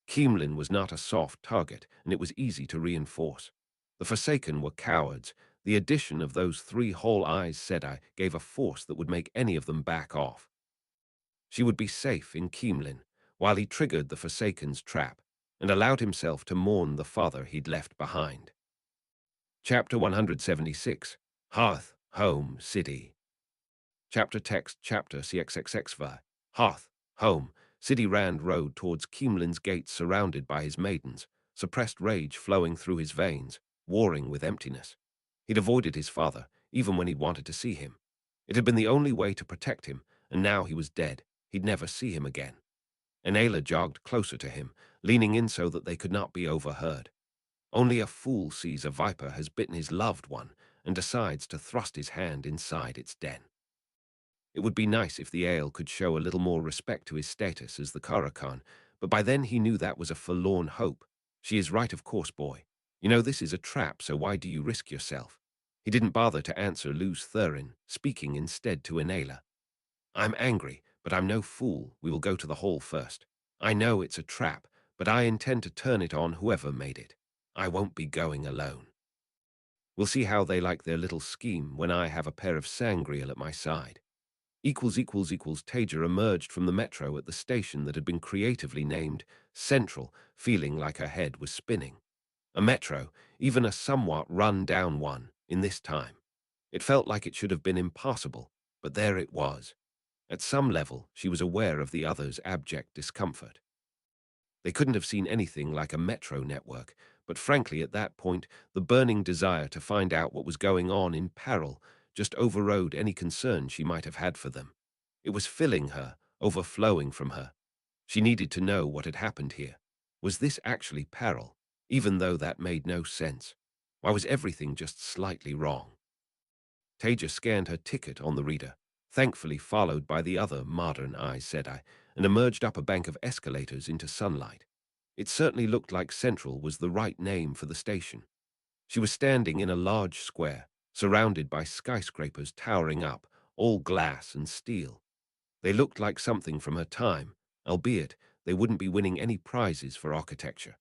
Keemlin was not a soft target, and it was easy to reinforce. The Forsaken were cowards. The addition of those 3 whole Aes Sedai gave a force that would make any of them back off. She would be safe in Keemlin, while he triggered the Forsaken's trap and allowed himself to mourn the father he'd left behind. Chapter 176. Hearth, Home, City. Chapter text chapter CXXXV. Hearth, Home, City. Rand rode towards Keemlin's gates surrounded by his maidens, suppressed rage flowing through his veins, warring with emptiness. He'd avoided his father, even when he'd wanted to see him. It had been the only way to protect him, and now he was dead. He'd never see him again. Enela jogged closer to him, leaning in so that they could not be overheard. Only a fool sees a viper has bitten his loved one and decides to thrust his hand inside its den. It would be nice if the ale could show a little more respect to his status as the Karakan, but by then he knew that was a forlorn hope. She is right, of course, boy. You know this is a trap, so why do you risk yourself? He didn't bother to answer Luz Thurin, speaking instead to Enela. I'm angry, but I'm no fool. We will go to the hall first. I know it's a trap, but I intend to turn it on whoever made it. I won't be going alone. We'll see how they like their little scheme when I have a pair of Sangreal at my side. Taija emerged from the metro at the station that had been creatively named Central, feeling like her head was spinning. A metro, even a somewhat run-down one, in this time. It felt like it should have been impossible, but there it was. At some level, she was aware of the other's abject discomfort. They couldn't have seen anything like a metro network, but frankly at that point, the burning desire to find out what was going on in peril just overrode any concern she might have had for them. It was filling her, overflowing from her. She needed to know what had happened here. Was this actually peril, even though that made no sense? Why was everything just slightly wrong? Taija scanned her ticket on the reader, thankfully followed by the other modern Aes Sedai, and emerged up a bank of escalators into sunlight. It certainly looked like Central was the right name for the station. She was standing in a large square, surrounded by skyscrapers towering up, all glass and steel. They looked like something from her time, albeit they wouldn't be winning any prizes for architecture.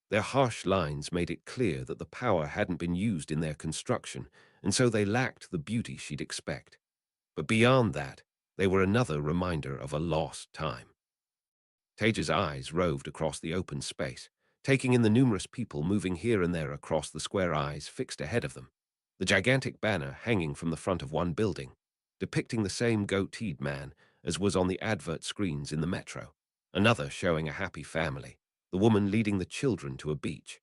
Their harsh lines made it clear that the power hadn't been used in their construction, and so they lacked the beauty she'd expect. But beyond that, they were another reminder of a lost time. Taija's eyes roved across the open space, taking in the numerous people moving here and there across the square, eyes fixed ahead of them. The gigantic banner hanging from the front of one building, depicting the same goateed man as was on the advert screens in the metro. Another showing a happy family, the woman leading the children to a beach.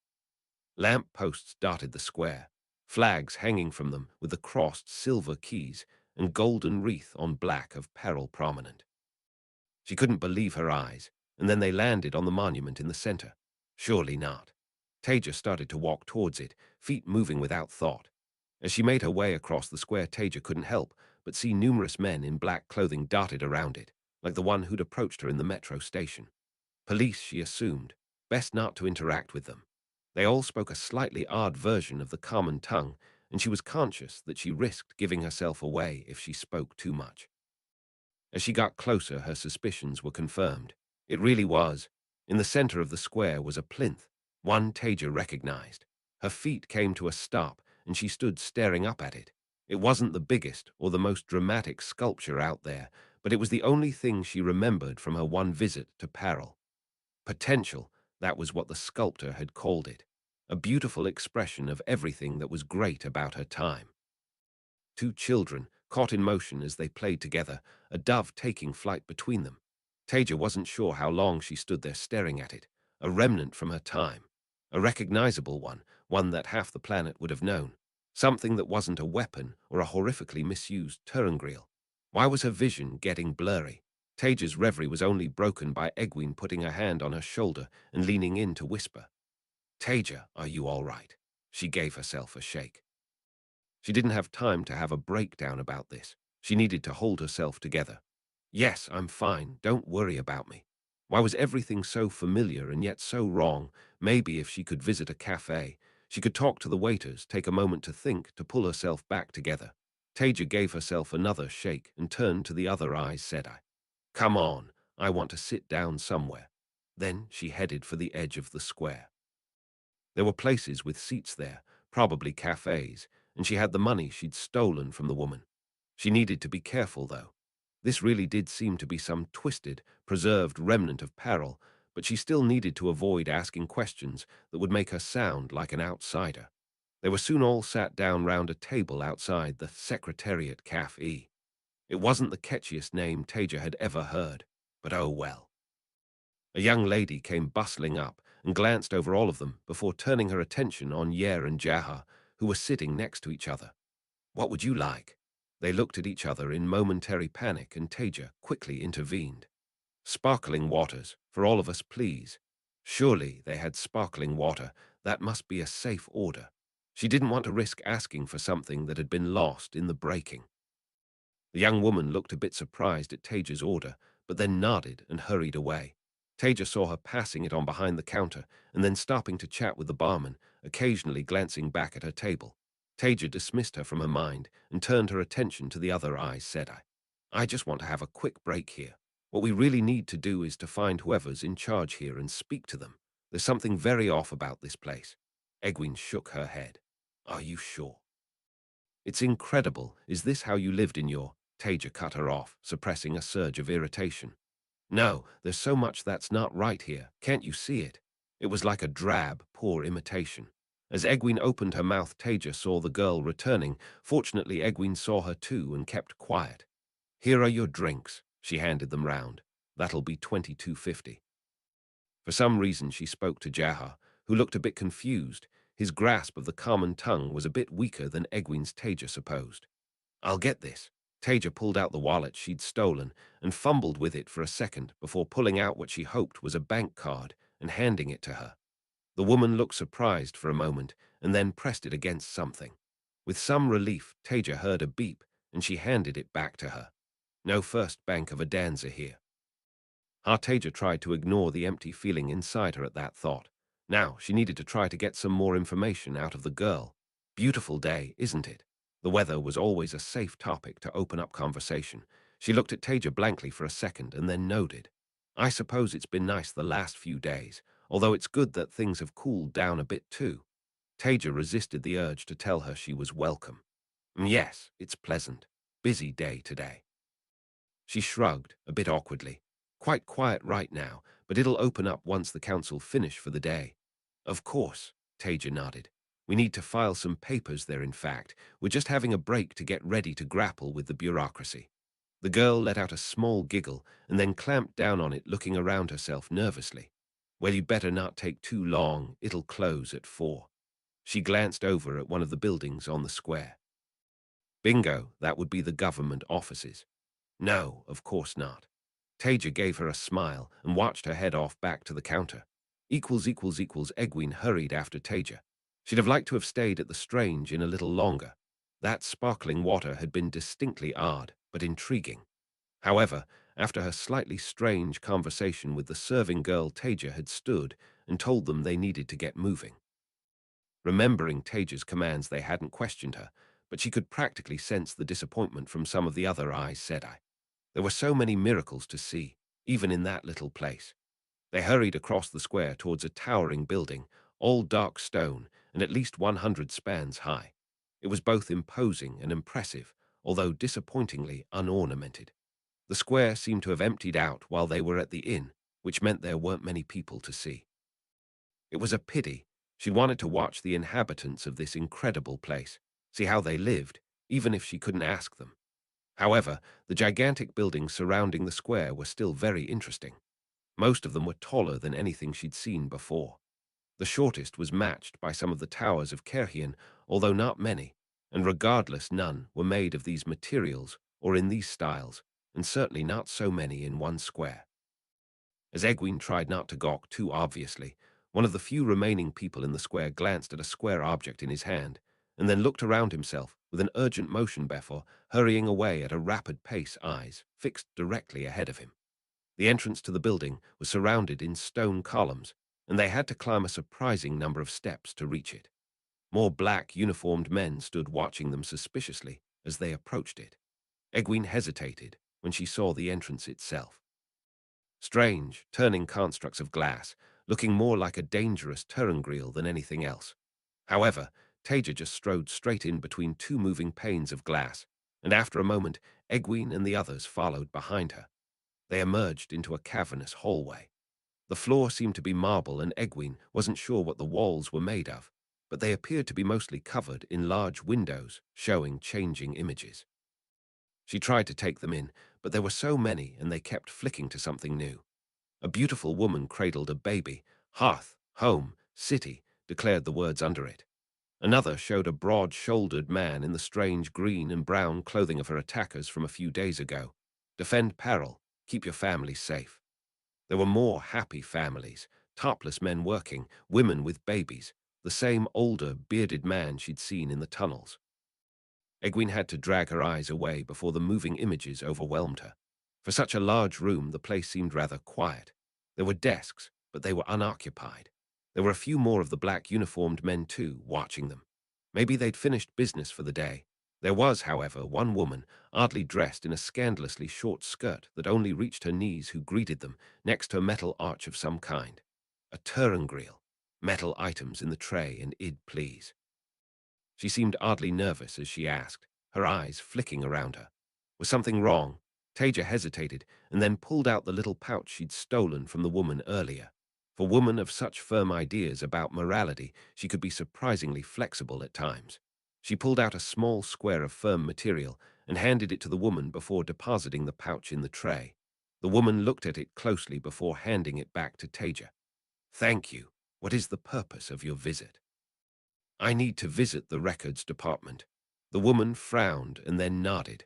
Lamp posts dotted the square, flags hanging from them with the crossed silver keys and golden wreath on black of peril prominent. She couldn't believe her eyes, and then they landed on the monument in the center. Surely not. Taija started to walk towards it, feet moving without thought. As she made her way across the square, Taija couldn't help but see numerous men in black clothing dotted around it, like the one who'd approached her in the metro station. Police, she assumed. Best not to interact with them. They all spoke a slightly odd version of the common tongue, and she was conscious that she risked giving herself away if she spoke too much. As she got closer, her suspicions were confirmed. It really was. In the center of the square was a plinth, one Taija recognized. Her feet came to a stop, and she stood staring up at it. It wasn't the biggest or the most dramatic sculpture out there, but it was the only thing she remembered from her one visit to Peril. Potential, that was what the sculptor had called it. A beautiful expression of everything that was great about her time. Two children, caught in motion as they played together, a dove taking flight between them. Taija wasn't sure how long she stood there staring at it, a remnant from her time. A recognizable one, one that half the planet would have known. Something that wasn't a weapon or a horrifically misused Turangreal. Why was her vision getting blurry? Taija's reverie was only broken by Egwene putting her hand on her shoulder and leaning in to whisper. Taija, are you all right? She gave herself a shake. She didn't have time to have a breakdown about this. She needed to hold herself together. Yes, I'm fine. Don't worry about me. Why was everything so familiar and yet so wrong? Maybe if she could visit a cafe, she could talk to the waiters, take a moment to think, to pull herself back together. Taija gave herself another shake and turned to the other Aes Sedai. Come on, I want to sit down somewhere. Then she headed for the edge of the square. There were places with seats there, probably cafes, and she had the money she'd stolen from the woman. She needed to be careful, though. This really did seem to be some twisted, preserved remnant of peril, but she still needed to avoid asking questions that would make her sound like an outsider. They were soon all sat down round a table outside the Secretariat Cafe. It wasn't the catchiest name Taija had ever heard, but oh well. A young lady came bustling up and glanced over all of them before turning her attention on Yer and Jaha, who were sitting next to each other. "What would you like?" They looked at each other in momentary panic, and Taija quickly intervened. "Sparkling waters, for all of us, please." Surely they had sparkling water. That must be a safe order. She didn't want to risk asking for something that had been lost in the breaking. The young woman looked a bit surprised at Taija's order, but then nodded and hurried away. Taija saw her passing it on behind the counter and then stopping to chat with the barman, occasionally glancing back at her table. Taija dismissed her from her mind and turned her attention to the other Aes Sedai. "I just want to have a quick break here. What we really need to do is to find whoever's in charge here and speak to them. There's something very off about this place." Egwene shook her head. "Are you sure?" "It's incredible. Is this how you lived in your—" Taija cut her off, suppressing a surge of irritation. "No, there's so much that's not right here. Can't you see it?" It was like a drab, poor imitation. As Egwene opened her mouth, Taija saw the girl returning. Fortunately, Egwene saw her too and kept quiet. "Here are your drinks." She handed them round. "That'll be 22.50. For some reason, she spoke to Jaha, who looked a bit confused. His grasp of the common tongue was a bit weaker than Egwene's, Taija supposed. "I'll get this." Taija pulled out the wallet she'd stolen and fumbled with it for a second before pulling out what she hoped was a bank card and handing it to her. The woman looked surprised for a moment and then pressed it against something. With some relief, Taija heard a beep and she handed it back to her. "No First Bank of Adanza here." Taija tried to ignore the empty feeling inside her at that thought. Now she needed to try to get some more information out of the girl. Beautiful day, isn't it? The weather was always a safe topic to open up conversation. She looked at Taija blankly for a second and then nodded. "I suppose it's been nice the last few days, although it's good that things have cooled down a bit too." Taija resisted the urge to tell her she was welcome. "Yes, it's pleasant. Busy day today." She shrugged, a bit awkwardly. "Quite quiet right now, but it'll open up once the council finish for the day." "Of course," Taija nodded. "We need to file some papers there, in fact. We're just having a break to get ready to grapple with the bureaucracy." The girl let out a small giggle and then clamped down on it, looking around herself nervously. "Well, you better not take too long. It'll close at 4. She glanced over at one of the buildings on the square. "Bingo, that would be the government offices." "No, of course not." Taija gave her a smile and watched her head off back to the counter. Egwene hurried after Taija. She'd have liked to have stayed at the Strange in a little longer. That sparkling water had been distinctly odd, but intriguing. However, after her slightly strange conversation with the serving girl, Taija had stood and told them they needed to get moving. Remembering Taija's commands, they hadn't questioned her, but she could practically sense the disappointment from some of the other Aes Sedai. There were so many miracles to see, even in that little place. They hurried across the square towards a towering building, all dark stone and at least 100 spans high. It was both imposing and impressive, although disappointingly unornamented. The square seemed to have emptied out while they were at the inn, which meant there weren't many people to see. It was a pity. She wanted to watch the inhabitants of this incredible place, see how they lived, even if she couldn't ask them. However, the gigantic buildings surrounding the square were still very interesting. Most of them were taller than anything she'd seen before. The shortest was matched by some of the towers of Kerhian, although not many, and regardless, none were made of these materials or in these styles, and certainly not so many in one square. As Egwene tried not to gawk too obviously, one of the few remaining people in the square glanced at a square object in his hand, and then looked around himself with an urgent motion before hurrying away at a rapid pace, eyes fixed directly ahead of him. The entrance to the building was surrounded in stone columns, and they had to climb a surprising number of steps to reach it. More black uniformed men stood watching them suspiciously as they approached it. Egwene hesitated when she saw the entrance itself. Strange, turning constructs of glass, looking more like a dangerous terrangreal than anything else. However, Taija just strode straight in between two moving panes of glass, and after a moment, Egwene and the others followed behind her. They emerged into a cavernous hallway. The floor seemed to be marble, and Egwene wasn't sure what the walls were made of, but they appeared to be mostly covered in large windows showing changing images. She tried to take them in, but there were so many and they kept flicking to something new. A beautiful woman cradled a baby. Hearth, home, city, declared the words under it. Another showed a broad-shouldered man in the strange green and brown clothing of her attackers from a few days ago. Defend peril, keep your family safe. There were more happy families, topless men working, women with babies, the same older, bearded man she'd seen in the tunnels. Egwene had to drag her eyes away before the moving images overwhelmed her. For such a large room, the place seemed rather quiet. There were desks, but they were unoccupied. There were a few more of the black uniformed men too, watching them. Maybe they'd finished business for the day. There was, however, one woman, oddly dressed in a scandalously short skirt that only reached her knees, who greeted them, next to a metal arch of some kind. A Turangriel, metal items in the tray and id please. She seemed oddly nervous as she asked, her eyes flicking around her. Was something wrong? Taija hesitated and then pulled out the little pouch she'd stolen from the woman earlier. For woman of such firm ideas about morality, she could be surprisingly flexible at times. She pulled out a small square of firm material and handed it to the woman before depositing the pouch in the tray. The woman looked at it closely before handing it back to Taija. "Thank you. What is the purpose of your visit?" "I need to visit the records department." The woman frowned and then nodded.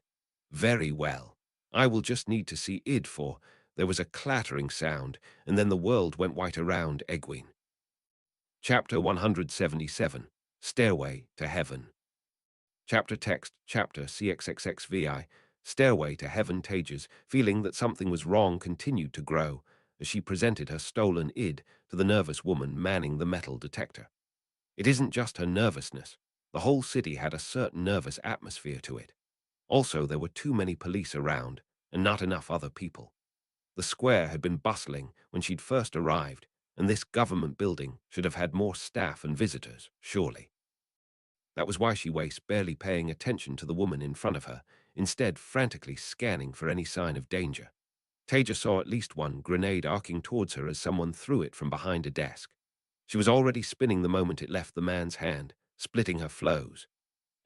"Very well. I will just need to see id for—" There was a clattering sound, and then the world went white around Egwene. Chapter 177, Stairway to Heaven. Chapter text, chapter CXXXVI, Stairway to Heaven. Taija's feeling that something was wrong continued to grow as she presented her stolen id to the nervous woman manning the metal detector. It isn't just her nervousness. The whole city had a certain nervous atmosphere to it. Also, there were too many police around, and not enough other people. The square had been bustling when she'd first arrived, and this government building should have had more staff and visitors, surely. That was why she wasted barely paying attention to the woman in front of her, instead frantically scanning for any sign of danger. Taija saw at least one grenade arcing towards her as someone threw it from behind a desk. She was already spinning the moment it left the man's hand, splitting her flows.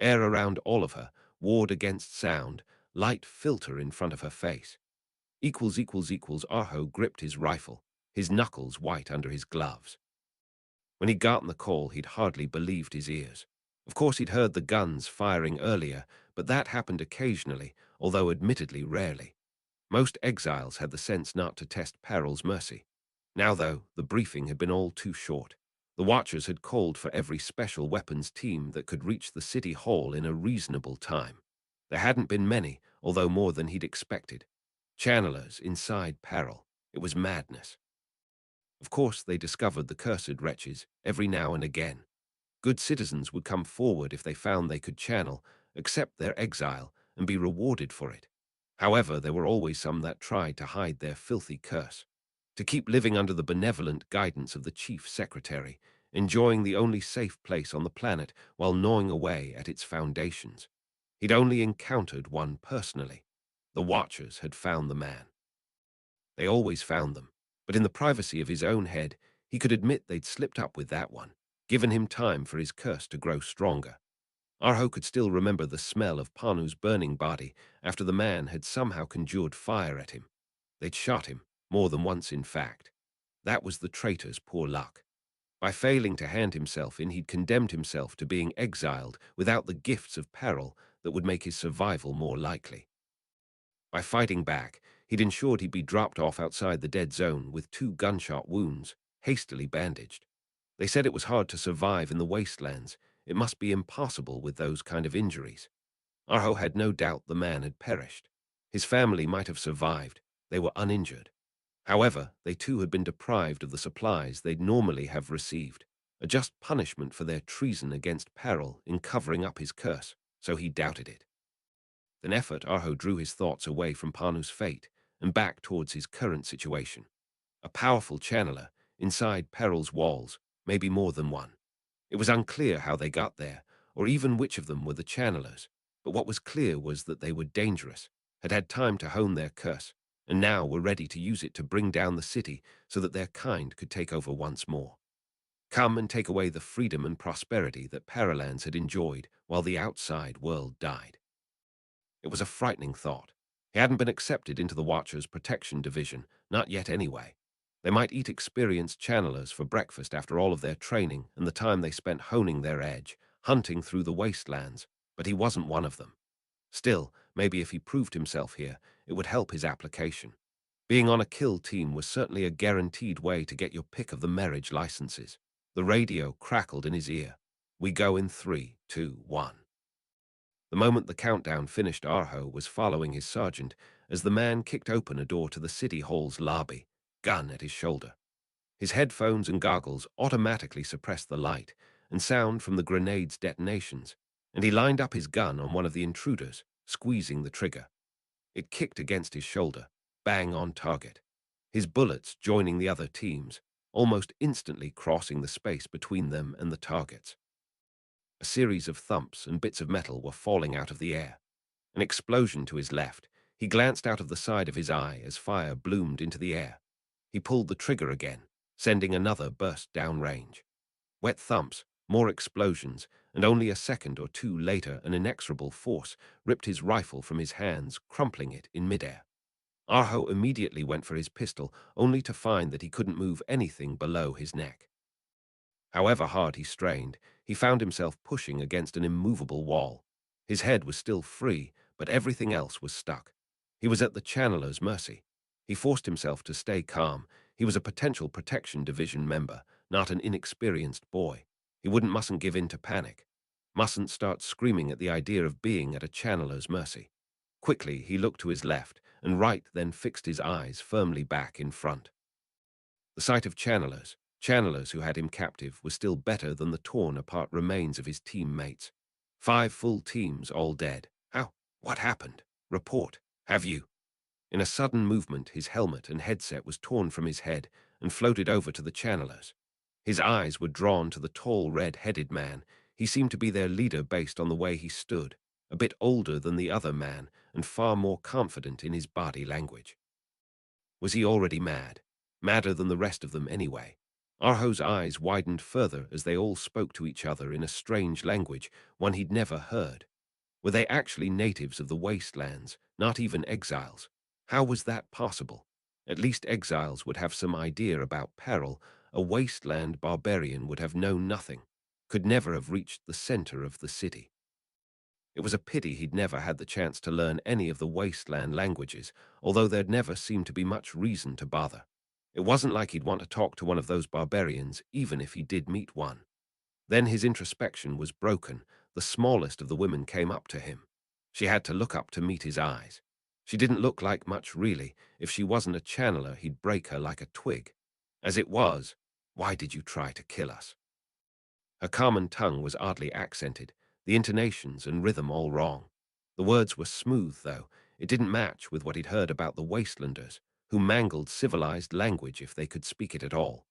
Air around all of her, ward against sound, light filter in front of her face. Arho gripped his rifle, his knuckles white under his gloves. When he'd gotten the call, he'd hardly believed his ears. Of course, he'd heard the guns firing earlier, but that happened occasionally, although admittedly rarely. Most exiles had the sense not to test peril's mercy. Now, though, the briefing had been all too short. The Watchers had called for every special weapons team that could reach the city hall in a reasonable time. There hadn't been many, although more than he'd expected. Channelers inside peril. It was madness. Of course, they discovered the cursed wretches every now and again. Good citizens would come forward if they found they could channel, accept their exile, and be rewarded for it. However, there were always some that tried to hide their filthy curse, to keep living under the benevolent guidance of the chief secretary, enjoying the only safe place on the planet while gnawing away at its foundations. He'd only encountered one personally. The Watchers had found the man. They always found them, but in the privacy of his own head, he could admit they'd slipped up with that one, given him time for his curse to grow stronger. Arho could still remember the smell of Panu's burning body after the man had somehow conjured fire at him. They'd shot him, more than once in fact. That was the traitor's poor luck. By failing to hand himself in, he'd condemned himself to being exiled without the gifts of peril that would make his survival more likely. By fighting back, he'd ensured he'd be dropped off outside the dead zone with 2 gunshot wounds, hastily bandaged. They said it was hard to survive in the wastelands. It must be impossible with those kind of injuries. Arho had no doubt the man had perished. His family might have survived. They were uninjured. However, they too had been deprived of the supplies they'd normally have received, a just punishment for their treason against peril in covering up his curse, so he doubted it. In effort, Arho drew his thoughts away from Panu's fate and back towards his current situation. A powerful channeler, inside peril's walls, maybe more than one. It was unclear how they got there, or even which of them were the channelers, but what was clear was that they were dangerous, had had time to hone their curse, and now were ready to use it to bring down the city so that their kind could take over once more. Come and take away the freedom and prosperity that Paralands had enjoyed while the outside world died. It was a frightening thought. He hadn't been accepted into the Watchers' Protection Division, not yet anyway. They might eat experienced channelers for breakfast after all of their training and the time they spent honing their edge, hunting through the wastelands, but he wasn't one of them. Still, maybe if he proved himself here, it would help his application. Being on a kill team was certainly a guaranteed way to get your pick of the marriage licenses. The radio crackled in his ear. We go in 3, 2, 1. The moment the countdown finished, Arho was following his sergeant as the man kicked open a door to the city hall's lobby, gun at his shoulder. His headphones and goggles automatically suppressed the light and sound from the grenade's detonations, and he lined up his gun on one of the intruders, squeezing the trigger. It kicked against his shoulder, bang on target. His bullets joining the other teams, almost instantly crossing the space between them and the targets. A series of thumps and bits of metal were falling out of the air. An explosion to his left. He glanced out of the side of his eye as fire bloomed into the air. He pulled the trigger again, sending another burst downrange. Wet thumps, more explosions, and only a second or two later an inexorable force ripped his rifle from his hands, crumpling it in midair. Arho immediately went for his pistol, only to find that he couldn't move anything below his neck. However hard he strained, he found himself pushing against an immovable wall. His head was still free, but everything else was stuck. He was at the channeler's mercy. He forced himself to stay calm. He was a potential Protection Division member, not an inexperienced boy. He mustn't give in to panic. Mustn't start screaming at the idea of being at a channeler's mercy. Quickly, he looked to his left and right, then fixed his eyes firmly back in front. The sight of channelers who had him captive, was still better than the torn-apart remains of his teammates. 5 full teams all dead. How? What happened? Report. Have you? In a sudden movement, his helmet and headset was torn from his head and floated over to the channelers. His eyes were drawn to the tall, red-headed man. He seemed to be their leader based on the way he stood, a bit older than the other man and far more confident in his body language. Was he already mad? Madder than the rest of them anyway. Arho's eyes widened further as they all spoke to each other in a strange language, one he'd never heard. Were they actually natives of the wastelands, not even exiles? How was that possible? At least exiles would have some idea about peril. A wasteland barbarian would have known nothing, could never have reached the center of the city. It was a pity he'd never had the chance to learn any of the wasteland languages, although there'd never seemed to be much reason to bother. It wasn't like he'd want to talk to one of those barbarians, even if he did meet one. Then his introspection was broken. The smallest of the women came up to him. She had to look up to meet his eyes. She didn't look like much, really. If she wasn't a channeler, he'd break her like a twig. As it was, why did you try to kill us? Her common tongue was oddly accented, the intonations and rhythm all wrong. The words were smooth, though. It didn't match with what he'd heard about the wastelanders, who mangled civilized language if they could speak it at all.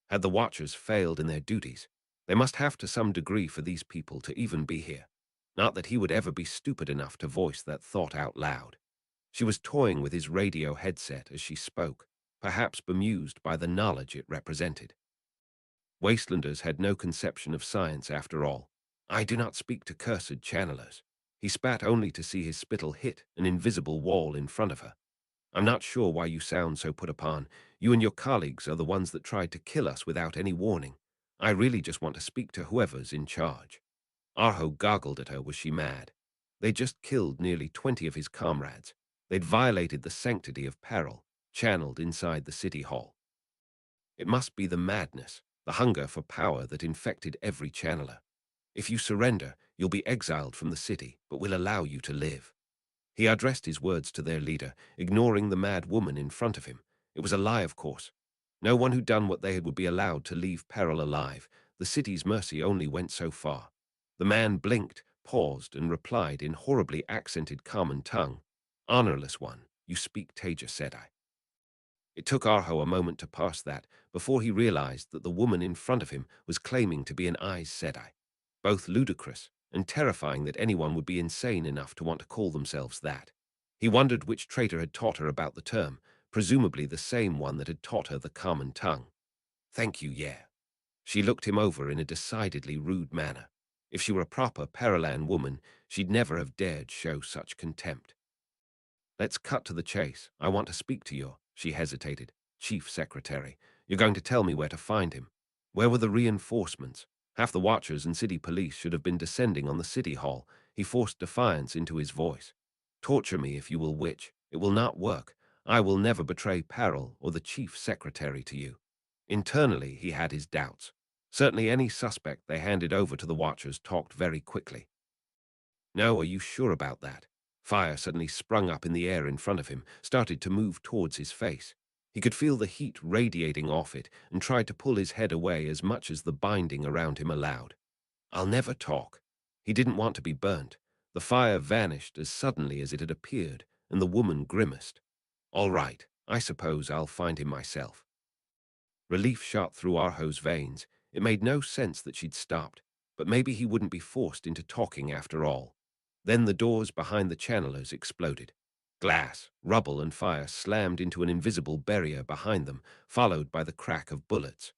Had the Watchers failed in their duties? They must have to some degree for these people to even be here. Not that he would ever be stupid enough to voice that thought out loud. She was toying with his radio headset as she spoke, perhaps bemused by the knowledge it represented. Wastelanders had no conception of science after all. I do not speak to cursed channelers. He spat only to see his spittle hit an invisible wall in front of her. I'm not sure why you sound so put upon. You and your colleagues are the ones that tried to kill us without any warning. I really just want to speak to whoever's in charge. Arho goggled at her. Was she mad? They just killed nearly 20 of his comrades. They'd violated the sanctity of peril, channeled inside the city hall. It must be the madness, the hunger for power that infected every channeler. If you surrender, you'll be exiled from the city, but we'll allow you to live. He addressed his words to their leader, ignoring the mad woman in front of him. It was a lie, of course. No one who'd done what they had would be allowed to leave peril alive. The city's mercy only went so far. The man blinked, paused, and replied in horribly accented common tongue. Honorless one, you speak Taija Sedai. It took Arho a moment to parse that before he realized that the woman in front of him was claiming to be an Aes Sedai. Both ludicrous and terrifying that anyone would be insane enough to want to call themselves that. He wondered which traitor had taught her about the term, presumably the same one that had taught her the common tongue. Thank you, yeah. She looked him over in a decidedly rude manner. If she were a proper Paralan woman, she'd never have dared show such contempt. Let's cut to the chase. I want to speak to your, she hesitated, chief secretary. You're going to tell me where to find him. Where were the reinforcements? Half the watchers and city police should have been descending on the city hall. He forced defiance into his voice. Torture me if you will, witch. It will not work. I will never betray Parel or the chief secretary to you. Internally, he had his doubts. Certainly any suspect they handed over to the watchers talked very quickly. No, are you sure about that? Fire suddenly sprung up in the air in front of him, started to move towards his face. He could feel the heat radiating off it and tried to pull his head away as much as the binding around him allowed. I'll never talk. He didn't want to be burnt. The fire vanished as suddenly as it had appeared, and the woman grimaced. All right, I suppose I'll find him myself. Relief shot through Arho's veins. It made no sense that she'd stopped, but maybe he wouldn't be forced into talking after all. Then the doors behind the channelers exploded. Glass, rubble, and fire slammed into an invisible barrier behind them, followed by the crack of bullets.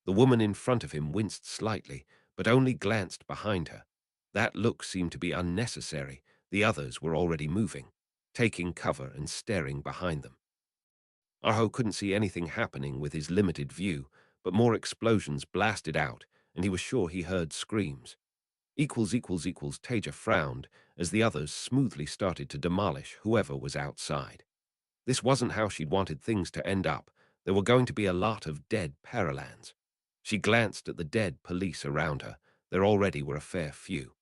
The woman in front of him winced slightly, but only glanced behind her. That look seemed to be unnecessary. The others were already moving, taking cover and staring behind them. Arho couldn't see anything happening with his limited view, but more explosions blasted out, and he was sure he heard screams. Taija frowned as the others smoothly started to demolish whoever was outside. This wasn't how she'd wanted things to end up. There were going to be a lot of dead Paralans. She glanced at the dead police around her. There already were a fair few.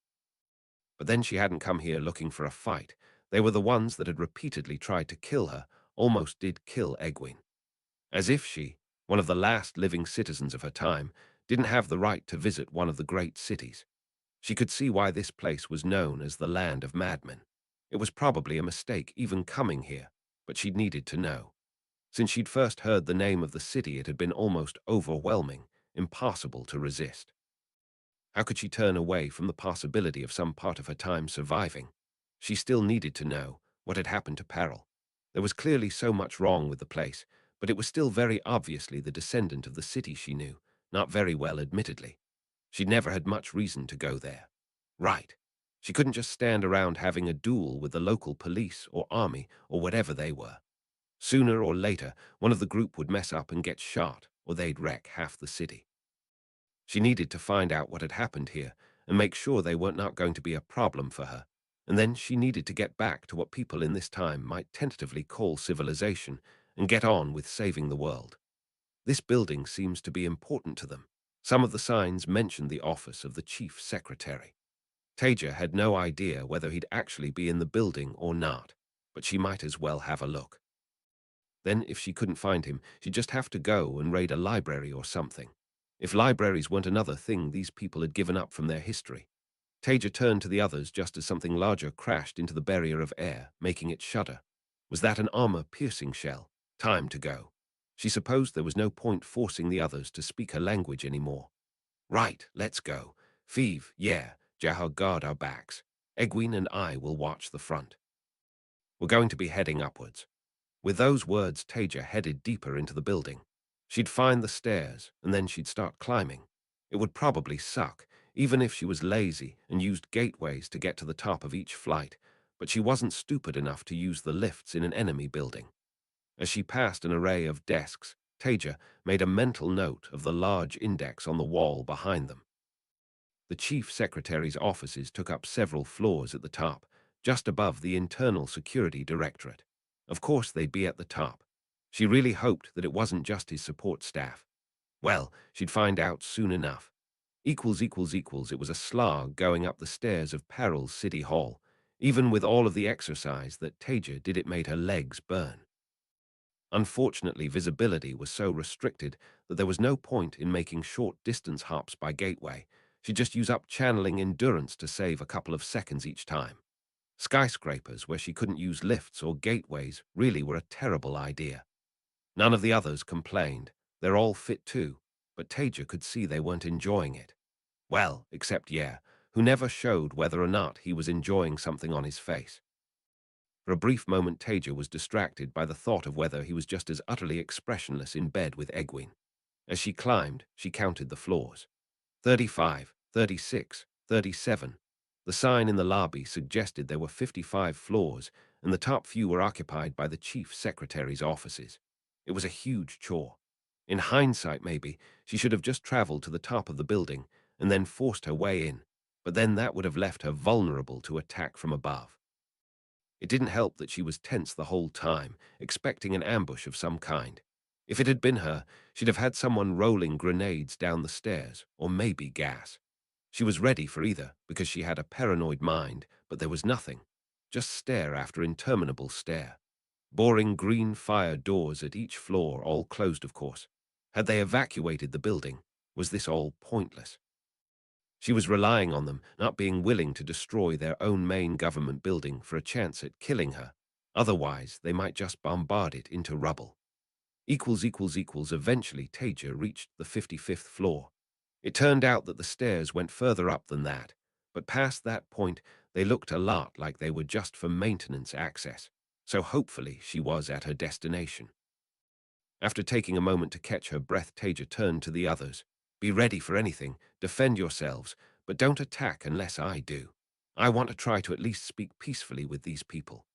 But then she hadn't come here looking for a fight. They were the ones that had repeatedly tried to kill her, almost did kill Egwene. As if she, one of the last living citizens of her time, didn't have the right to visit one of the great cities. She could see why this place was known as the Land of Madmen. It was probably a mistake even coming here, but she'd needed to know. Since she'd first heard the name of the city, it had been almost overwhelming, impossible to resist. How could she turn away from the possibility of some part of her time surviving? She still needed to know what had happened to Parel. There was clearly so much wrong with the place, but it was still very obviously the descendant of the city she knew, not very well admittedly. She'd never had much reason to go there. Right. She couldn't just stand around having a duel with the local police or army or whatever they were. Sooner or later, one of the group would mess up and get shot, or they'd wreck half the city. She needed to find out what had happened here and make sure they weren't not going to be a problem for her. And then she needed to get back to what people in this time might tentatively call civilization and get on with saving the world. This building seems to be important to them. Some of the signs mentioned the office of the chief secretary. Taija had no idea whether he'd actually be in the building or not, but she might as well have a look. Then, if she couldn't find him, she'd just have to go and raid a library or something. If libraries weren't another thing these people had given up from their history. Taija turned to the others just as something larger crashed into the barrier of air, making it shudder. Was that an armor-piercing shell? Time to go. She supposed there was no point forcing the others to speak her language anymore. Right, let's go. Feeve, yeah, Jahar guard our backs. Egwene and I will watch the front. We're going to be heading upwards. With those words, Taija headed deeper into the building. She'd find the stairs, and then she'd start climbing. It would probably suck, even if she was lazy and used gateways to get to the top of each flight, but she wasn't stupid enough to use the lifts in an enemy building. As she passed an array of desks, Taija made a mental note of the large index on the wall behind them. The chief secretary's offices took up several floors at the top, just above the Internal Security Directorate. Of course they'd be at the top. She really hoped that it wasn't just his support staff. Well, she'd find out soon enough. It was a slog going up the stairs of Parel's City Hall. Even with all of the exercise that Taija did, it made her legs burn. Unfortunately, visibility was so restricted that there was no point in making short-distance hops by gateway. She'd just use up channeling endurance to save a couple of seconds each time. Skyscrapers where she couldn't use lifts or gateways really were a terrible idea. None of the others complained. They're all fit too, but Taija could see they weren't enjoying it. Well, except Yer, who never showed whether or not he was enjoying something on his face. For a brief moment Taija was distracted by the thought of whether he was just as utterly expressionless in bed with Egwene. As she climbed, she counted the floors. 35, 36, 37. The sign in the lobby suggested there were 55 floors, and the top few were occupied by the chief secretary's offices. It was a huge chore. In hindsight, maybe, she should have just traveled to the top of the building and then forced her way in, but then that would have left her vulnerable to attack from above. It didn't help that she was tense the whole time, expecting an ambush of some kind. If it had been her, she'd have had someone rolling grenades down the stairs, or maybe gas. She was ready for either, because she had a paranoid mind, but there was nothing. Just stare after interminable stare. Boring green fire doors at each floor, all closed of course. Had they evacuated the building? Was this all pointless? She was relying on them, not being willing to destroy their own main government building for a chance at killing her. Otherwise, they might just bombard it into rubble. Eventually Taija reached the 55th floor. It turned out that the stairs went further up than that, but past that point they looked a lot like they were just for maintenance access, so hopefully she was at her destination. After taking a moment to catch her breath, Taija turned to the others. Be ready for anything, defend yourselves, but don't attack unless I do. I want to try to at least speak peacefully with these people.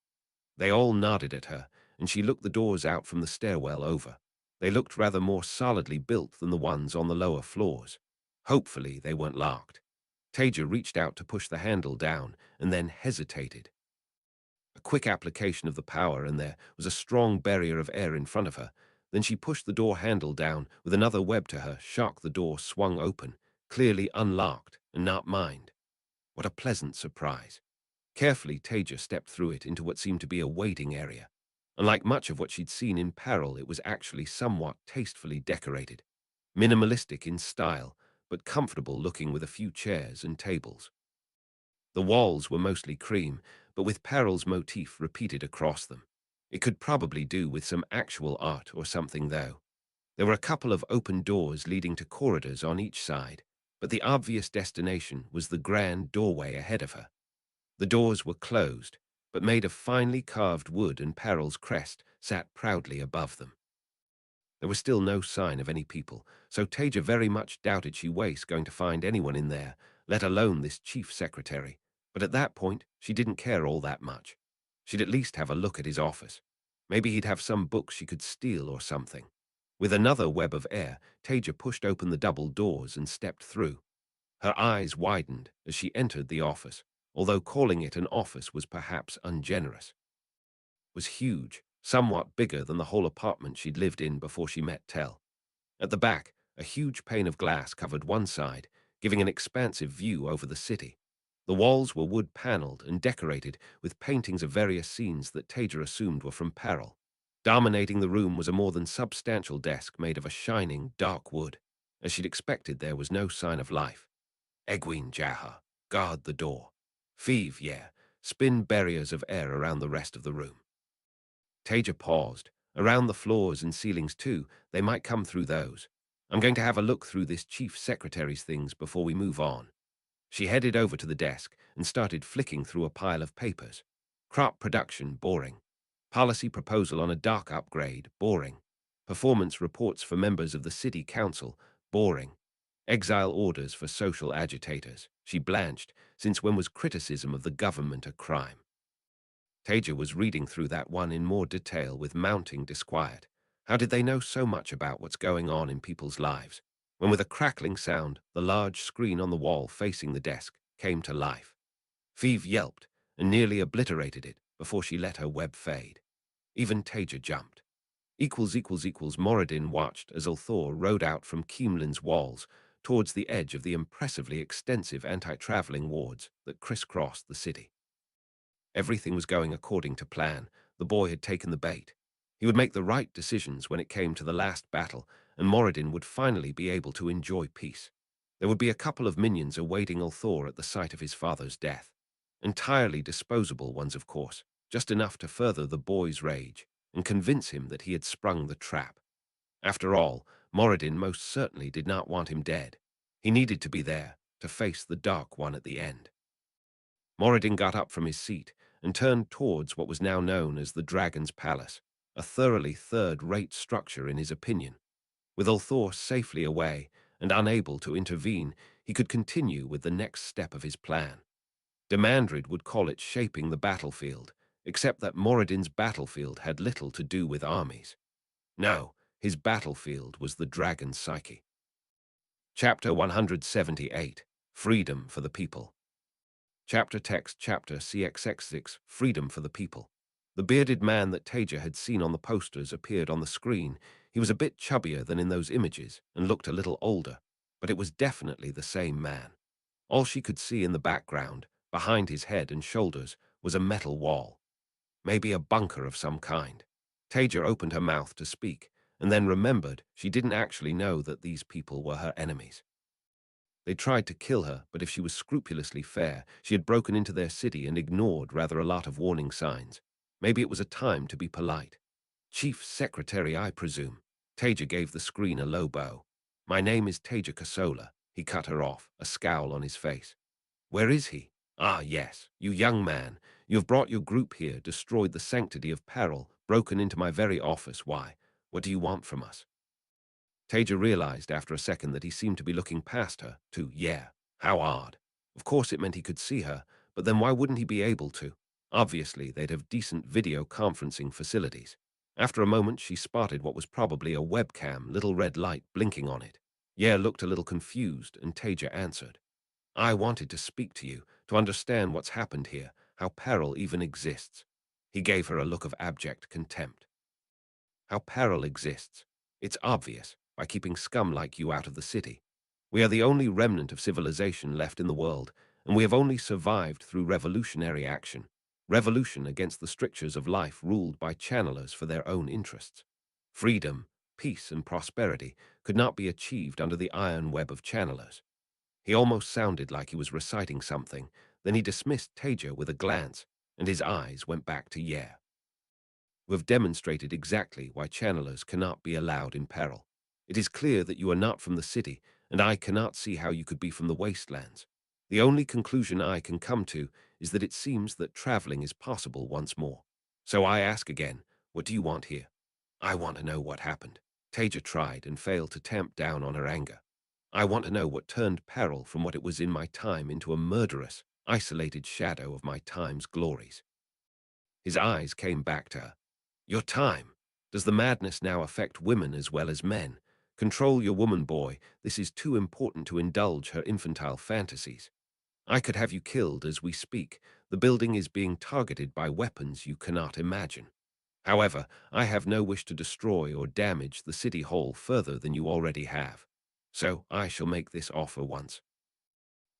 They all nodded at her, and she looked the doors out from the stairwell over. They looked rather more solidly built than the ones on the lower floors. Hopefully they weren't locked. Taija reached out to push the handle down, and then hesitated. A quick application of the power, and there was a strong barrier of air in front of her. Then she pushed the door handle down. With another web to her shock, the door swung open, clearly unlocked and not mined. What a pleasant surprise. Carefully, Taija stepped through it into what seemed to be a waiting area. Unlike much of what she'd seen in Peril, it was actually somewhat tastefully decorated. Minimalistic in style, but comfortable looking with a few chairs and tables. The walls were mostly cream, but with Peril's motif repeated across them. It could probably do with some actual art or something, though. There were a couple of open doors leading to corridors on each side, but the obvious destination was the grand doorway ahead of her. The doors were closed, but made of finely carved wood, and Peril's crest sat proudly above them. There was still no sign of any people, so Taija very much doubted she was going to find anyone in there, let alone this chief secretary. But at that point, she didn't care all that much. She'd at least have a look at his office. Maybe he'd have some books she could steal or something. With another web of air, Taija pushed open the double doors and stepped through. Her eyes widened as she entered the office, although calling it an office was perhaps ungenerous. It was huge, somewhat bigger than the whole apartment she'd lived in before she met Tell. At the back, a huge pane of glass covered one side, giving an expansive view over the city. The walls were wood-paneled and decorated with paintings of various scenes that Taija assumed were from Peril. Dominating the room was a more than substantial desk made of a shining, dark wood. As she'd expected, there was no sign of life. Egwene Jaha, guard the door. Feeve, yeah, spin barriers of air around the rest of the room. Taija paused. Around the floors and ceilings, too, they might come through those. I'm going to have a look through this chief secretary's things before we move on. She headed over to the desk and started flicking through a pile of papers. Crop production, boring. Policy proposal on a dock upgrade, boring. Performance reports for members of the city council, boring. Exile orders for social agitators. She blanched, since when was criticism of the government a crime? Taija was reading through that one in more detail with mounting disquiet. How did they know so much about what's going on in people's lives? When with a crackling sound, the large screen on the wall facing the desk came to life. Feeve yelped and nearly obliterated it before she let her web fade. Even Taija jumped. Moradin watched as Ulthor rode out from Keemlin's walls towards the edge of the impressively extensive anti-traveling wards that crisscrossed the city. Everything was going according to plan. The boy had taken the bait. He would make the right decisions when it came to the last battle, and Moradin would finally be able to enjoy peace. There would be a couple of minions awaiting Ulthor at the site of his father's death. Entirely disposable ones, of course, just enough to further the boy's rage. and convince him that he had sprung the trap. After all, Moradin most certainly did not want him dead. He needed to be there to face the Dark One at the end. Moradin got up from his seat and turned towards what was now known as the Dragon's Palace, a thoroughly third-rate structure in his opinion. With Ulthor safely away and unable to intervene, he could continue with the next step of his plan. Demandred would call it shaping the battlefield, except that Moradin's battlefield had little to do with armies. No, his battlefield was the dragon's psyche. Chapter 178, Freedom for the People. Chapter text chapter CXX6, Freedom for the People. The bearded man that Taija had seen on the posters appeared on the screen. He was a bit chubbier than in those images and looked a little older, but it was definitely the same man. All she could see in the background, behind his head and shoulders, was a metal wall. Maybe a bunker of some kind. Taija opened her mouth to speak, and then remembered she didn't actually know that these people were her enemies. They tried to kill her, but if she was scrupulously fair, she had broken into their city and ignored rather a lot of warning signs. Maybe it was a time to be polite. Chief Secretary, I presume. Taija gave the screen a low bow. My name is Taija Kosola. He cut her off, a scowl on his face. Where is he? Ah, yes, you young man. You have brought your group here, destroyed the sanctity of peril, broken into my very office. Why? What do you want from us? Taija realized after a second that he seemed to be looking past her, too. Yeah, how odd. Of course it meant he could see her, but then why wouldn't he be able to? Obviously, they'd have decent video conferencing facilities. After a moment, she spotted what was probably a webcam, little red light blinking on it. Yeah looked a little confused, and Taija answered. I wanted to speak to you, to understand what's happened here, how peril even exists. He gave her a look of abject contempt. How peril exists. It's obvious, by keeping scum like you out of the city. We are the only remnant of civilization left in the world, and we have only survived through revolutionary action. Revolution against the strictures of life ruled by channelers for their own interests. Freedom, peace, and prosperity could not be achieved under the iron web of channelers. He almost sounded like he was reciting something, then he dismissed Taija with a glance, and his eyes went back to Yer. We have demonstrated exactly why channelers cannot be allowed in peril. It is clear that you are not from the city, and I cannot see how you could be from the wastelands. The only conclusion I can come to is that it seems that traveling is possible once more. So I ask again, what do you want here? I want to know what happened. Taija tried and failed to tamp down on her anger. I want to know what turned peril from what it was in my time into a murderous, isolated shadow of my time's glories. His eyes came back to her. Your time. Does the madness now affect women as well as men? Control your woman, boy. This is too important to indulge her infantile fantasies. I could have you killed as we speak. The building is being targeted by weapons you cannot imagine. However, I have no wish to destroy or damage the city hall further than you already have. So I shall make this offer once.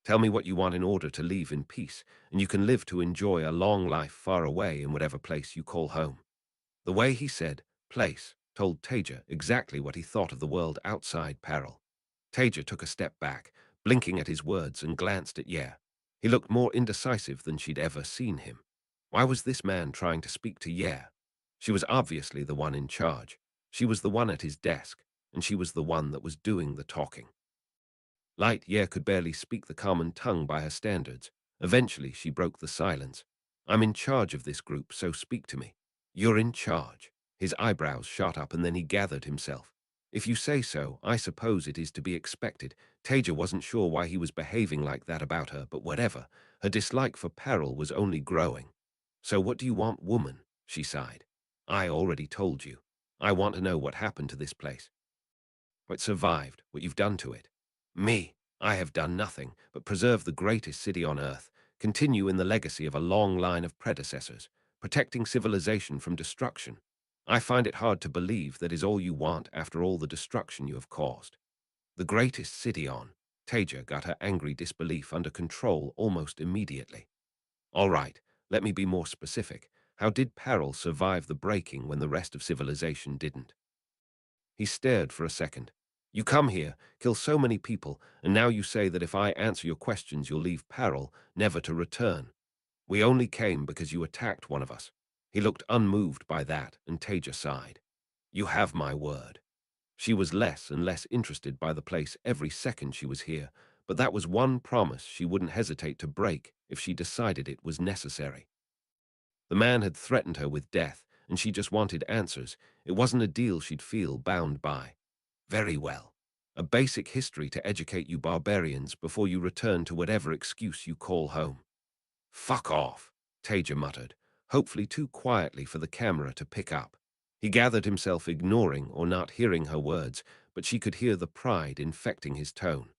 Tell me what you want in order to leave in peace, and you can live to enjoy a long life far away in whatever place you call home. The way he said place told Taija exactly what he thought of the world outside peril. Taija took a step back, blinking at his words, and glanced at Yer. He looked more indecisive than she'd ever seen him. Why was this man trying to speak to Yer? She was obviously the one in charge. She was the one at his desk, and she was the one that was doing the talking. Light Yer could barely speak the common tongue by her standards. Eventually, she broke the silence. I'm in charge of this group, so speak to me. You're in charge. His eyebrows shot up, and then he gathered himself. If you say so, I suppose it is to be expected. Taija wasn't sure why he was behaving like that about her, but whatever. Her dislike for peril was only growing. So what do you want, woman? She sighed. I already told you. I want to know what happened to this place. What survived, what you've done to it. Me, I have done nothing but preserve the greatest city on earth, continue in the legacy of a long line of predecessors, protecting civilization from destruction. I find it hard to believe that is all you want after all the destruction you have caused. The greatest city on. Taija got her angry disbelief under control almost immediately. All right, let me be more specific. How did peril survive the breaking when the rest of civilization didn't? He stared for a second. You come here, kill so many people, and now you say that if I answer your questions you'll leave peril, never to return. We only came because you attacked one of us. He looked unmoved by that, and Taija sighed. You have my word. She was less and less interested by the place every second she was here, but that was one promise she wouldn't hesitate to break if she decided it was necessary. The man had threatened her with death, and she just wanted answers. It wasn't a deal she'd feel bound by. Very well. A basic history to educate you barbarians before you return to whatever excuse you call home. Fuck off, Taija muttered, hopefully too quietly for the camera to pick up. He gathered himself ignoring or not hearing her words, but she could hear the pride infecting his tone.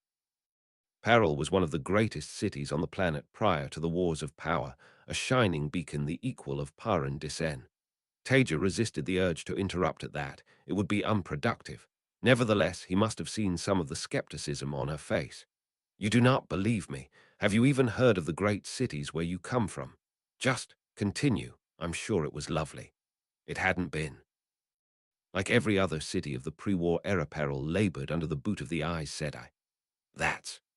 Peril was one of the greatest cities on the planet prior to the Wars of Power, a shining beacon the equal of Paran Disen. Taija resisted the urge to interrupt at that. It would be unproductive. Nevertheless, he must have seen some of the skepticism on her face. You do not believe me. Have you even heard of the great cities where you come from? Just continue. I'm sure it was lovely. It hadn't been. Like every other city of the pre-war era, Peril labored under the boot of the Aes Sedai.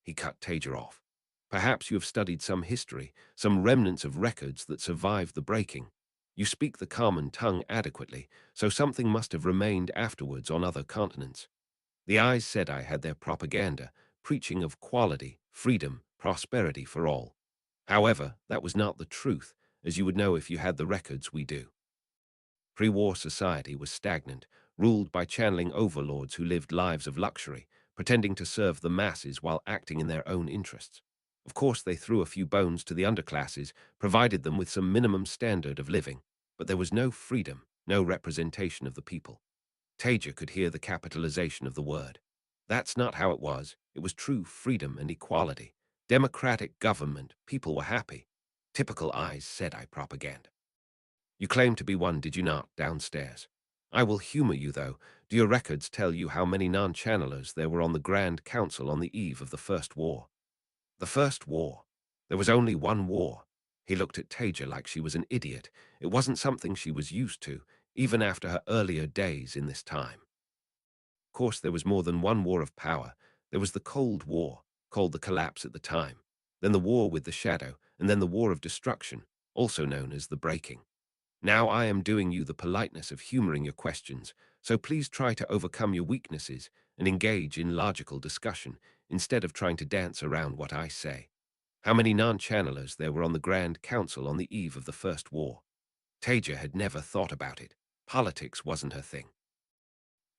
He cut Taija off. Perhaps you have studied some history, some remnants of records that survived the breaking. You speak the common tongue adequately, so something must have remained afterwards on other continents. The Aes Sedai had their propaganda, preaching of quality, freedom, prosperity for all. However, that was not the truth, as you would know if you had the records we do. Pre-war society was stagnant, ruled by channeling overlords who lived lives of luxury, pretending to serve the masses while acting in their own interests. Of course, they threw a few bones to the underclasses, provided them with some minimum standard of living, but there was no freedom, no representation of the people. Taija could hear the capitalization of the word. That's not how it was. It was true freedom and equality. Democratic government, people were happy. Typical Aes Sedai propaganda. You claimed to be one, did you not, downstairs? I will humor you, though. Do your records tell you how many non-channelers there were on the Grand Council on the eve of the First War? The First War. There was only one war. He looked at Taija like she was an idiot. It wasn't something she was used to, even after her earlier days in this time. Of course, there was more than one war of power. There was the Cold War, called the Collapse at the time, then the War with the Shadow, and then the War of Destruction, also known as the Breaking. Now I am doing you the politeness of humoring your questions, so please try to overcome your weaknesses and engage in logical discussion instead of trying to dance around what I say. How many non-channelers there were on the Grand Council on the eve of the First War? Taija had never thought about it. Politics wasn't her thing.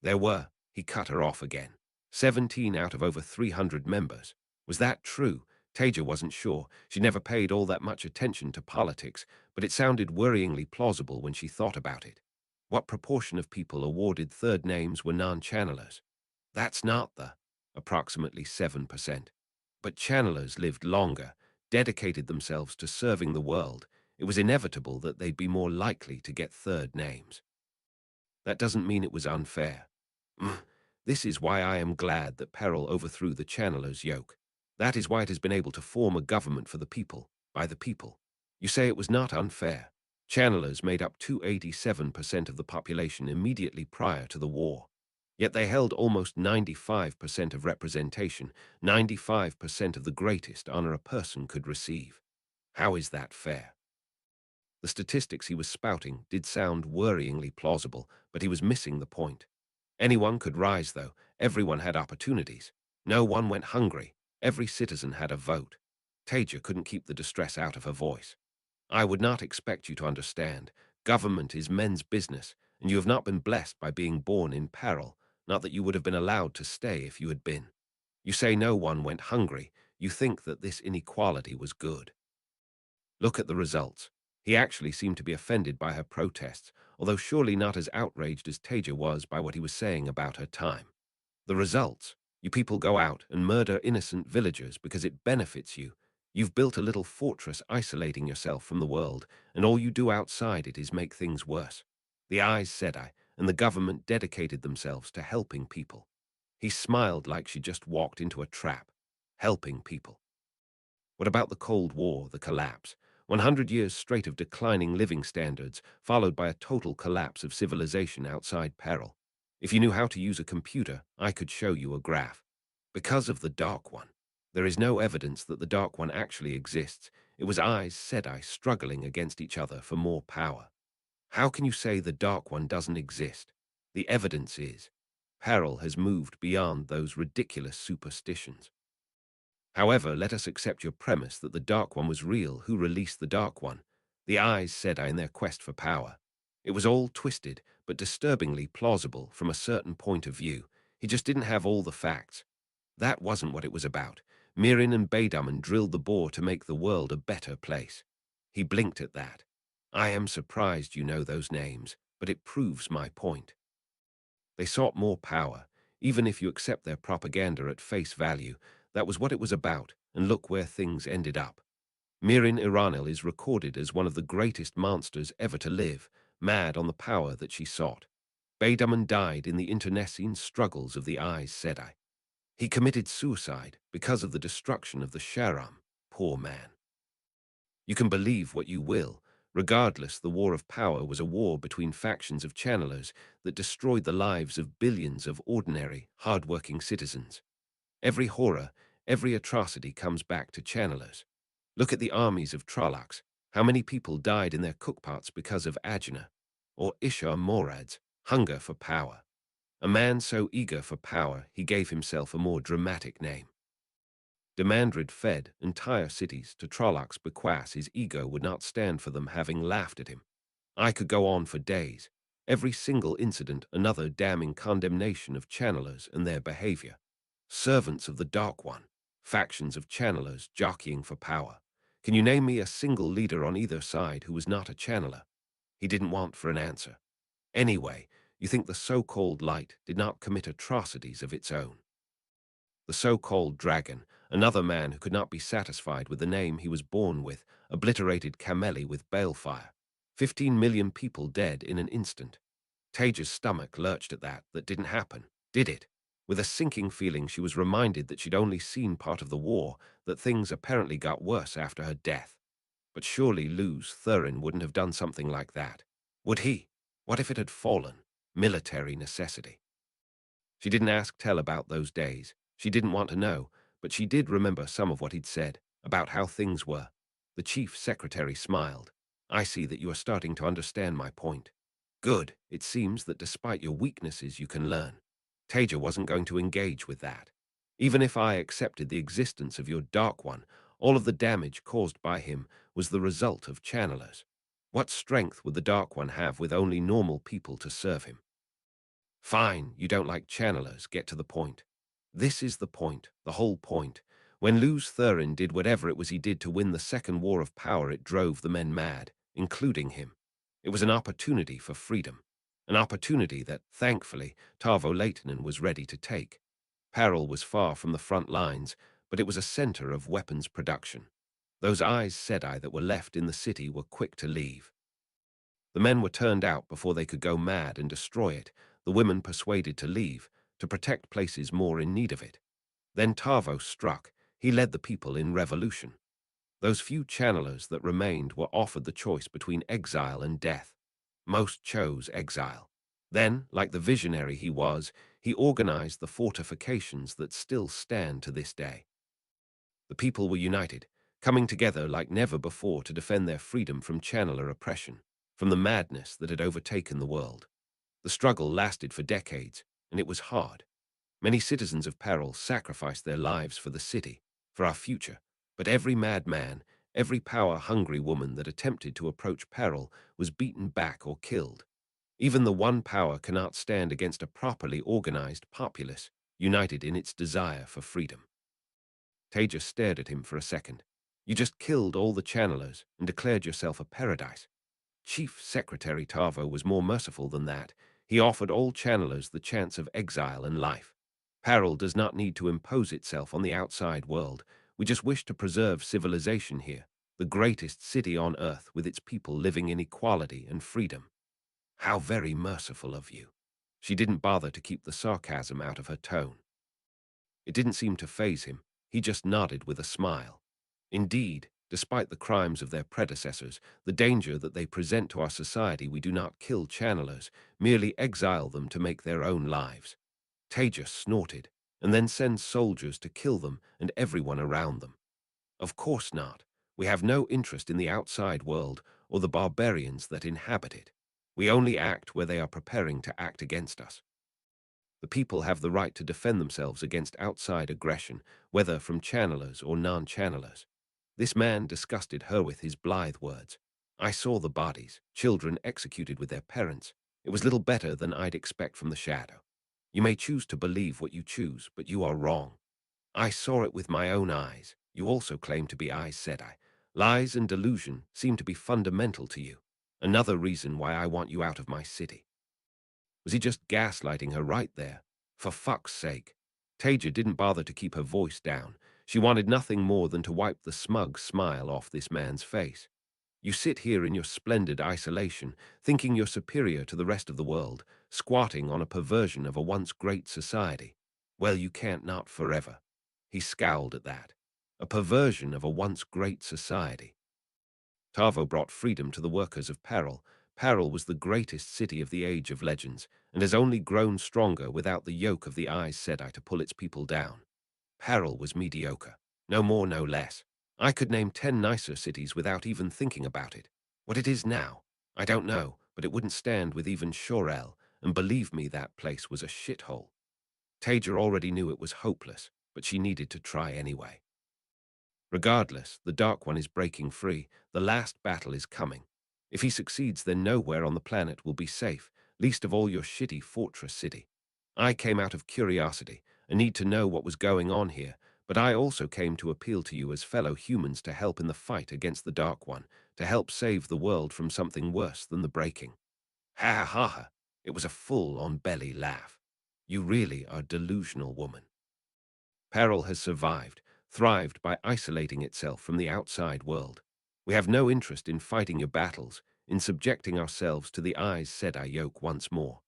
There were, he cut her off again. 17 out of over 300 members. Was that true? Taija wasn't sure. She never paid all that much attention to politics, but it sounded worryingly plausible when she thought about it. What proportion of people awarded third names were non-channelers? That's not the approximately 7%. But channelers lived longer, dedicated themselves to serving the world. It was inevitable that they'd be more likely to get third names. That doesn't mean it was unfair. This is why I am glad that Peril overthrew the channelers' yoke. That is why it has been able to form a government for the people, by the people. You say it was not unfair. Channelers made up 287% of the population immediately prior to the war. Yet they held almost 95% of representation, 95% of the greatest honor a person could receive. How is that fair? The statistics he was spouting did sound worryingly plausible, but he was missing the point. Anyone could rise, though. Everyone had opportunities. No one went hungry. Every citizen had a vote. Taija couldn't keep the distress out of her voice. I would not expect you to understand. Government is men's business, and you have not been blessed by being born in peril, not that you would have been allowed to stay if you had been. You say no one went hungry. You think that this inequality was good. Look at the results. He actually seemed to be offended by her protests, although surely not as outraged as Taija was by what he was saying about her time. The results. You people go out and murder innocent villagers because it benefits you. You've built a little fortress isolating yourself from the world, and all you do outside it is make things worse. The Aes Sedai and the government dedicated themselves to helping people. He smiled like she just walked into a trap. Helping people. What about the Cold War, the collapse? 100 years straight of declining living standards, followed by a total collapse of civilization outside peril. If you knew how to use a computer, I could show you a graph. Because of the Dark One. There is no evidence that the Dark One actually exists. It was Aes Sedai struggling against each other for more power. How can you say the Dark One doesn't exist? The evidence is, peril has moved beyond those ridiculous superstitions. However, let us accept your premise that the Dark One was real. Who released the Dark One? The Aes Sedai in their quest for power. It was all twisted, but disturbingly plausible from a certain point of view. He just didn't have all the facts. That wasn't what it was about. Mirin and Baidaman drilled the bore to make the world a better place. He blinked at that. I am surprised you know those names, but it proves my point. They sought more power. Even if you accept their propaganda at face value, that was what it was about, and look where things ended up. Mirin Iranil is recorded as one of the greatest monsters ever to live, mad on the power that she sought. Baidaman died in the internecine struggles of the Aes Sedai. He committed suicide because of the destruction of the Sharam. Poor man. You can believe what you will. Regardless, the war of power was a war between factions of channelers that destroyed the lives of billions of ordinary, hard-working citizens. Every horror, every atrocity comes back to channelers. Look at the armies of Trollocs. How many people died in their cookpots because of Agena? Or Ishar Morad's hunger for power. A man so eager for power, he gave himself a more dramatic name. Demandred fed entire cities to Trollocs bequeaths his ego would not stand for them having laughed at him. I could go on for days. Every single incident another damning condemnation of channelers and their behavior. Servants of the Dark One, factions of channelers jockeying for power. Can you name me a single leader on either side who was not a channeler? He didn't want for an answer. Anyway, you think the so-called light did not commit atrocities of its own. The so-called dragon, another man who could not be satisfied with the name he was born with, obliterated Cameli with balefire. 15 million people dead in an instant. Taija's stomach lurched at that. That didn't happen, did it? With a sinking feeling, she was reminded that she'd only seen part of the war, that things apparently got worse after her death. But surely Lews Therin wouldn't have done something like that. Would he? What if it had fallen? Military necessity. She didn't ask Tell about those days. She didn't want to know, but she did remember some of what he'd said, about how things were. The chief secretary smiled. I see that you are starting to understand my point. Good. It seems that despite your weaknesses you can learn. Taija wasn't going to engage with that. Even if I accepted the existence of your Dark One, all of the damage caused by him was the result of channelers. What strength would the Dark One have with only normal people to serve him? Fine, you don't like channelers, get to the point. This is the point, the whole point. When Lews Therin did whatever it was he did to win the second war of power, it drove the men mad, including him. It was an opportunity for freedom. An opportunity that, thankfully, Tarvo Leitonen was ready to take. Peril was far from the front lines, but it was a center of weapons production. Those Aes Sedai that were left in the city were quick to leave. The men were turned out before they could go mad and destroy it, the women persuaded to leave, to protect places more in need of it. Then Tarvo struck. He led the people in revolution. Those few channelers that remained were offered the choice between exile and death. Most chose exile. Then, like the visionary he was, he organized the fortifications that still stand to this day. The people were united, coming together like never before to defend their freedom from channeler oppression, from the madness that had overtaken the world. The struggle lasted for decades, and it was hard. Many citizens of Peril sacrificed their lives for the city, for our future, but every madman, every power-hungry woman that attempted to approach Peril was beaten back or killed. Even the one power cannot stand against a properly organized populace, united in its desire for freedom. Taija stared at him for a second. You just killed all the channelers and declared yourself a paradise. Chief Secretary Tarvo was more merciful than that. He offered all channelers the chance of exile and life. Peril does not need to impose itself on the outside world. We just wish to preserve civilization here, the greatest city on earth with its people living in equality and freedom. How very merciful of you. She didn't bother to keep the sarcasm out of her tone. It didn't seem to faze him. He just nodded with a smile. Indeed, despite the crimes of their predecessors, the danger that they present to our society, we do not kill channelers, merely exile them to make their own lives. Taija snorted, and then send soldiers to kill them and everyone around them. Of course not. We have no interest in the outside world or the barbarians that inhabit it. We only act where they are preparing to act against us. The people have the right to defend themselves against outside aggression, whether from channelers or non-channelers. This man disgusted her with his blithe words. I saw the bodies, children executed with their parents. It was little better than I'd expect from the shadow. You may choose to believe what you choose, but you are wrong. I saw it with my own eyes. You also claim to be Aes Sedai. Lies and delusion seem to be fundamental to you. Another reason why I want you out of my city. Was he just gaslighting her right there? For fuck's sake. Taija didn't bother to keep her voice down. She wanted nothing more than to wipe the smug smile off this man's face. You sit here in your splendid isolation, thinking you're superior to the rest of the world, squatting on a perversion of a once great society. Well, you can't not forever. He scowled at that. A perversion of a once great society. Tavo brought freedom to the workers of Peril. Peril was the greatest city of the Age of Legends, and has only grown stronger without the yoke of the Aes Sedai to pull its people down. Peril was mediocre. No more, no less. I could name 10 nicer cities without even thinking about it. What it is now, I don't know, but it wouldn't stand with even Shorel, and believe me, that place was a shithole. Taija already knew it was hopeless, but she needed to try anyway. Regardless, the Dark One is breaking free. The last battle is coming. If he succeeds, then nowhere on the planet will be safe, least of all your shitty fortress city. I came out of curiosity, a need to know what was going on here, but I also came to appeal to you as fellow humans to help in the fight against the Dark One, to help save the world from something worse than the breaking. Ha ha ha! It was a full-on belly laugh. You really are a delusional woman. Peril has survived, thrived by isolating itself from the outside world. We have no interest in fighting your battles, in subjecting ourselves to the Aes Sedai yoke once more.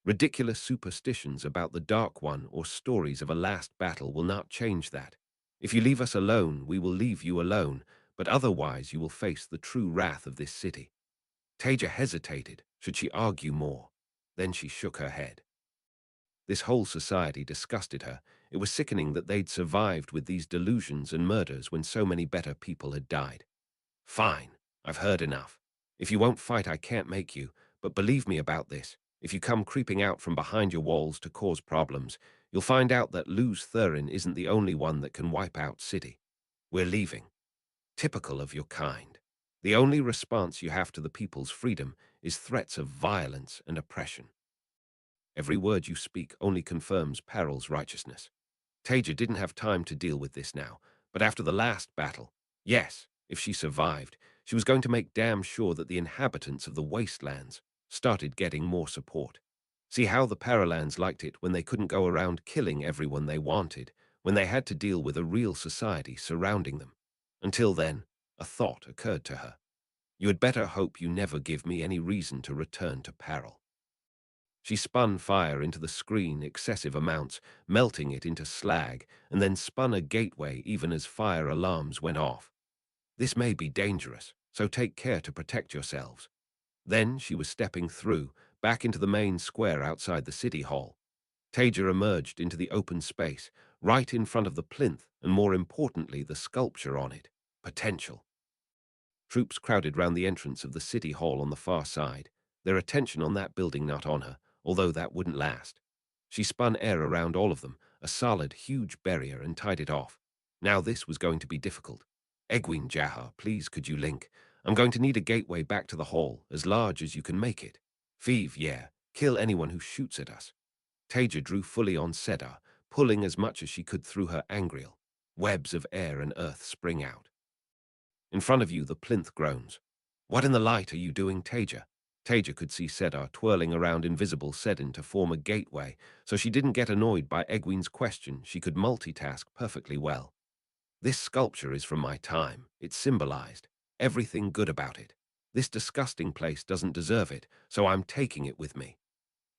Ridiculous superstitions about the Dark One or stories of a last battle will not change that. If you leave us alone, we will leave you alone, but otherwise you will face the true wrath of this city. Taija hesitated. Should she argue more? Then she shook her head. This whole society disgusted her. It was sickening that they'd survived with these delusions and murders when so many better people had died. Fine, I've heard enough. If you won't fight, I can't make you, but believe me about this. If you come creeping out from behind your walls to cause problems, you'll find out that Luz Thurin isn't the only one that can wipe out city. We're leaving. Typical of your kind. The only response you have to the people's freedom is threats of violence and oppression. Every word you speak only confirms Peril's righteousness. Taija didn't have time to deal with this now, but after the last battle, yes, if she survived, she was going to make damn sure that the inhabitants of the wastelands started getting more support. See how the Paralands liked it when they couldn't go around killing everyone they wanted, when they had to deal with a real society surrounding them. Until then, a thought occurred to her. You had better hope you never give me any reason to return to Peril. She spun fire into the screen excessive amounts, melting it into slag, and then spun a gateway even as fire alarms went off. This may be dangerous, so take care to protect yourselves. Then she was stepping through, back into the main square outside the city hall. Taija emerged into the open space, right in front of the plinth, and more importantly, the sculpture on it. Potential. Troops crowded round the entrance of the city hall on the far side, their attention on that building, not on her, although that wouldn't last. She spun air around all of them, a solid, huge barrier, and tied it off. Now this was going to be difficult. Egwene Jahar, please could you link? I'm going to need a gateway back to the hall, as large as you can make it. Feeve, yeah, kill anyone who shoots at us. Taija drew fully on Sedar, pulling as much as she could through her angriel. Webs of air and earth spring out. In front of you, the plinth groans. What in the light are you doing, Taija? Taija could see Sedar twirling around invisible Sedin to form a gateway, so she didn't get annoyed by Egwene's question. She could multitask perfectly well. This sculpture is from my time. It symbolized everything good about it. This disgusting place doesn't deserve it, so I'm taking it with me.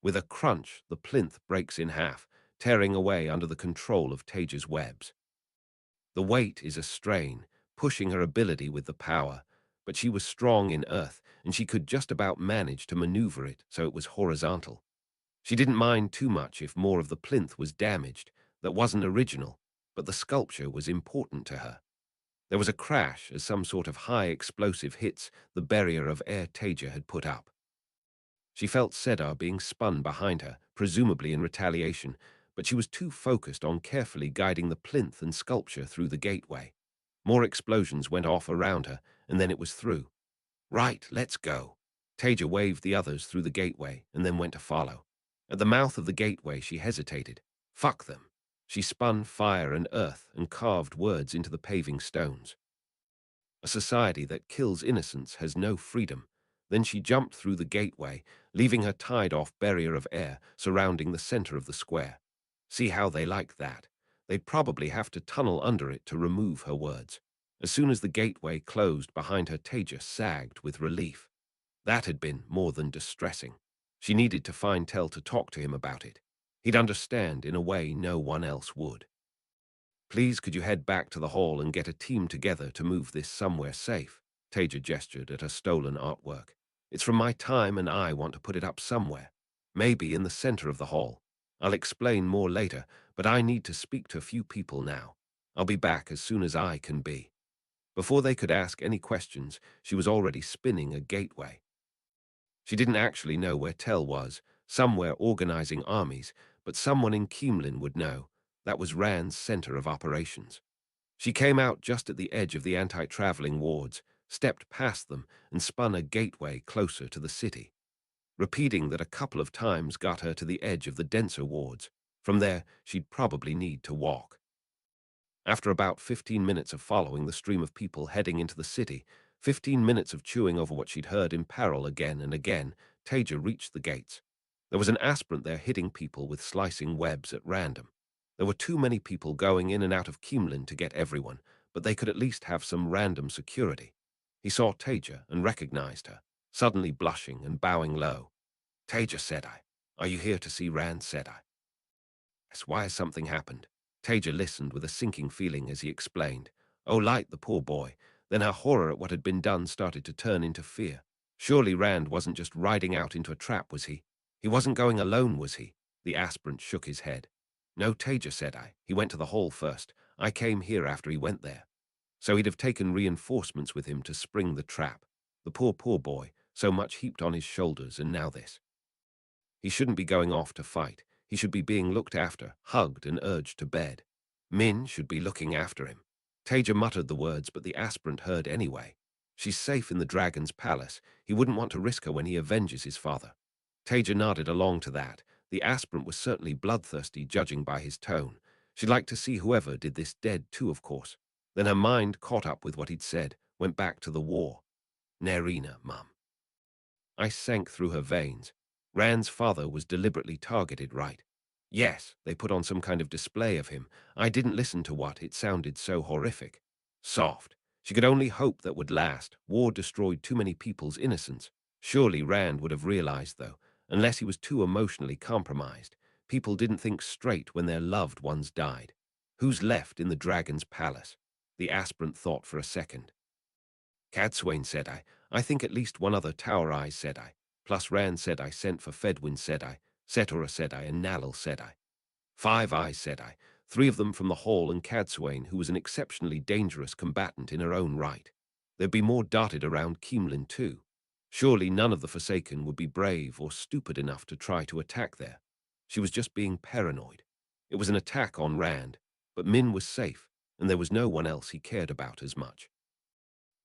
With a crunch, the plinth breaks in half, tearing away under the control of Taija's webs. The weight is a strain, pushing her ability with the power, but she was strong in earth, and she could just about manage to maneuver it so it was horizontal. She didn't mind too much if more of the plinth was damaged, that wasn't original, but the sculpture was important to her. There was a crash as some sort of high explosive hits the barrier of air Taija had put up. She felt Sedar being spun behind her, presumably in retaliation, but she was too focused on carefully guiding the plinth and sculpture through the gateway. More explosions went off around her, and then it was through. Right, let's go. Taija waved the others through the gateway and then went to follow. At the mouth of the gateway, she hesitated. Fuck them. She spun fire and earth and carved words into the paving stones. A society that kills innocents has no freedom. Then she jumped through the gateway, leaving her tied-off barrier of air surrounding the center of the square. See how they like that. They'd probably have to tunnel under it to remove her words. As soon as the gateway closed behind her, Taija sagged with relief. That had been more than distressing. She needed to find Tell to talk to him about it. He'd understand in a way no one else would. Please, could you head back to the hall and get a team together to move this somewhere safe? Taija gestured at her stolen artwork. It's from my time and I want to put it up somewhere. Maybe in the center of the hall. I'll explain more later, but I need to speak to a few people now. I'll be back as soon as I can be. Before they could ask any questions, she was already spinning a gateway. She didn't actually know where Tell was, somewhere organizing armies, but someone in Keemlin would know. That was Rand's center of operations. She came out just at the edge of the anti-traveling wards, stepped past them, and spun a gateway closer to the city. Repeating that a couple of times got her to the edge of the denser wards. From there, she'd probably need to walk. After about 15 minutes of following the stream of people heading into the city, 15 minutes of chewing over what she'd heard in peril again and again, Taija reached the gates. There was an aspirant there hitting people with slicing webs at random. There were too many people going in and out of Keemlin to get everyone, but they could at least have some random security. He saw Taija and recognized her, suddenly blushing and bowing low. Taija Sedai, are you here to see Rand Sedai? Yes, why has something happened? Taija listened with a sinking feeling as he explained. Oh, light, the poor boy. Then her horror at what had been done started to turn into fear. Surely Rand wasn't just riding out into a trap, was he? He wasn't going alone, was he? The aspirant shook his head. No, Taija, said I. He went to the hall first. I came here after he went there. So he'd have taken reinforcements with him to spring the trap. The poor boy, so much heaped on his shoulders, and now this. He shouldn't be going off to fight. He should be being looked after, hugged and urged to bed. Min should be looking after him. Taija muttered the words, but the aspirant heard anyway. She's safe in the dragon's palace. He wouldn't want to risk her when he avenges his father. Taija nodded along to that. The aspirant was certainly bloodthirsty, judging by his tone. She'd like to see whoever did this dead too, of course. Then her mind caught up with what he'd said, went back to the war. Nerina, Mum. Ice sank through her veins. Rand's father was deliberately targeted, right? Yes, they put on some kind of display of him. I didn't listen to what, it sounded so horrific. Soft. She could only hope that would last. War destroyed too many people's innocence. Surely Rand would have realized, though, unless he was too emotionally compromised. People didn't think straight when their loved ones died. Who's left in the dragon's palace? The aspirant thought for a second. Cadswain, said I think at least one other Tower Eyes, said I. Plus Rand said I sent for Fedwin, said I. Setora, said I, and Nalal, said I. 5 Eyes, said I. 3 of them from the Hall, and Cadswain, who was an exceptionally dangerous combatant in her own right. There'd be more dotted around Keemlin too. Surely none of the Forsaken would be brave or stupid enough to try to attack there. She was just being paranoid. It was an attack on Rand, but Min was safe, and there was no one else he cared about as much.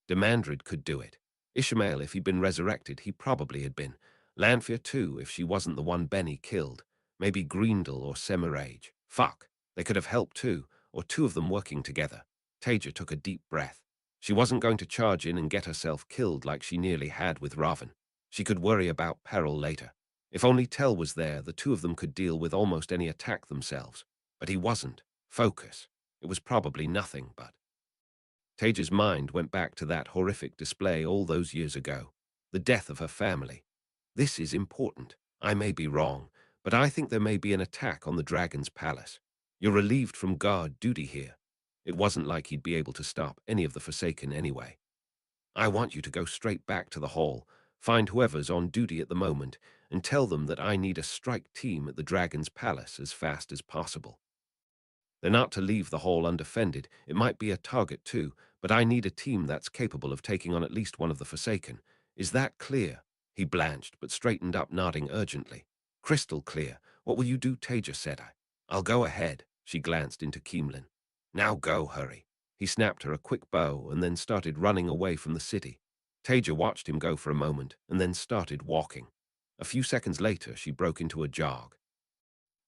Demandred could do it. Ishmael, if he'd been resurrected, he probably had been. Lanfear, too, if she wasn't the one Benny killed. Maybe Greendal or Semirage. Fuck. They could have helped, too, or 2 of them working together. Taija took a deep breath. She wasn't going to charge in and get herself killed like she nearly had with Raven. She could worry about peril later. If only Tell was there, the 2 of them could deal with almost any attack themselves. But he wasn't. Focus. It was probably nothing, but... Taija's mind went back to that horrific display all those years ago. The death of her family. This is important. I may be wrong, but I think there may be an attack on the dragon's palace. You're relieved from guard duty here. It wasn't like he'd be able to stop any of the Forsaken anyway. I want you to go straight back to the hall, find whoever's on duty at the moment, and tell them that I need a strike team at the dragon's palace as fast as possible. They're not to leave the hall undefended. It might be a target too, but I need a team that's capable of taking on at least one of the Forsaken. Is that clear? He blanched, but straightened up, nodding urgently. Crystal clear. What will you do, Taija Sedai? I'll go ahead. She glanced into Keemlin. Now go, hurry. He snapped her a quick bow and then started running away from the city. Taija watched him go for a moment and then started walking. A few seconds later, she broke into a jog.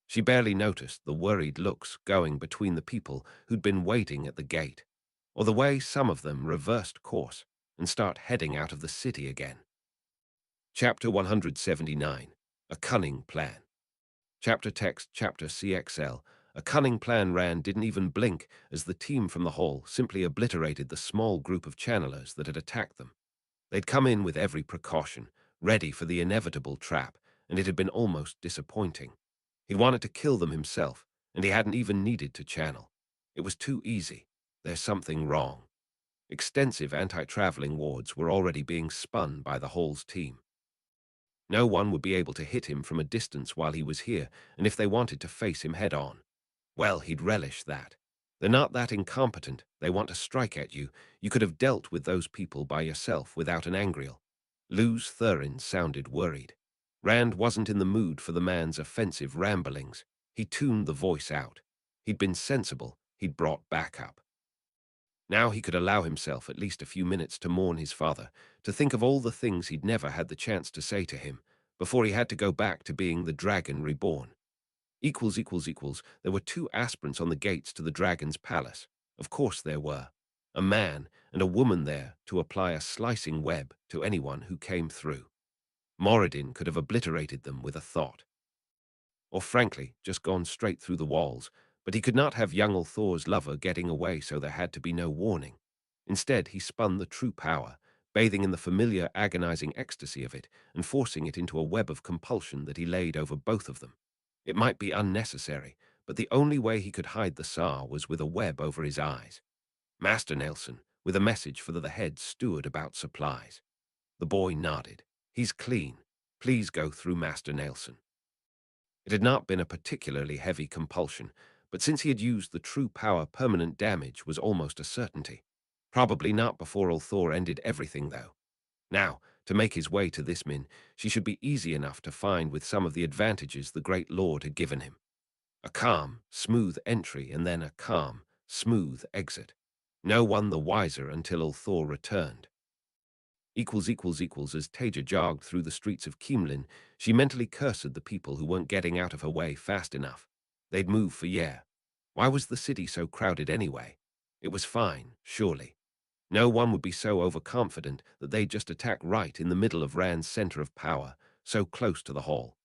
She barely noticed the worried looks going between the people who'd been waiting at the gate, or the way some of them reversed course and start heading out of the city again. Chapter 179. A Cunning Plan. Chapter text, chapter CXL. A cunning plan. Rand didn't even blink as the team from the hall simply obliterated the small group of channelers that had attacked them. They'd come in with every precaution, ready for the inevitable trap, and it had been almost disappointing. He'd wanted to kill them himself, and he hadn't even needed to channel. It was too easy. There's something wrong. Extensive anti-traveling wards were already being spun by the hall's team. No one would be able to hit him from a distance while he was here, and if they wanted to face him head-on, well, he'd relish that. They're not that incompetent. They want to strike at you. You could have dealt with those people by yourself without an angriel. Luz Thurin sounded worried. Rand wasn't in the mood for the man's offensive ramblings. He tuned the voice out. He'd been sensible. He'd brought backup. Now he could allow himself at least a few minutes to mourn his father, to think of all the things he'd never had the chance to say to him, before he had to go back to being the dragon reborn. There were 2 aspirants on the gates to the dragon's palace. Of course there were. A man and a woman there to apply a slicing web to anyone who came through. Moradin could have obliterated them with a thought. Or frankly, just gone straight through the walls, but he could not have young Thor's lover getting away, so there had to be no warning. Instead, he spun the true power, bathing in the familiar agonizing ecstasy of it and forcing it into a web of compulsion that he laid over both of them. It might be unnecessary, but the only way he could hide the Tsar was with a web over his eyes. Master Nelson, with a message for the head steward about supplies. The boy nodded. He's clean. Please go through, Master Nelson. It had not been a particularly heavy compulsion, but since he had used the true power, permanent damage was almost a certainty. Probably not before Ulthor ended everything, though. Now, to make his way to this Min, she should be easy enough to find with some of the advantages the great lord had given him. A calm, smooth entry and then a calm, smooth exit. No one the wiser until Ulthor returned. As Taija jogged through the streets of Keemlin, she mentally cursed the people who weren't getting out of her way fast enough. They'd move for year. Why was the city so crowded anyway? It was fine, surely. No one would be so overconfident that they'd just attack right in the middle of Rand's center of power, so close to the hall.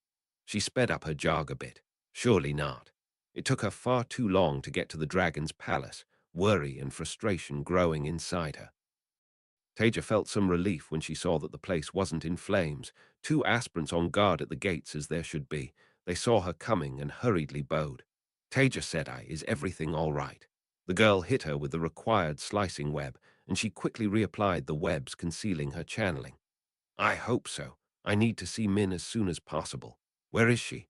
She sped up her jog a bit. Surely not. It took her far too long to get to the dragon's palace, worry and frustration growing inside her. Taija felt some relief when she saw that the place wasn't in flames, 2 aspirants on guard at the gates as there should be. They saw her coming and hurriedly bowed. Taija Sedai, is everything all right? The girl hit her with the required slicing web, and she quickly reapplied the webs concealing her channeling. I hope so. I need to see Min as soon as possible. Where is she?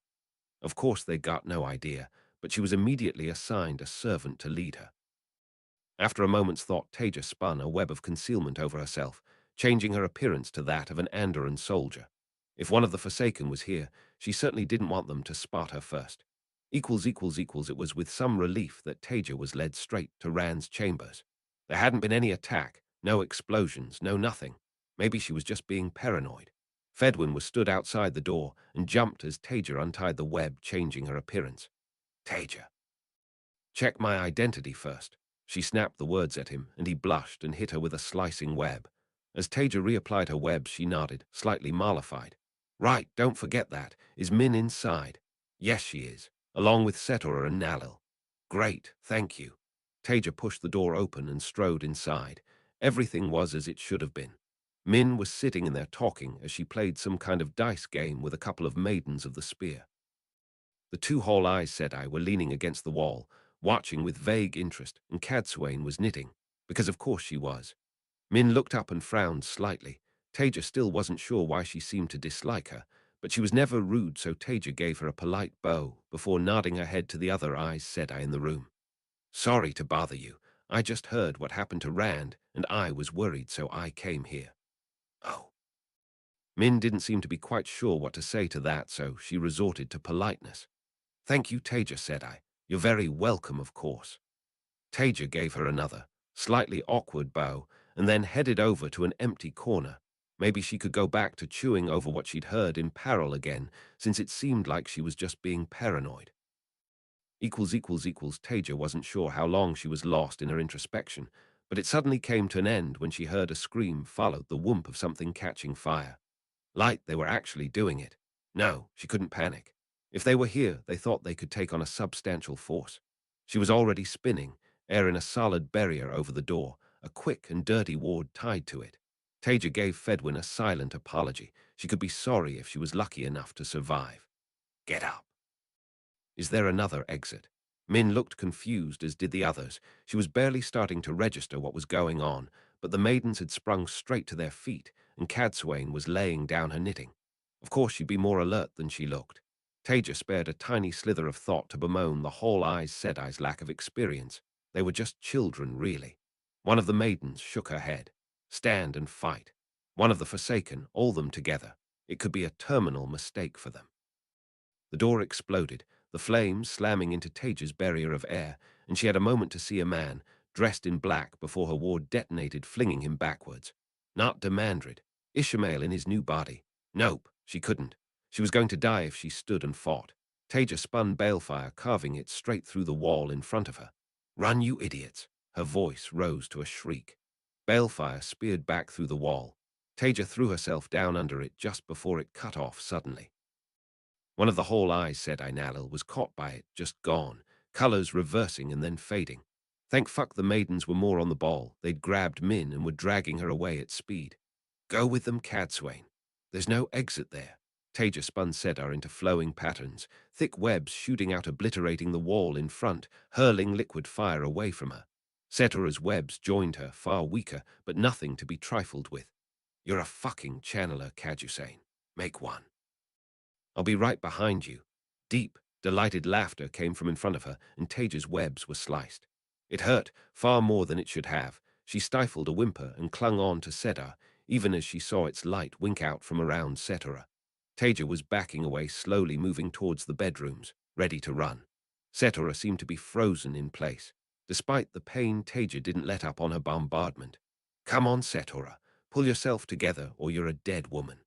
Of course they got no idea, but she was immediately assigned a servant to lead her. After a moment's thought, Taija spun a web of concealment over herself, changing her appearance to that of an Andoran soldier. If one of the Forsaken was here, she certainly didn't want them to spot her first. It was with some relief that Taija was led straight to Rand's chambers. There hadn't been any attack, no explosions, no nothing. Maybe she was just being paranoid. Fedwin was stood outside the door and jumped as Taija untied the web, changing her appearance. Taija. Check my identity first. She snapped the words at him, and he blushed and hit her with a slicing web. As Taija reapplied her webs, she nodded, slightly mollified. Right, don't forget that. Is Min inside? Yes, she is, along with Setora and Nalil. Great, thank you. Taija pushed the door open and strode inside. Everything was as it should have been. Min was sitting in there talking as she played some kind of dice game with a couple of maidens of the spear. The 2 whole Aes Sedai were leaning against the wall, watching with vague interest, and Cadsuane was knitting, because of course she was. Min looked up and frowned slightly. Taija still wasn't sure why she seemed to dislike her, but she was never rude, so Taija gave her a polite bow before nodding her head to the other Aes Sedai in the room. Sorry to bother you. I just heard what happened to Rand, and I was worried, so I came here. Oh. Min didn't seem to be quite sure what to say to that, so she resorted to politeness. "Thank you, Taija," said I. "You're very welcome, of course." Taija gave her another, slightly awkward bow, and then headed over to an empty corner. Maybe she could go back to chewing over what she'd heard in peril again, since it seemed like she was just being paranoid. Taija wasn't sure how long she was lost in her introspection, but it suddenly came to an end when she heard a scream followed the whoomp of something catching fire. Light, they were actually doing it. No, she couldn't panic. If they were here, they thought they could take on a substantial force. She was already spinning, air in a solid barrier over the door, a quick and dirty ward tied to it. Taija gave Fedwin a silent apology. She could be sorry if she was lucky enough to survive. "Get up." "Is there another exit?" Min looked confused, as did the others. She was barely starting to register what was going on, but the maidens had sprung straight to their feet, and Cadsuane was laying down her knitting. Of course she'd be more alert than she looked. Taija spared a tiny slither of thought to bemoan the whole Aes Sedai's lack of experience. They were just children, really. One of the maidens shook her head. "Stand and fight." One of the Forsaken, all them together. It could be a terminal mistake for them. The door exploded, the flames slamming into Taija's barrier of air, and she had a moment to see a man, dressed in black, before her ward detonated, flinging him backwards. Not Demandred. Ishmael in his new body. Nope, she couldn't. She was going to die if she stood and fought. Taija spun balefire, carving it straight through the wall in front of her. "Run, you idiots!" Her voice rose to a shriek. Balefire speared back through the wall. Taija threw herself down under it just before it cut off suddenly. One of the whole Aes Sedai Nalil was caught by it, just gone, colors reversing and then fading. Thank fuck the maidens were more on the ball. They'd grabbed Min and were dragging her away at speed. "Go with them, Cadsuane. There's no exit there." Taija spun Sedar into flowing patterns, thick webs shooting out, obliterating the wall in front, hurling liquid fire away from her. Setara's webs joined her, far weaker, but nothing to be trifled with. "You're a fucking channeler, Cadsuane. Make one." "I'll be right behind you." Deep, delighted laughter came from in front of her, and Taija's webs were sliced. It hurt, far more than it should have. She stifled a whimper and clung on to Sedar, even as she saw its light wink out from around Setara. Taija was backing away, slowly moving towards the bedrooms, ready to run. Setara seemed to be frozen in place. Despite the pain, Taija didn't let up on her bombardment. "Come on, Setara. Pull yourself together, or you're a dead woman."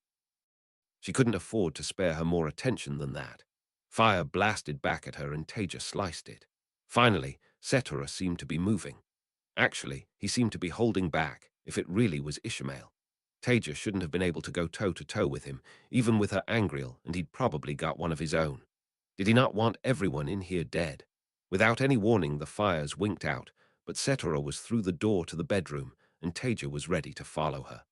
She couldn't afford to spare her more attention than that. Fire blasted back at her and Taija sliced it. Finally, Setara seemed to be moving. Actually, he seemed to be holding back, if it really was Ishmael. Taija shouldn't have been able to go toe-to-toe with him, even with her Angreal, and he'd probably got one of his own. Did he not want everyone in here dead? Without any warning, the fires winked out, but Setara was through the door to the bedroom, and Taija was ready to follow her.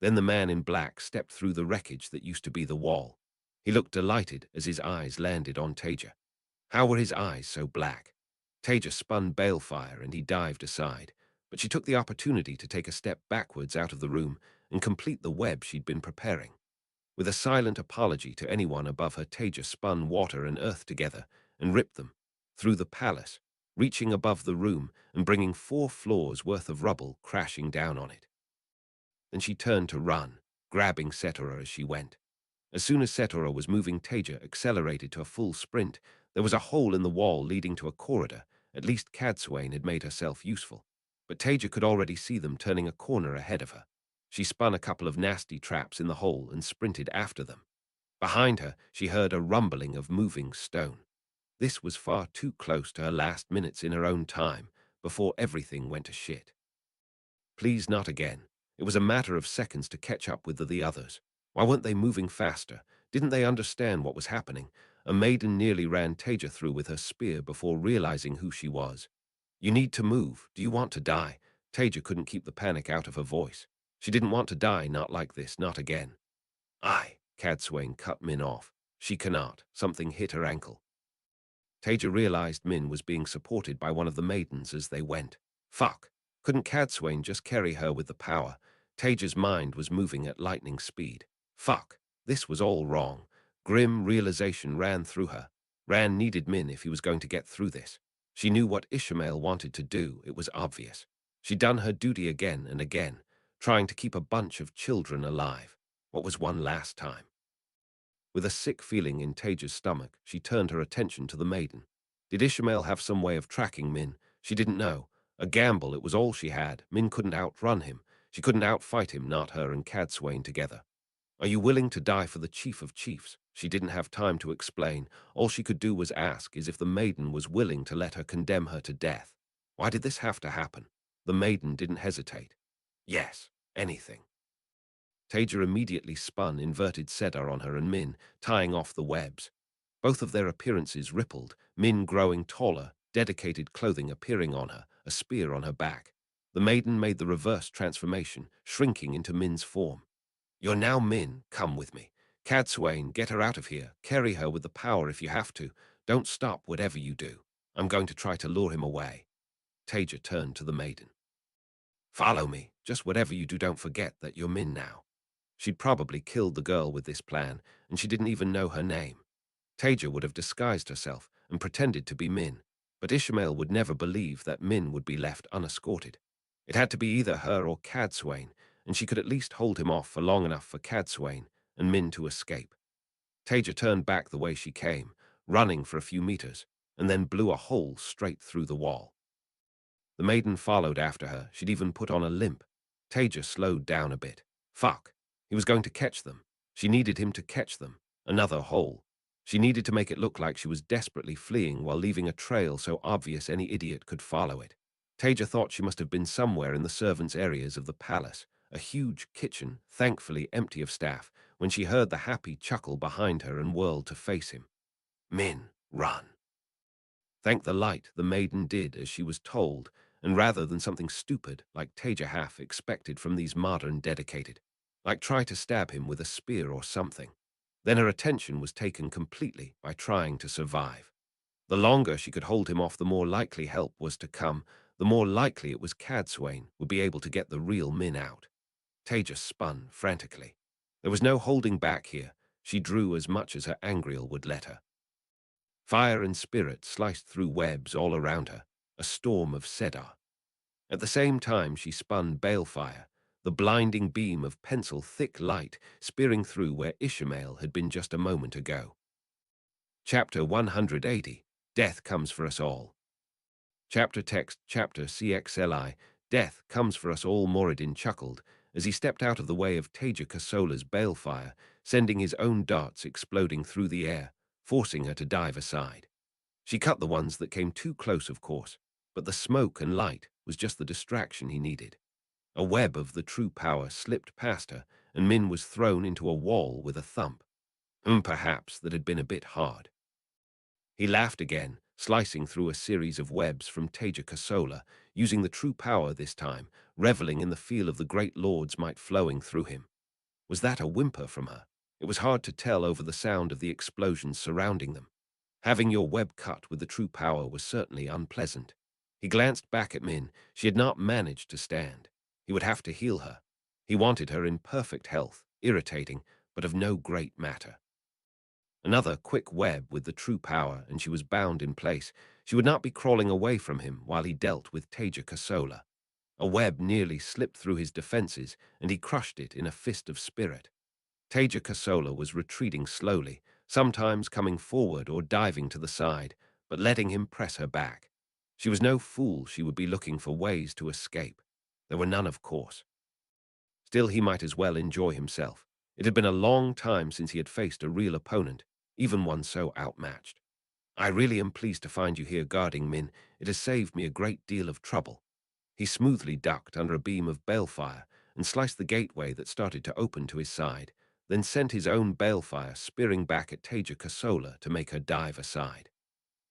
Then the man in black stepped through the wreckage that used to be the wall. He looked delighted as his eyes landed on Taija. How were his eyes so black? Taija spun balefire and he dived aside, but she took the opportunity to take a step backwards out of the room and complete the web she'd been preparing. With a silent apology to anyone above her, Taija spun water and earth together and ripped them through the palace, reaching above the room and bringing 4 floors worth of rubble crashing down on it. Then she turned to run, grabbing Setara as she went. As soon as Setara was moving, Taija accelerated to a full sprint. There was a hole in the wall leading to a corridor. At least Cadsuane had made herself useful. But Taija could already see them turning a corner ahead of her. She spun a couple of nasty traps in the hole and sprinted after them. Behind her, she heard a rumbling of moving stone. This was far too close to her last minutes in her own time, before everything went to shit. Please, not again. It was a matter of seconds to catch up with the others. Why weren't they moving faster? Didn't they understand what was happening? A maiden nearly ran Taija through with her spear before realizing who she was. "You need to move. Do you want to die?" Taija couldn't keep the panic out of her voice. She didn't want to die, not like this, not again. "Aye," Cadsuane cut Min off. "She cannot." Something hit her ankle. Taija realized Min was being supported by one of the maidens as they went. Fuck. Couldn't Cadsuane just carry her with the power? Taija's mind was moving at lightning speed. Fuck. This was all wrong. Grim realization ran through her. Ran needed Min if he was going to get through this. She knew what Ishmael wanted to do. It was obvious. She'd done her duty again and again, trying to keep a bunch of children alive. What was one last time? With a sick feeling in Taija's stomach, she turned her attention to the maiden. Did Ishmael have some way of tracking Min? She didn't know. A gamble, it was all she had. Min couldn't outrun him. She couldn't outfight him, not her and Cadsuane together. Are you willing to die for the chief of chiefs? She didn't have time to explain. All she could do was ask is if the maiden was willing to let her condemn her to death. Why did this have to happen? The maiden didn't hesitate. Yes, anything. Taija immediately spun inverted Sedar on her and Min, tying off the webs. Both of their appearances rippled, Min growing taller, dedicated clothing appearing on her, a spear on her back. The maiden made the reverse transformation, shrinking into Min's form. You're now Min, come with me. Cadsuane, get her out of here. Carry her with the power if you have to. Don't stop whatever you do. I'm going to try to lure him away. Taija turned to the maiden. Follow me. Just whatever you do, don't forget that you're Min now. She'd probably killed the girl with this plan, and she didn't even know her name. Taija would have disguised herself and pretended to be Min, but Ishmael would never believe that Min would be left unescorted. It had to be either her or Cadsuane, and she could at least hold him off for long enough for Cadsuane and Min to escape. Taija turned back the way she came, running for a few meters, and then blew a hole straight through the wall. The maiden followed after her. She'd even put on a limp. Taija slowed down a bit. Fuck. He was going to catch them. She needed him to catch them. Another hole. She needed to make it look like she was desperately fleeing while leaving a trail so obvious any idiot could follow it. Taija thought she must have been somewhere in the servants' areas of the palace, a huge kitchen, thankfully empty of staff, when she heard the happy chuckle behind her and whirled to face him. Min, run. Thank the light, the maiden did as she was told, and rather than something stupid like Taija half expected from these modern dedicated, like try to stab him with a spear or something. Then her attention was taken completely by trying to survive. The longer she could hold him off, the more likely help was to come, the more likely it was Cadsuane would be able to get the real Min out. Taija spun frantically. There was no holding back here. She drew as much as her angriel would let her. Fire and spirit sliced through webs all around her, a storm of Sedar. At the same time she spun balefire, the blinding beam of pencil-thick light spearing through where Ishmael had been just a moment ago. Chapter 180, Death Comes for Us All. Chapter text, chapter CXLI, Death Comes for Us All. Moradin chuckled as he stepped out of the way of Taija Kosola's balefire, sending his own darts exploding through the air, forcing her to dive aside. She cut the ones that came too close, of course, but the smoke and light was just the distraction he needed. A web of the true power slipped past her, and Min was thrown into a wall with a thump. Perhaps that had been a bit hard. He laughed again, slicing through a series of webs from Taija Kosola, using the true power this time, reveling in the feel of the great lord's might flowing through him. Was that a whimper from her? It was hard to tell over the sound of the explosions surrounding them. Having your web cut with the true power was certainly unpleasant. He glanced back at Min. She had not managed to stand. He would have to heal her. He wanted her in perfect health, irritating, but of no great matter. Another quick web with the true power, and she was bound in place. She would not be crawling away from him while he dealt with Taija Kosola. A web nearly slipped through his defenses, and he crushed it in a fist of spirit. Taija Kosola was retreating slowly, sometimes coming forward or diving to the side, but letting him press her back. She was no fool. She would be looking for ways to escape. There were none, of course. Still, he might as well enjoy himself. It had been a long time since he had faced a real opponent, even one so outmatched. I really am pleased to find you here guarding Min. It has saved me a great deal of trouble. He smoothly ducked under a beam of balefire and sliced the gateway that started to open to his side, then sent his own balefire spearing back at Taija Kosola to make her dive aside.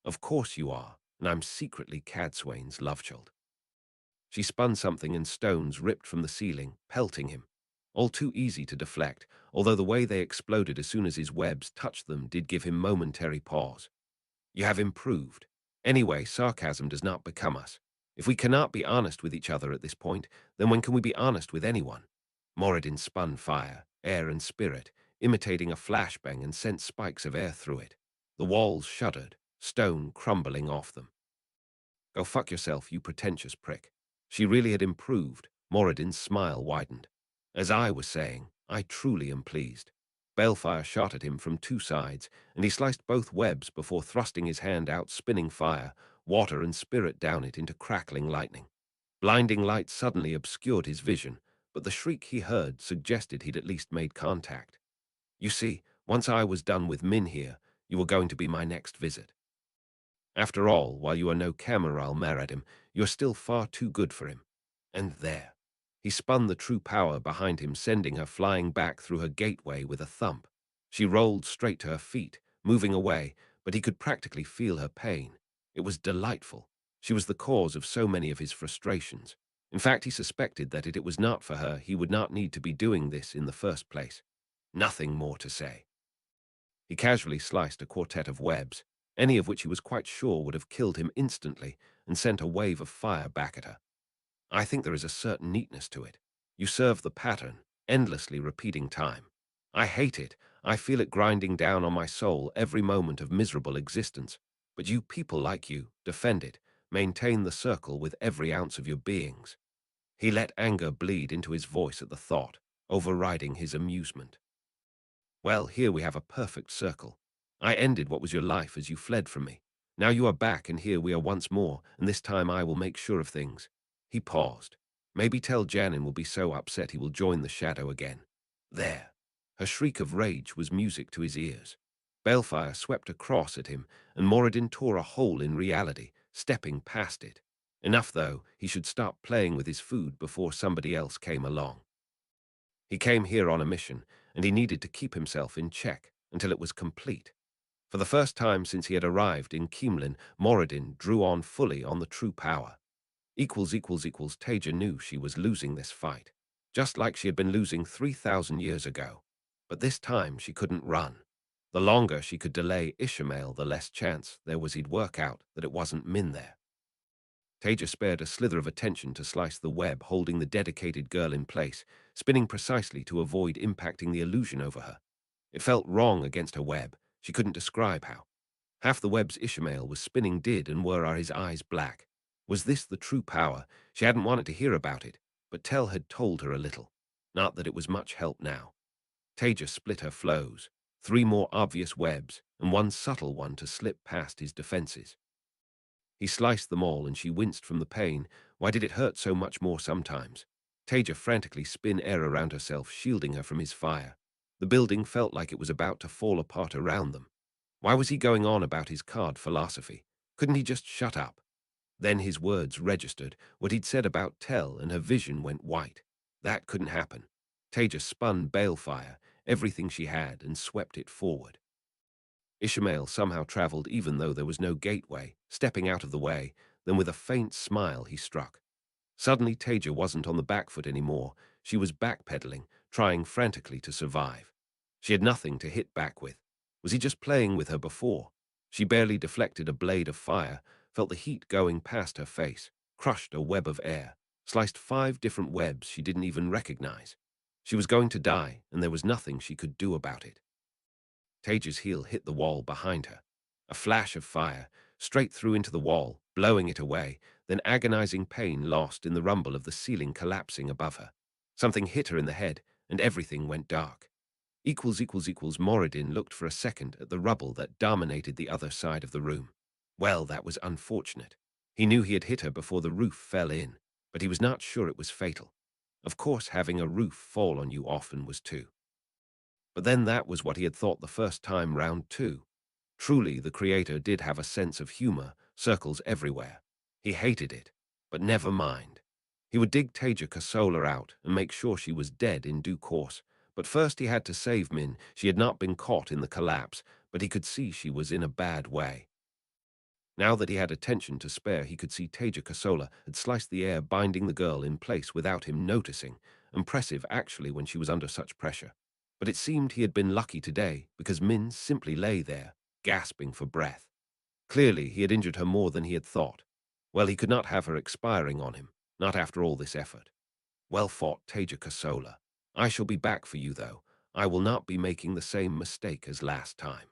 Of course you are, and I'm secretly Cadsuane's lovechild. She spun something and stones ripped from the ceiling, pelting him. All too easy to deflect, although the way they exploded as soon as his webs touched them did give him momentary pause. You have improved. Anyway, sarcasm does not become us. If we cannot be honest with each other at this point, then when can we be honest with anyone? Moradin spun fire, air and spirit, imitating a flashbang, and sent spikes of air through it. The walls shuddered, stone crumbling off them. Go fuck yourself, you pretentious prick. She really had improved. Moradin's smile widened. As I was saying, I truly am pleased. Balefire shot at him from two sides, and he sliced both webs before thrusting his hand out, spinning fire, water, and spirit down it into crackling lightning. Blinding light suddenly obscured his vision, but the shriek he heard suggested he'd at least made contact. You see, once I was done with Min here, you were going to be my next visit. After all, while you are no Cameral Maradim, you're still far too good for him. And there. He spun the true power behind him, sending her flying back through her gateway with a thump. She rolled straight to her feet, moving away, but he could practically feel her pain. It was delightful. She was the cause of so many of his frustrations. In fact, he suspected that if it was not for her, he would not need to be doing this in the first place. Nothing more to say. He casually sliced a quartet of webs, any of which he was quite sure would have killed him instantly, and sent a wave of fire back at her. I think there is a certain neatness to it. You serve the pattern, endlessly repeating time. I hate it. I feel it grinding down on my soul every moment of miserable existence. But you people like you defend it, maintain the circle with every ounce of your beings. He let anger bleed into his voice at the thought, overriding his amusement. Well, here we have a perfect circle. I ended what was your life as you fled from me. Now you are back, and here we are once more, and this time I will make sure of things. He paused. Maybe tell Janin will be so upset he will join the shadow again. There. Her shriek of rage was music to his ears. Balefire swept across at him, and Moradin tore a hole in reality, stepping past it. Enough, though, he should stop playing with his food before somebody else came along. He came here on a mission, and he needed to keep himself in check until it was complete. For the first time since he had arrived in Keemlin, Moradin drew on fully on the true power. Taija knew she was losing this fight, just like she had been losing 3,000 years ago. But this time she couldn't run. The longer she could delay Ishmael, the less chance there was he'd work out that it wasn't Min there. Taija spared a slither of attention to slice the web holding the dedicated girl in place, spinning precisely to avoid impacting the illusion over her. It felt wrong against her web. She couldn't describe how. Half the webs Ishmael was spinning did, and were his eyes black. Was this the true power? She hadn't wanted to hear about it, but Tell had told her a little. Not that it was much help now. Taija split her flows, 3 more obvious webs, and 1 subtle one to slip past his defenses. He sliced them all, and she winced from the pain. Why did it hurt so much more sometimes? Taija frantically spun air around herself, shielding her from his fire. The building felt like it was about to fall apart around them. Why was he going on about his card philosophy? Couldn't he just shut up? Then his words registered, what he'd said about Tell, and her vision went white. That couldn't happen. Taija spun balefire, everything she had, and swept it forward. Ishmael somehow traveled even though there was no gateway, stepping out of the way, then with a faint smile he struck. Suddenly Taija wasn't on the back foot anymore. She was backpedaling, trying frantically to survive. She had nothing to hit back with. Was he just playing with her before? She barely deflected a blade of fire, felt the heat going past her face, crushed a web of air, sliced 5 different webs she didn't even recognize. She was going to die, and there was nothing she could do about it. Taija's heel hit the wall behind her. A flash of fire, straight through into the wall, blowing it away, then agonizing pain lost in the rumble of the ceiling collapsing above her. Something hit her in the head, and everything went dark. Moradin looked for a second at the rubble that dominated the other side of the room. Well, that was unfortunate. He knew he had hit her before the roof fell in, but he was not sure it was fatal. Of course, having a roof fall on you often was too. But then that was what he had thought the first time round too. Truly, the creator did have a sense of humor, circles everywhere. He hated it, but never mind. He would dig Taija Kosola out and make sure she was dead in due course. But first he had to save Min. She had not been caught in the collapse, but he could see she was in a bad way. Now that he had attention to spare, he could see Taija Kosola had sliced the air, binding the girl in place without him noticing. Impressive, actually, when she was under such pressure. But it seemed he had been lucky today, because Min simply lay there, gasping for breath. Clearly, he had injured her more than he had thought. Well, he could not have her expiring on him, not after all this effort. Well fought, Taija Kosola. I shall be back for you, though. I will not be making the same mistake as last time.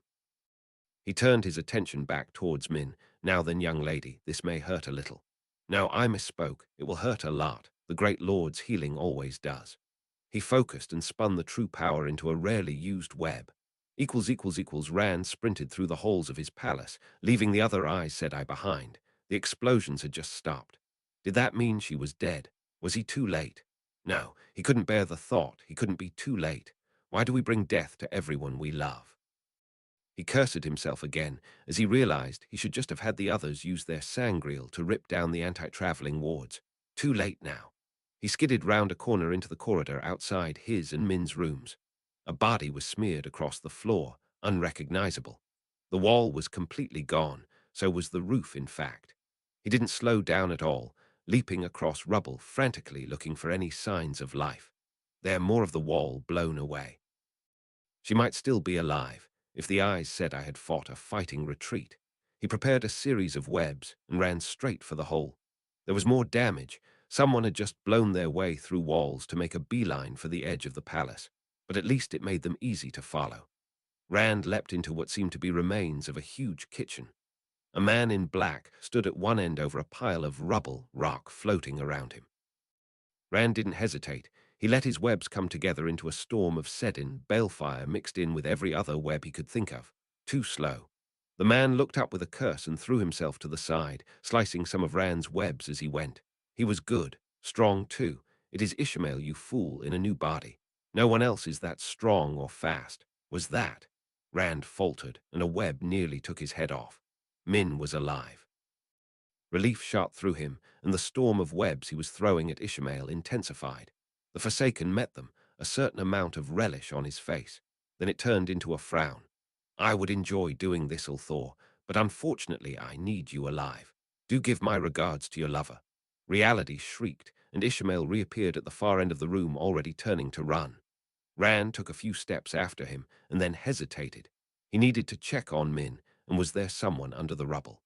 He turned his attention back towards Min. Now then, young lady, this may hurt a little. No, I misspoke. It will hurt a lot. The Great Lord's healing always does. He focused and spun the true power into a rarely used web. Rand sprinted through the halls of his palace, leaving the other Aes Sedai behind. The explosions had just stopped. Did that mean she was dead? Was he too late? No, he couldn't bear the thought. He couldn't be too late. Why do we bring death to everyone we love? He cursed himself again as he realized he should just have had the others use their sangreal to rip down the anti-traveling wards. Too late now. He skidded round a corner into the corridor outside his and Min's rooms. A body was smeared across the floor, unrecognizable. The wall was completely gone, so was the roof, in fact. He didn't slow down at all, leaping across rubble, frantically looking for any signs of life. There, more of the wall blown away. She might still be alive, if the Aes Sedai had fought a fighting retreat. He prepared a series of webs and ran straight for the hole. There was more damage. Someone had just blown their way through walls to make a beeline for the edge of the palace, but at least it made them easy to follow. Rand leapt into what seemed to be remains of a huge kitchen. A man in black stood at one end over a pile of rubble rock floating around him. Rand didn't hesitate. He let his webs come together into a storm of sedin, balefire mixed in with every other web he could think of. Too slow. The man looked up with a curse and threw himself to the side, slicing some of Rand's webs as he went. He was good, strong too. It is Ishmael, you fool, in a new body. No one else is that strong or fast. Was that? Rand faltered, and a web nearly took his head off. Min was alive. Relief shot through him, and the storm of webs he was throwing at Ishmael intensified. The Forsaken met them, a certain amount of relish on his face. Then it turned into a frown. I would enjoy doing this, Ulthor, but unfortunately I need you alive. Do give my regards to your lover. Reality shrieked, and Ishmael reappeared at the far end of the room, already turning to run. Rand took a few steps after him, and then hesitated. He needed to check on Min, and was there someone under the rubble?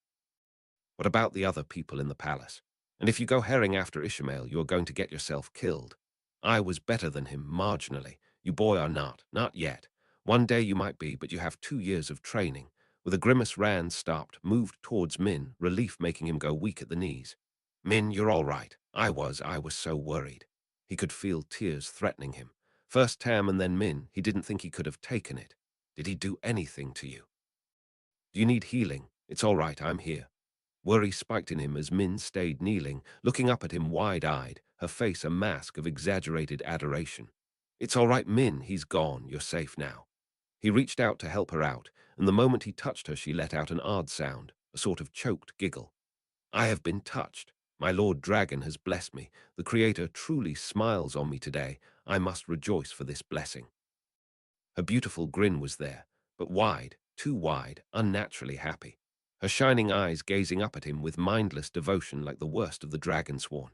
What about the other people in the palace? And if you go herring after Ishmael, you are going to get yourself killed. I was better than him, marginally. You boy are not yet. One day you might be, but you have 2 years of training. With a grimace, Rand stopped, moved towards Min, relief making him go weak at the knees. Min, you're all right. I was so worried. He could feel tears threatening him. First Tam and then Min, he didn't think he could have taken it. Did he do anything to you? Do you need healing? It's all right, I'm here. Worry spiked in him as Min stayed kneeling, looking up at him wide-eyed, her face a mask of exaggerated adoration. It's all right, Min, he's gone, you're safe now. He reached out to help her out, and the moment he touched her she let out an odd sound, a sort of choked giggle. I have been touched. My Lord Dragon has blessed me. The Creator truly smiles on me today. I must rejoice for this blessing. Her beautiful grin was there, but wide, too wide, unnaturally happy. Her shining eyes gazing up at him with mindless devotion like the worst of the dragon sworn.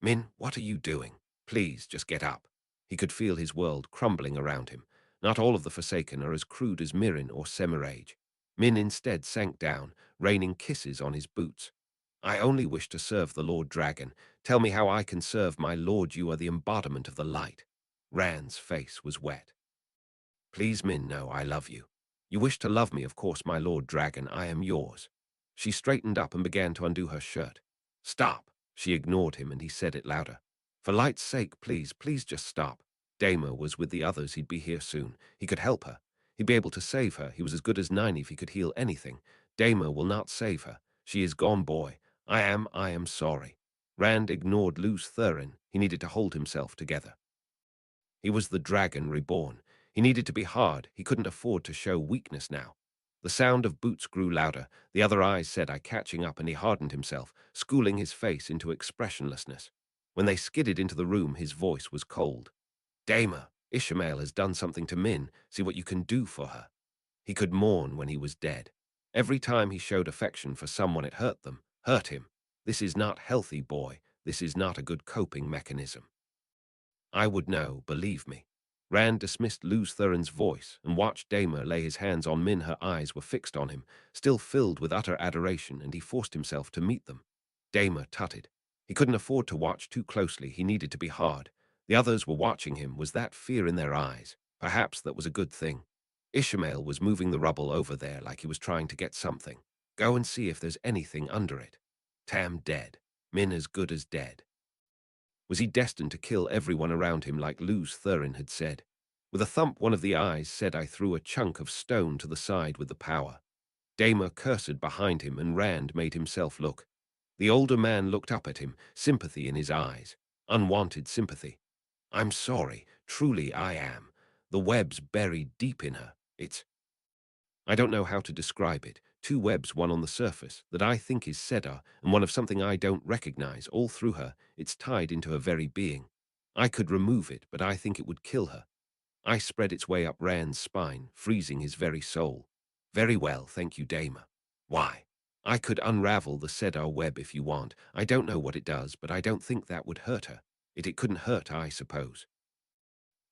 Min, what are you doing? Please, just get up. He could feel his world crumbling around him. Not all of the Forsaken are as crude as Mirren or Semirage. Min instead sank down, raining kisses on his boots. I only wish to serve the Lord Dragon. Tell me how I can serve my lord. You are the embodiment of the light. Rand's face was wet. Please, Min, no, I love you. You wish to love me, of course, my Lord Dragon, I am yours. She straightened up and began to undo her shirt. Stop! She ignored him, and he said it louder. For light's sake, please just stop. Damer was with the others. He'd be here soon. He could help her. He'd be able to save her. He was as good as 90 if he could heal anything. Damer will not save her. She is gone, boy. I am sorry. Rand ignored Luz Thurin. He needed to hold himself together. He was the dragon reborn. He needed to be hard. He couldn't afford to show weakness now. The sound of boots grew louder. The other Aes Sedai catching up, and he hardened himself, schooling his face into expressionlessness. When they skidded into the room, his voice was cold. Damer, Ishmael has done something to Min. See what you can do for her. He could mourn when he was dead. Every time he showed affection for someone, it hurt them, hurt him. This is not healthy, boy. This is not a good coping mechanism. I would know, believe me. Rand dismissed Luz Thurin's voice and watched Damer lay his hands on Min. Her eyes were fixed on him, still filled with utter adoration, and he forced himself to meet them. Damer tutted. He couldn't afford to watch too closely. He needed to be hard. The others were watching him. Was that fear in their eyes? Perhaps that was a good thing. Ishmael was moving the rubble over there like he was trying to get something. Go and see if there's anything under it. Tam dead. Min as good as dead. Was he destined to kill everyone around him like Luz Thurin had said? With a thump, one of the Aes Sedai threw a chunk of stone to the side with the power. Damer cursed behind him, and Rand made himself look. The older man looked up at him, sympathy in his eyes. Unwanted sympathy. "I'm sorry, truly I am. The web's buried deep in her. I don't know how to describe it. Two webs, one on the surface, that I think is Sedar, and one of something I don't recognize, all through her. It's tied into her very being. I could remove it, but I think it would kill her." I spread its way up Rand's spine, freezing his very soul. "Very well, thank you, Damer. Why? I could unravel the Sedar web if you want. I don't know what it does, but I don't think that would hurt her. It couldn't hurt, I suppose."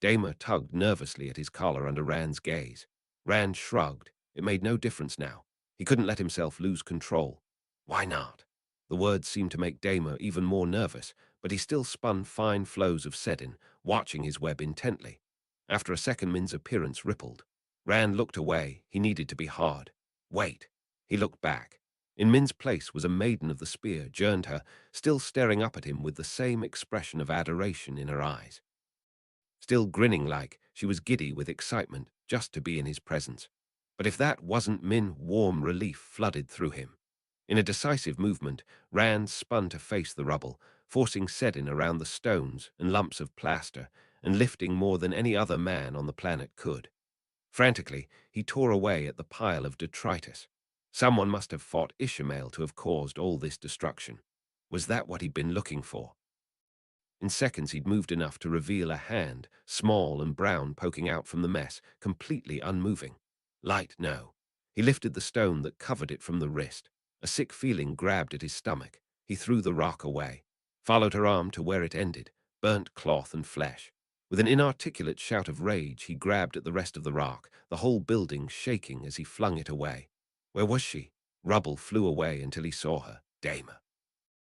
Damer tugged nervously at his collar under Rand's gaze. Rand shrugged. It made no difference now. He couldn't let himself lose control. Why not? The words seemed to make Damer even more nervous, but he still spun fine flows of Sedin, watching his web intently. After a second, Min's appearance rippled. Rand looked away. He needed to be hard. Wait. He looked back. In Min's place was a maiden of the spear, Jerned her, still staring up at him with the same expression of adoration in her eyes. Still grinning like she was giddy with excitement just to be in his presence. But if that wasn't Min, warm relief flooded through him. In a decisive movement, Rand spun to face the rubble, forcing Sedin around the stones and lumps of plaster, and lifting more than any other man on the planet could. Frantically, he tore away at the pile of detritus. Someone must have fought Ishmael to have caused all this destruction. Was that what he'd been looking for? In seconds, he'd moved enough to reveal a hand, small and brown, poking out from the mess, completely unmoving. Light, no. He lifted the stone that covered it from the wrist. A sick feeling grabbed at his stomach. He threw the rock away, followed her arm to where it ended, burnt cloth and flesh. With an inarticulate shout of rage, he grabbed at the rest of the rock, the whole building shaking as he flung it away. Where was she? Rubble flew away until he saw her. Damer.